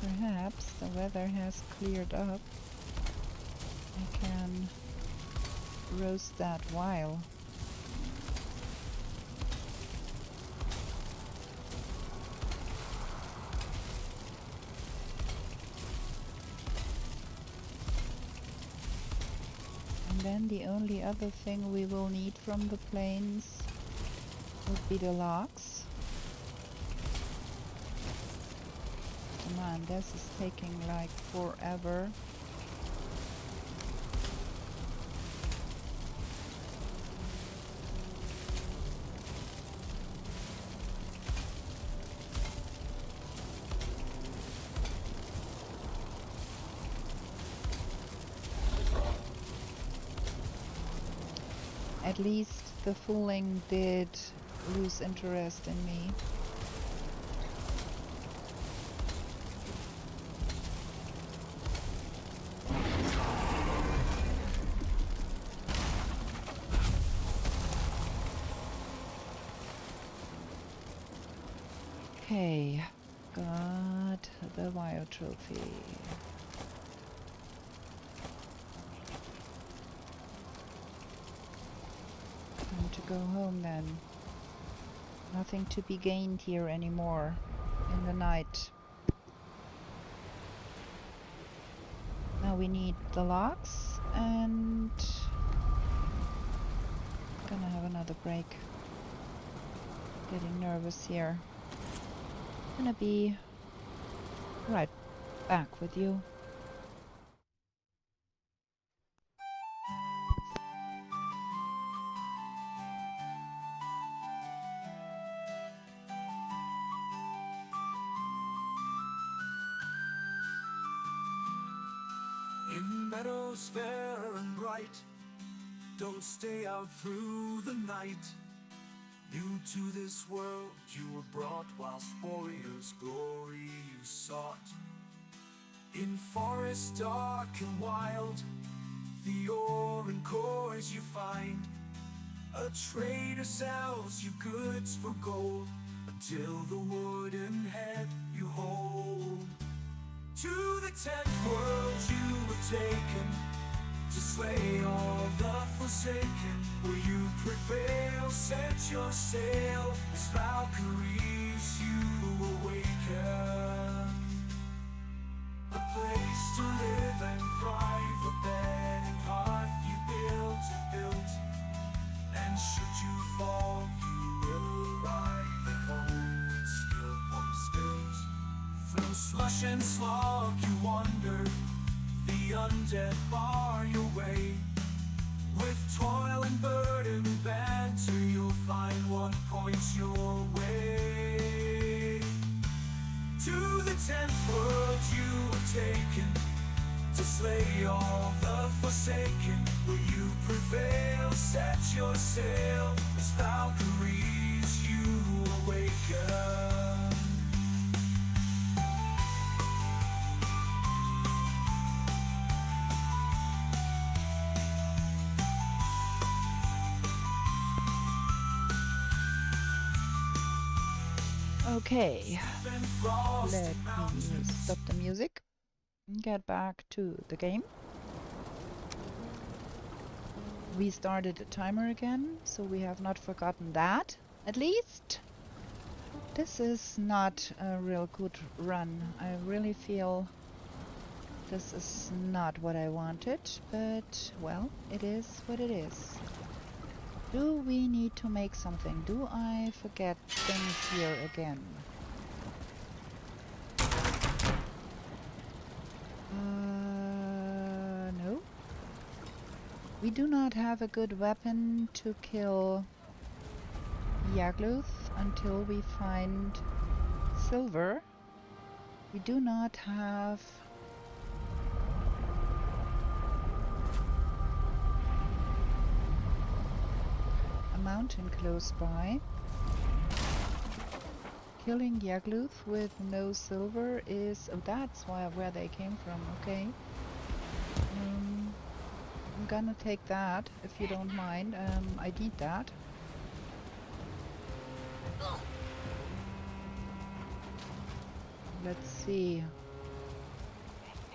Speaker 2: Perhaps the weather has cleared up. I can roast that while. then the only other thing we will need from the plains would be the logs. Come on, this is taking like forever. At least the fooling did lose interest in me. Okay, got the Bio trophy. Time to go home then. Nothing to be gained here anymore in the night. Now we need the logs and gonna have another break. Getting nervous here. Gonna be right back with you.
Speaker 1: In meadows fair and bright, don't stay out through the night. New to this world you were brought, whilst warriors' glory you sought. In forests dark and wild, the ore and cores you find. A trader sells you goods for gold, until the wooden head you hold. To the 10th world you were taken, to slay all the forsaken. Will you prevail? Set your sail, as Valkyries you awaken. A place to live and thrive, a bed and hearth you built. And should you fall, you will arrive at home with skill unspilled. Through slush and slog you wander, the undead bar your way. With toil and burden and banter, you'll find what points your way. To the 10th world you were taken, to slay all the forsaken. Will you prevail? Set your sail, as Valkyries you awaken.
Speaker 2: Okay, let me stop the music and get back to the game. We started the timer again, so we have not forgotten that, at least. This is not a real good run. I really feel this is not what I wanted, but, well, it is what it is. Do we need to make something? Do I forget things here again? No. We do not have a good weapon to kill Yagluth until we find silver. We do not have mountain close by. Killing Yagluth with no silver is... oh, that's where they came from, okay. I'm gonna take that, if you don't mind. I need that. Let's see.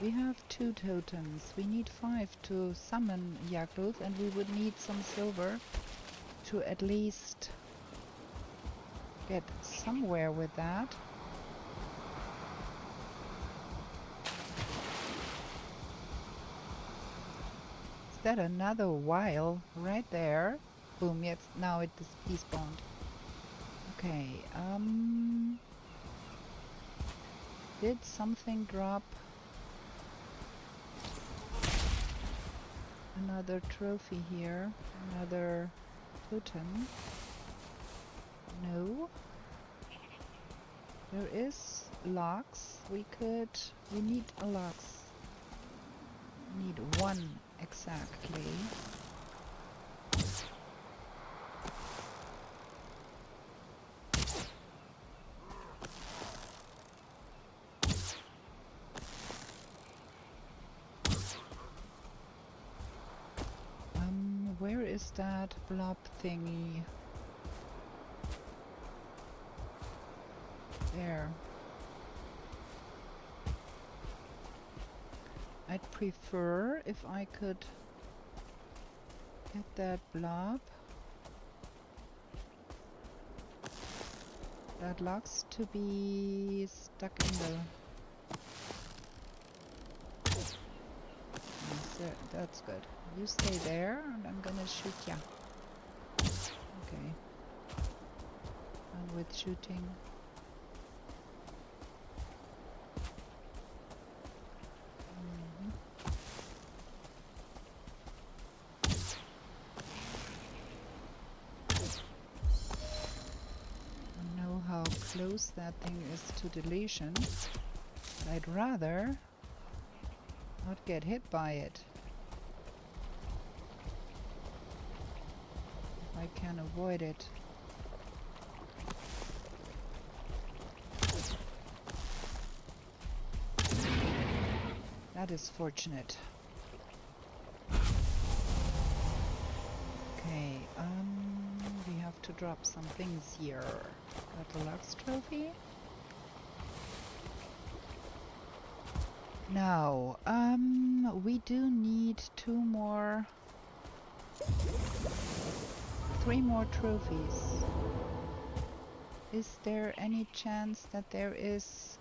Speaker 2: We have 2 totems. We need 5 to summon Yagluth, and we would need some silver to at least get somewhere with that. that another whale right there? Boom, yes, now it despawned. Okay, did something drop another trophy here? Another totem? No. There is logs. We need a logs. We need one exactly. Where is that blob thingy? There. I'd prefer if I could get that blob. That looks to be stuck in the... That's good. You stay there and I'm gonna shoot ya. Okay. And with shooting. I know how close that thing is to deletion. But I'd rather not get hit by it. If I can avoid it. That is fortunate. Okay, we have to drop some things here. Got a Lux trophy. Now, we do need three more trophies. Is there any chance that there is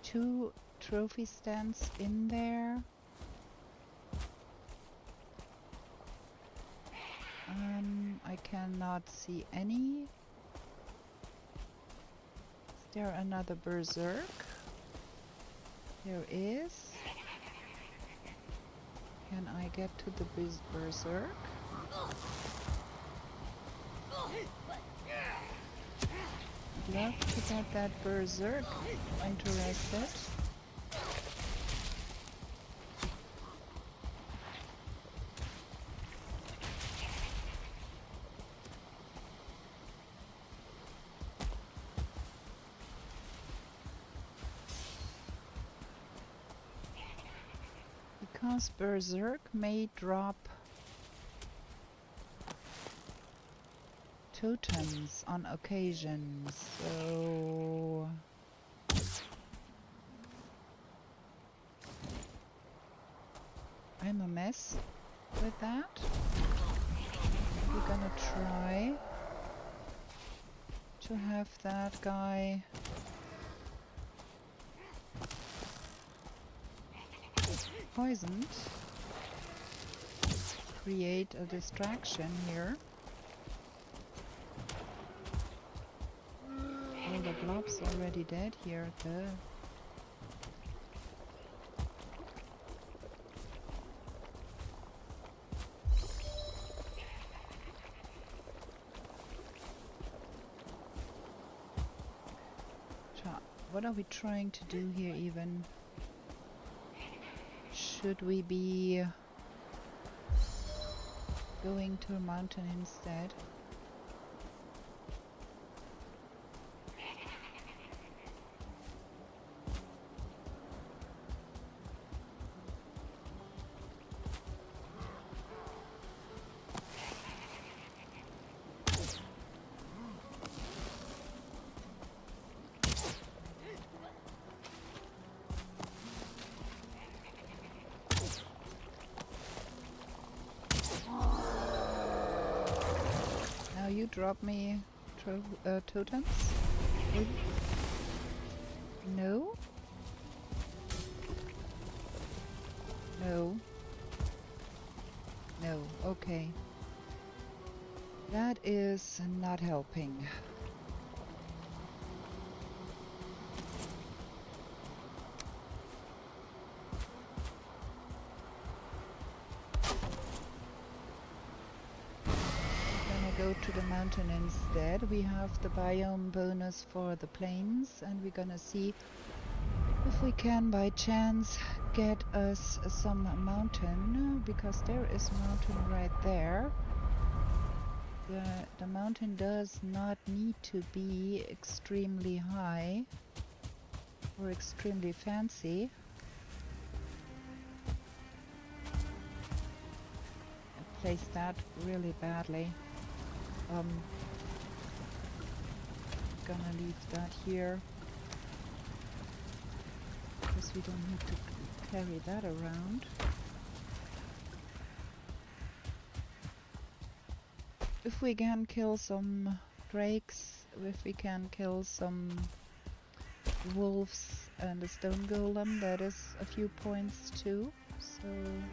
Speaker 2: 2 trophy stands in there? I cannot see any. Is there another berserk? There is. Can I get to the berserk? I'd love to get that berserk. Interested. Because berserk may drop totems on occasion, so I'm a mess with that. We're gonna try to have that guy poisoned. Create a distraction here. Oh, the blob's already dead here. What are we trying to do here even? Should we be going to a mountain instead? You drop me totems? No? No. No, okay. That is not helping. Go to the mountain instead. We have the biome bonus for the plains, and we're gonna see if we can by chance get us some mountain, because there is mountain right there. The mountain does not need to be extremely high or extremely fancy. I placed that really badly. Gonna leave that here because we don't need to carry that around. If we can kill some drakes, if we can kill some wolves and a stone golem, that is a few points too, so I'm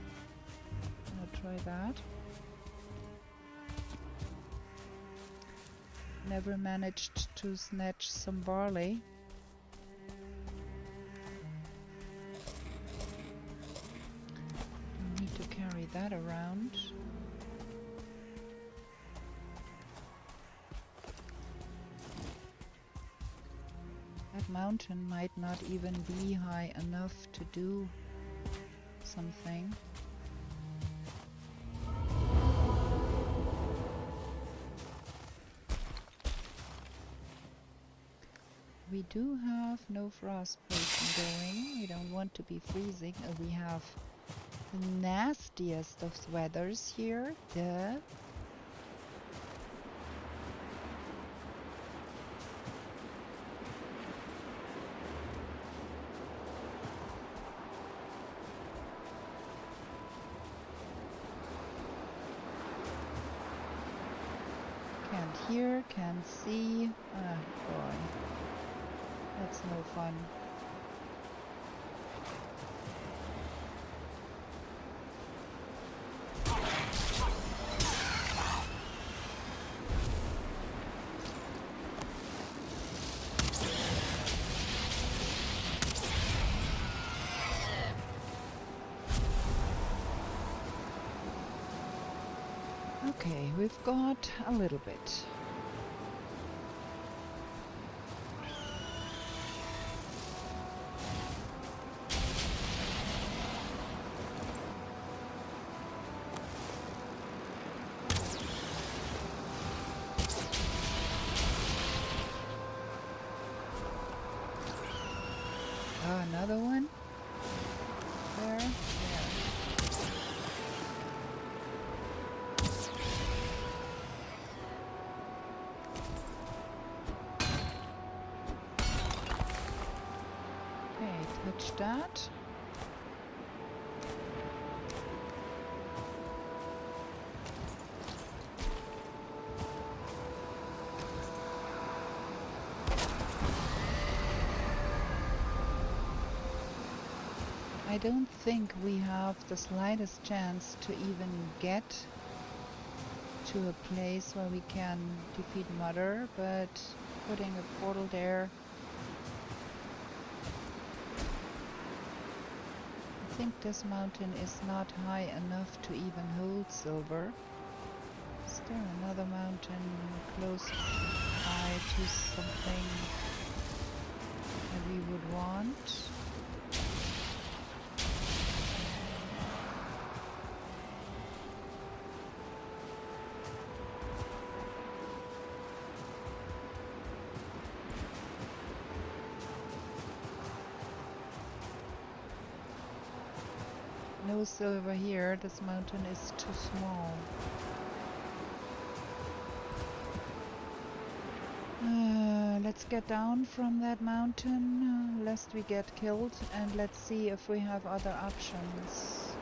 Speaker 2: gonna try that. Never managed to snatch some barley. Don't need to carry that around. That mountain might not even be high enough to do something. We do have no frost potion going. We don't want to be freezing. We have the nastiest of weathers here. Duh. Can't hear, can't see. Ah, boy. That's no fun. Okay, we've got a little bit. Another one. There. Okay, touch that. I don't think we have the slightest chance to even get to a place where we can defeat Mother, but putting a portal there, I think this mountain is not high enough to even hold silver. Is there another mountain close by to something that we would want? No silver here, this mountain is too small. Let's get down from that mountain, lest we get killed, and let's see if we have other options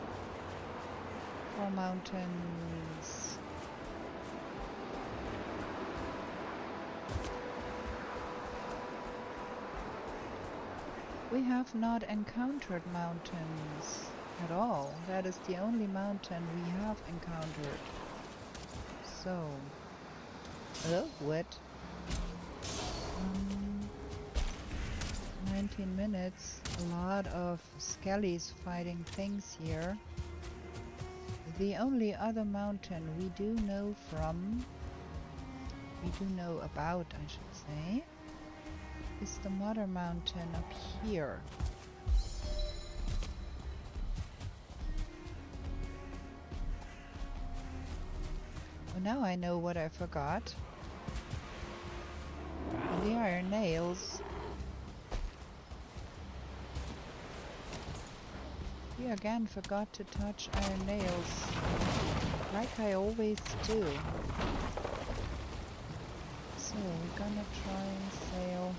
Speaker 2: for mountains. We have not encountered mountains at all. That is the only mountain we have encountered. So, oh, what? 19 minutes. A lot of skellies fighting things here. The only other mountain we do know about, I should say, is the mother mountain up here. Well, now I know what I forgot. The iron nails. We again forgot to touch iron nails, like I always do. So we're gonna try and sail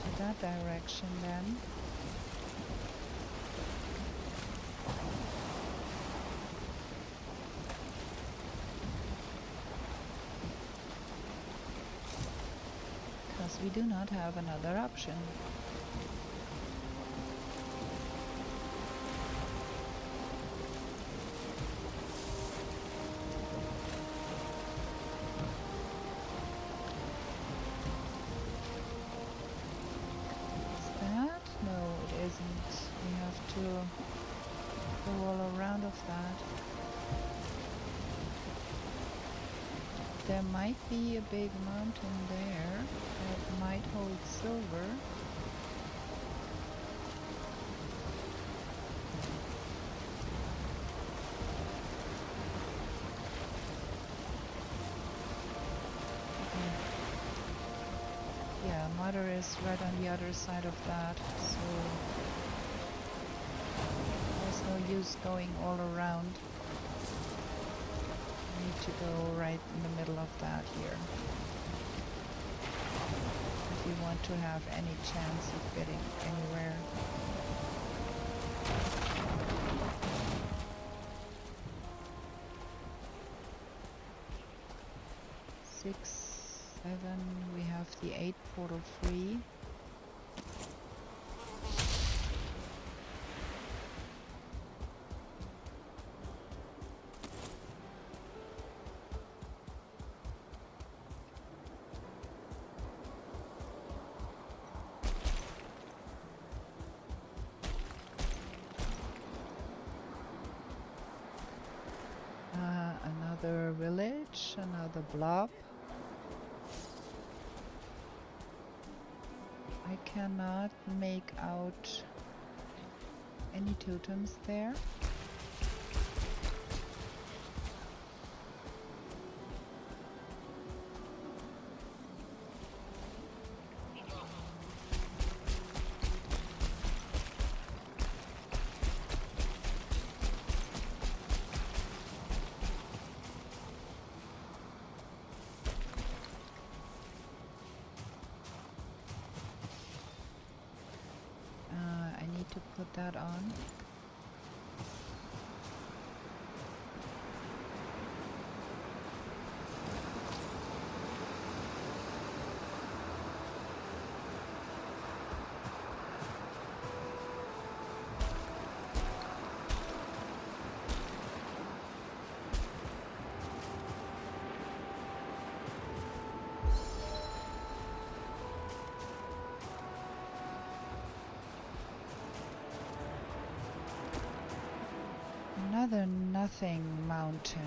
Speaker 2: to that direction then. Because we do not have another option. We have to go all around of that. There might be a big mountain there that might hold silver. Yeah, mother is right on the other side of that, so there's no use going all around. We need to go right in the middle of that here if we want to have any chance of getting anywhere. Six, 7, we have the 8 portal free. Another village, another blob. I cannot make out any totems there. To put that on. Another nothing mountain.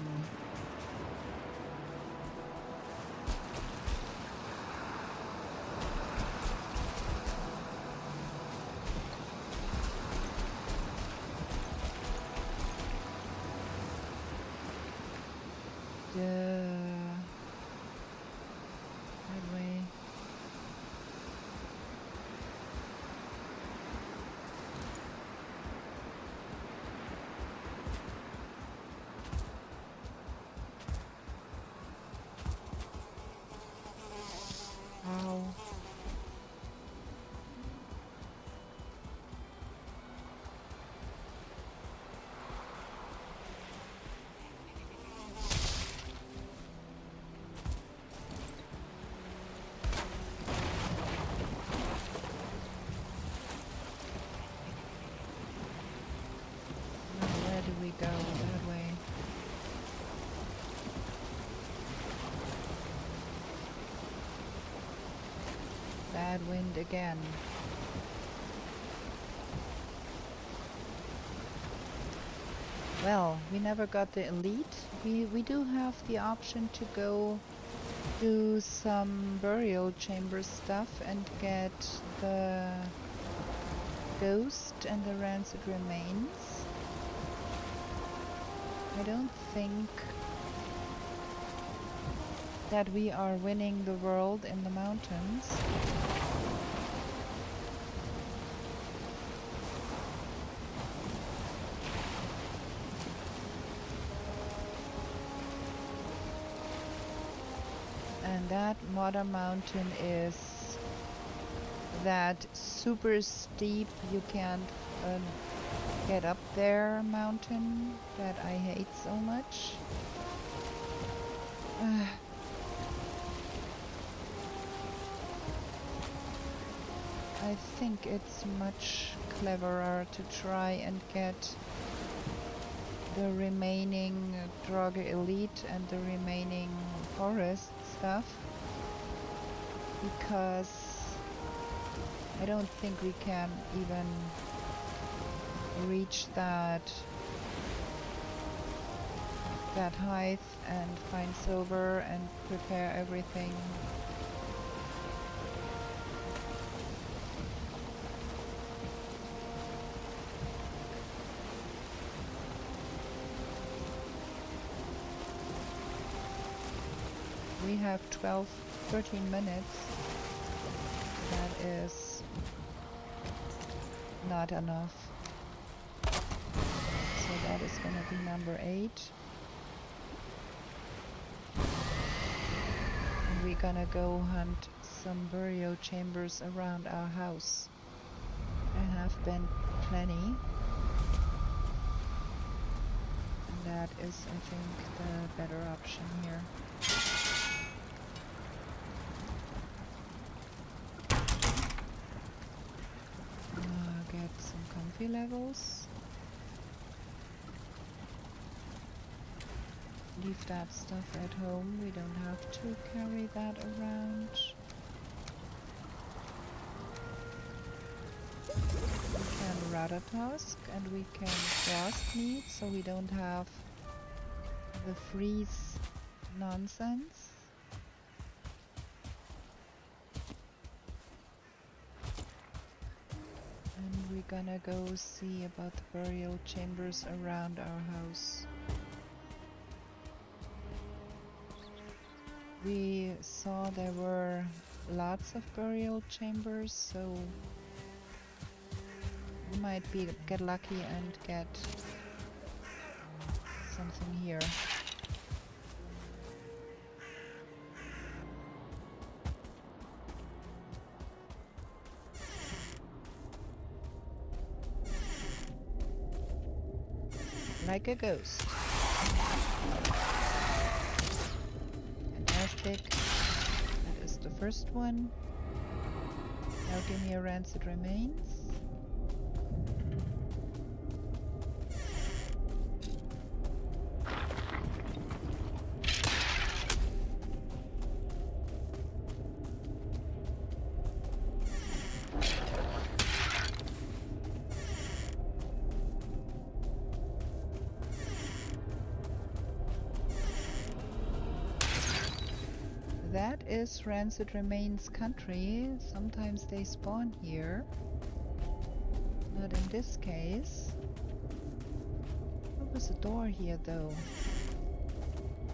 Speaker 2: That way. Ow. bad wind again. Well, we never got the elite. We do have the option to go do some burial chamber stuff and get the ghost and the rancid remains. I don't think that we are winning the world in the mountains. And that moda mountain is that super steep, you can't get up there mountain that I hate so much. I think it's much cleverer to try and get the remaining Draugr Elite and the remaining forest stuff, because I don't think we can even reach that height and find silver and prepare everything. We have 13 minutes. That is not enough. So that is going to be number 8. And we're gonna go hunt some burial chambers around our house. There have been plenty. And that is, I think, the better option here. Get some comfy levels. Leave that stuff at home, we don't have to carry that around. We can rudder task and we can frost meat, so we don't have the freeze nonsense. We're gonna go see about the burial chambers around our house. We saw there were lots of burial chambers, so we might get lucky and get something here. Like a ghost. Fantastic. That is the first one. Now give me a rancid remains. That is rancid remains country. Sometimes they spawn here. Not in this case. There was a door here though.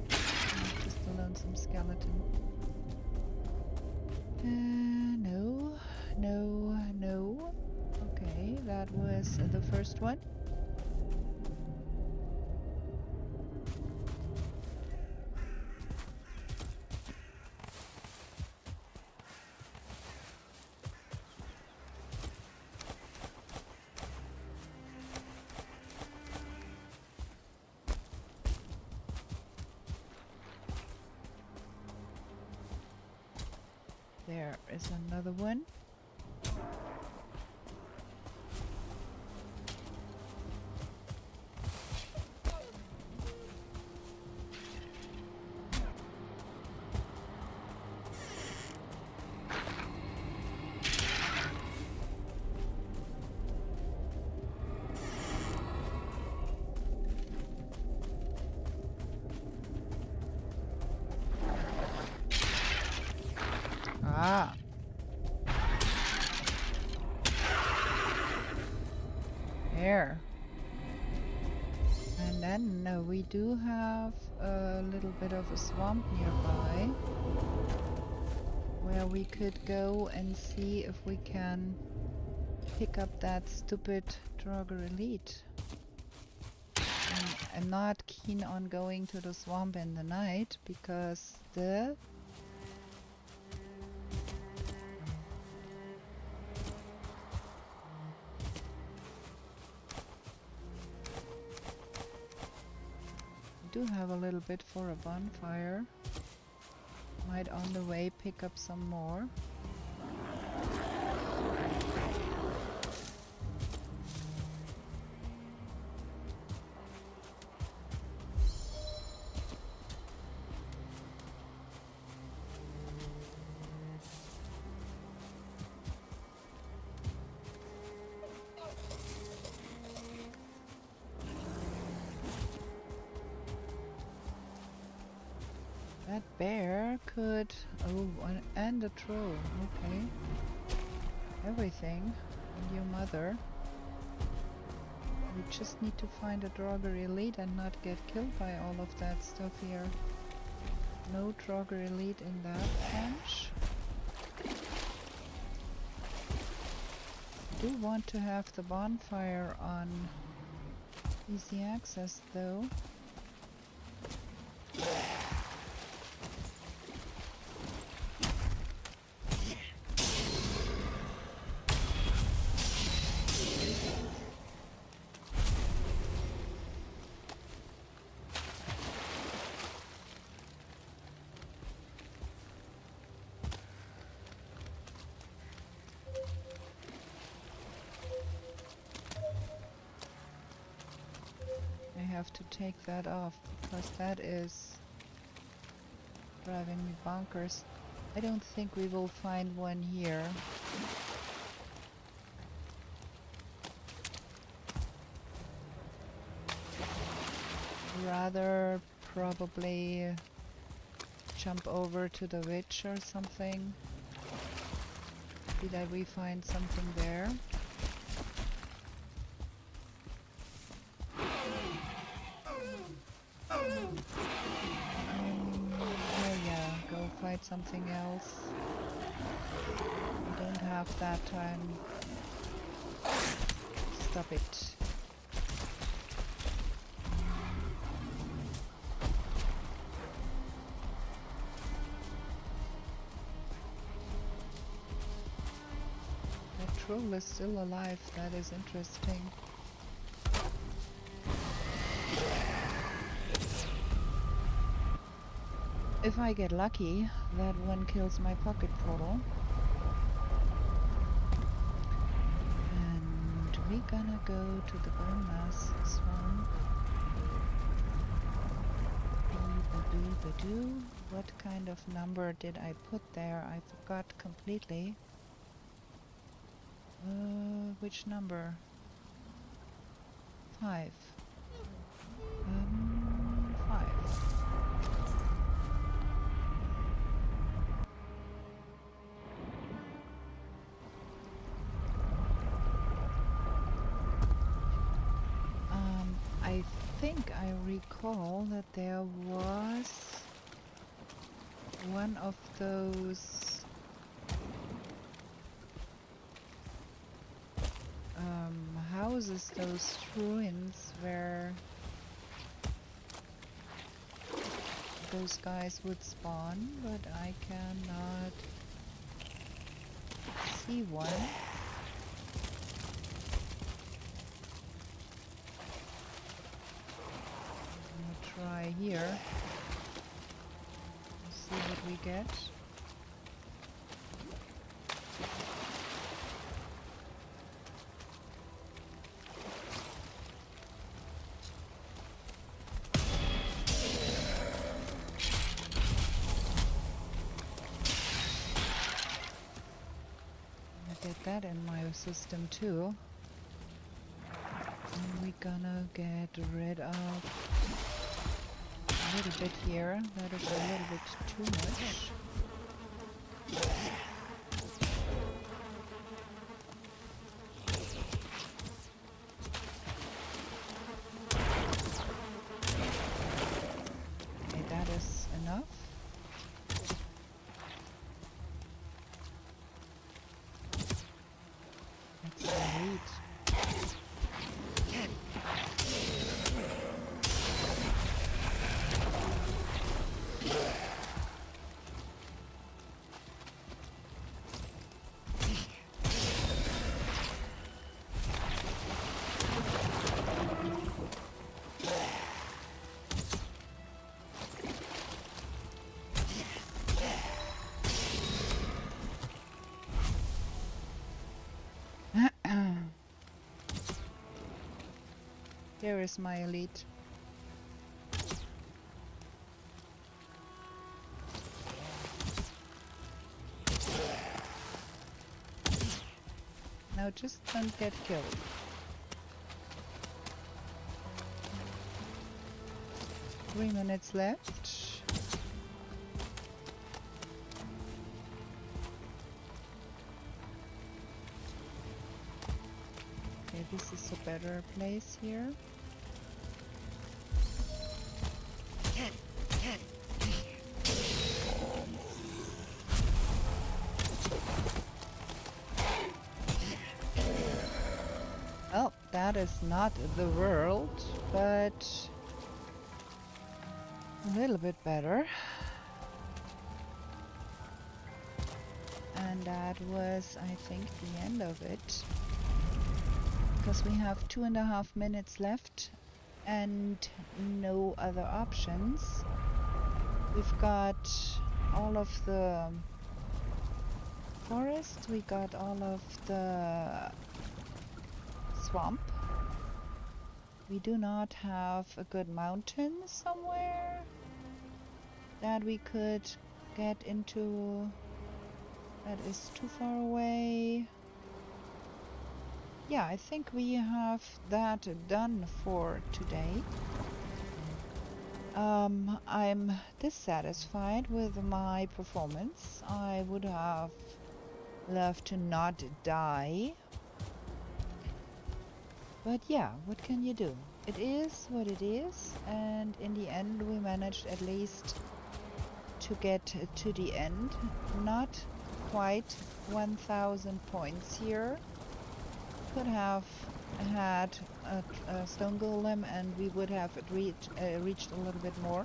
Speaker 2: Just a lonesome skeleton. No, no, no. Okay, that was the first one. There is another one. Ah. There. And then we do have a little bit of a swamp nearby where we could go and see if we can pick up that stupid Draugr Elite. I'm not keen on going to the swamp in the night because the do have a little bit for a bonfire. Might on the way pick up some more. That bear could... Oh, and a troll. Okay. Everything. And your mother. We just need to find a Draugr Elite and not get killed by all of that stuff here. No Draugr Elite in that bunch. I do want to have the bonfire on easy access though. Have to take that off because that is driving me bonkers. I don't think we will find one here. Rather probably jump over to the witch or something. Did we find something there? Something else. We don't have that time. Stop it. That troll is still alive. That is interesting. If I get lucky, that one kills my pocket portal. And we're gonna go to the bone mass swamp. Doo-ba-doo-ba-doo. What kind of number did I put there? I forgot completely. Which number? 5. 5. I think I recall that there was one of those houses, those ruins where those guys would spawn, but I cannot see one. Try here. See what we get. I get that in my system too. And we're gonna get rid of a little bit here. That is a little bit too much. elite. Here is my elite. Now just don't get killed. Three minutes left. Okay, this is a better place here. Well, that is not the world, but a little bit better. And that was, I think, the end of it. Because we have 2.5 minutes left and no other options. We've got all of the forest, we got all of the swamp. We do not have a good mountain somewhere that we could get into. That is too far away. Yeah, I think we have that done for today. I'm dissatisfied with my performance. I would have loved to not die. But yeah, what can you do? It is what it is, and in the end we managed at least to get to the end. Not quite 1000 points here. Could have had a stone golem and we would have reached a little bit more.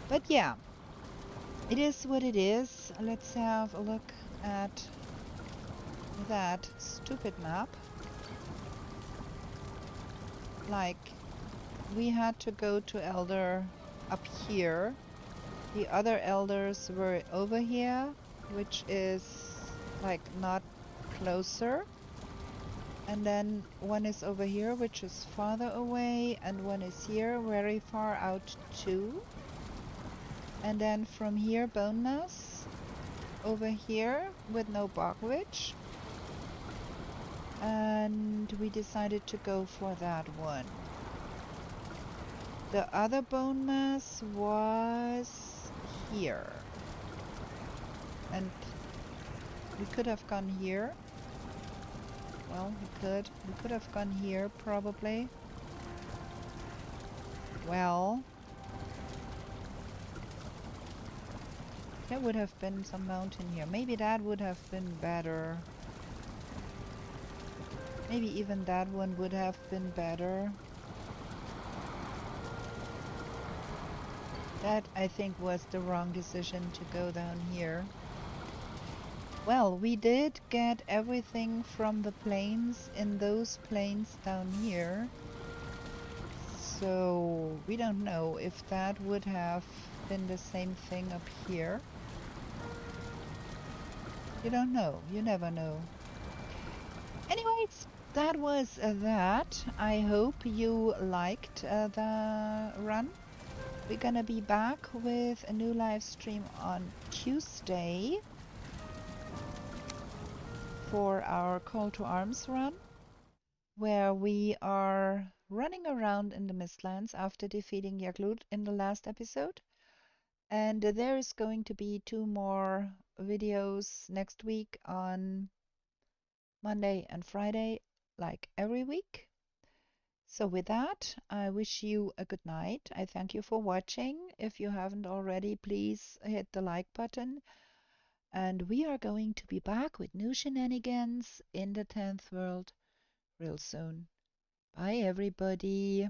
Speaker 2: But yeah, it is what it is. Let's have a look at that stupid map. Like, we had to go to Elder up here. The other elders were over here, which is like not closer. And then one is over here, which is farther away, and one is here, very far out too. And then from here, Bone Mass, over here with no Bogwitch. And we decided to go for that one. The other Bone Mass was here. And we could have gone here. Well, we could have gone here, probably. Well, there would have been some mountain here. Maybe that would have been better. Maybe even that one would have been better. That, I think, was the wrong decision to go down here. Well, we did get everything from the plains in those plains down here. So we don't know if that would have been the same thing up here. You don't know. You never know. Anyways, that was that. I hope you liked the run. We're gonna be back with a new live stream on Tuesday for our Call to Arms run, where we are running around in the Mistlands after defeating Equpment in the last episode. And there is going to be 2 more videos next week on Monday and Friday, like every week. So with that, I wish you a good night. I thank you for watching. If you haven't already, please hit the like button. And we are going to be back with new shenanigans in the 10th world real soon. Bye, everybody.